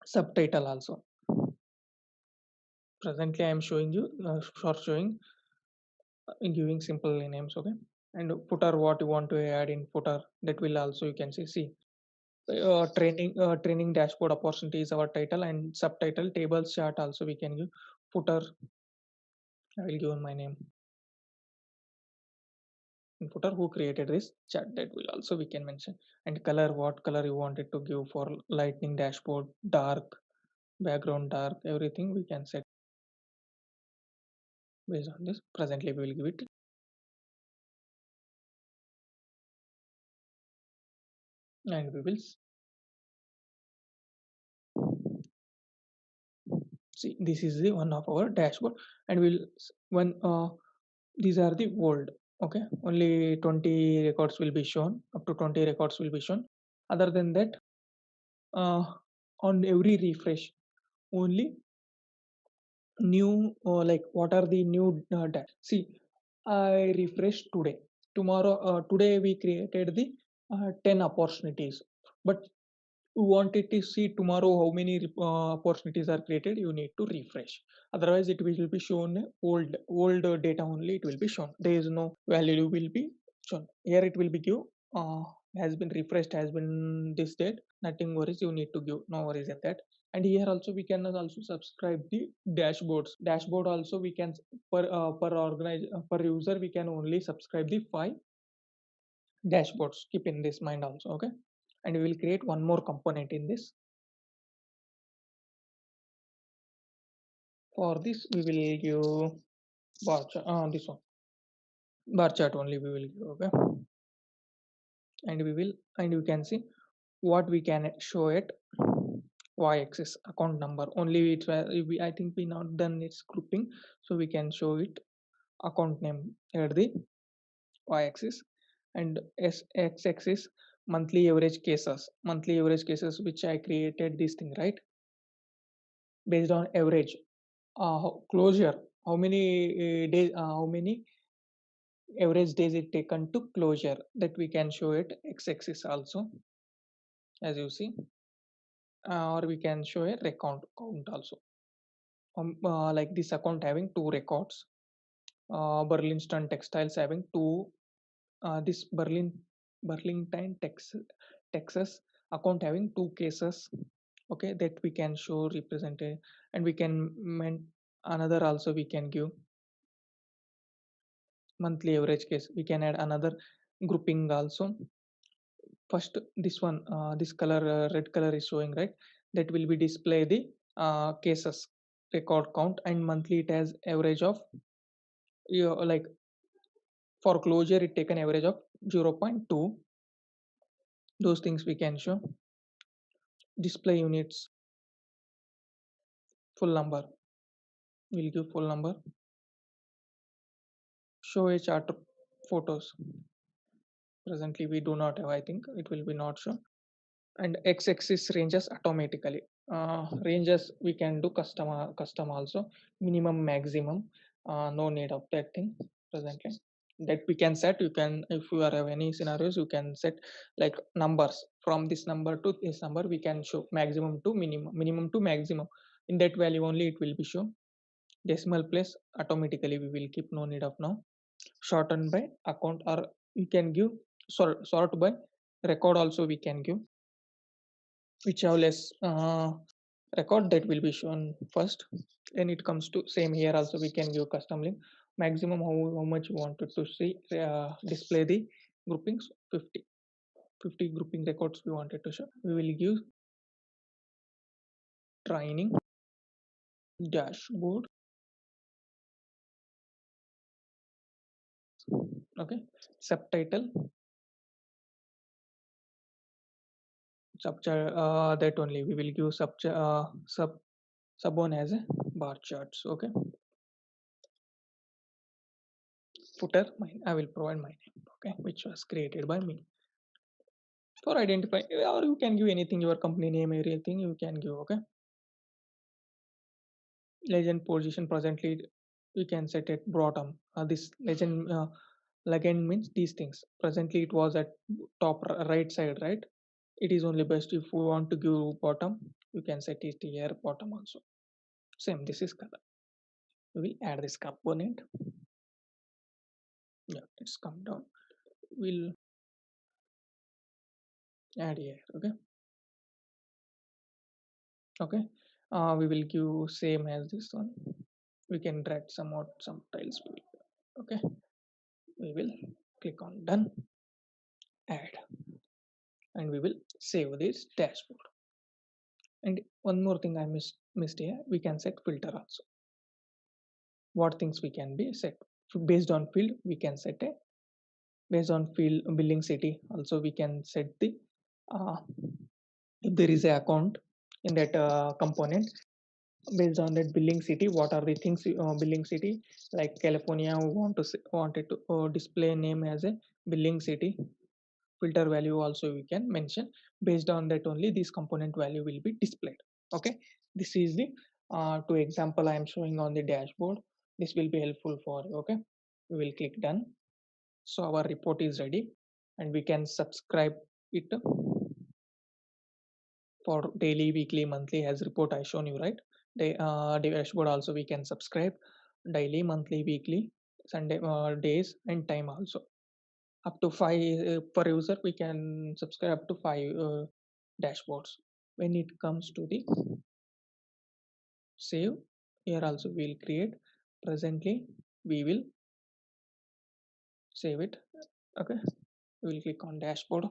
subtitle also. Presently I am showing you showing giving simple names, okay. And footer, what you want to add in footer, that will also you can see training dashboard opportunity is our title, and subtitle tables chart also we can give. Footer, I will give my name. In footer, who created this chart, that will also we can mention. And color, what color you wanted to give for lightning dashboard, dark, background dark, everything we can set based on this. Presently we will give it, and we will see this is the one of our dashboard. And we'll when these are the old, okay, only 20 records will be shown, up to 20 records will be shown. Other than that, uh, on every refresh, only new like what are the new see, I refreshed today, tomorrow, today we created the 10 opportunities, but you wanted to see tomorrow how many opportunities are created, you need to refresh. Otherwise it will be shown old data only, it will be shown, there is no value will be shown. Here it will be give uh, has been refreshed, has been this date, nothing worries, you need to give, no worries at that. And here also we can also subscribe the dashboard also we can, per user we can only subscribe the 5 dashboards, keep in this mind also, okay. And we will create one more component in this. For this, we will give bar chart. This one, bar chart only we will give, okay. And we will, and you can see what we can show it. Y-axis account number only. It's I think we not done its grouping, so we can show it account name at the y-axis, and x-axis monthly average cases. Monthly average cases which I created this thing, right, based on average closure, how many days, how many average days it taken to closure, that we can show it x-axis also, as you see. Or we can show a recount count also, like this account having 2 records, Burlington Textiles having 2, this Burlington Texas account having 2 cases, okay, that we can show represented. And we can another also we can give monthly average case, we can add another grouping also. First this one, this color, red color is showing, right, that will be display the cases record count, and monthly it has average of, like for closure it take an average of 0.2. Those things we can show. Display units, full number, we'll give full number. Show a chart photos, presently we do not have, I think it will be not shown. And x-axis ranges automatically, ranges we can do custom also, minimum maximum, no need of that thing presently, that we can set. You can, if you are have any scenarios, you can set like numbers, from this number to this number we can show maximum to minimum, minimum to maximum, in that value only it will be shown. Decimal place automatically we will keep, no need of now. Shorten by account, or you can give sort by record also we can give, which have less record, that will be shown first. Then it comes to same, here also we can give custom link, maximum how much you wanted to see, display the groupings, 50 grouping records we wanted to show. We will give training dashboard, okay. Subtitle, that only we will give sub one as a bar charts, okay. Footer, mine, I will provide my name, okay, which was created by me for identifying, or you can give anything, your company name, everything you can give, okay. Legend position, presently we can set it bottom, this legend, legend means these things, presently it was at top right side, right. It is only best if we want to give bottom, you can set it here bottom also. Same, this is color. We will add this component. Yeah, it's come down. We'll add here. Okay. We will give same as this one. We can drag some more some tiles. Okay. We will click on done, add, and we will save this dashboard. And one more thing I missed here, we can set filter also. What things we can be set based on field, we can set a based on field billing city. Also, we can set the uh, if there is a account in that component, based on that billing city, what are the things billing city, like California, we wanted to display name as a billing city. Filter value also we can mention. Based on that only this component value will be displayed. Okay, this is the two example I am showing on the dashboard. This will be helpful for you. Okay, we will click done. So our report is ready and we can subscribe it for daily, weekly, monthly as report I shown you, right? The dashboard also we can subscribe daily, monthly, weekly, Sunday days and time also. Up to 5 per user we can subscribe up to 5 dashboards. When it comes to the save, here also we will create. Presently we will save it. Okay, we will click on dashboard.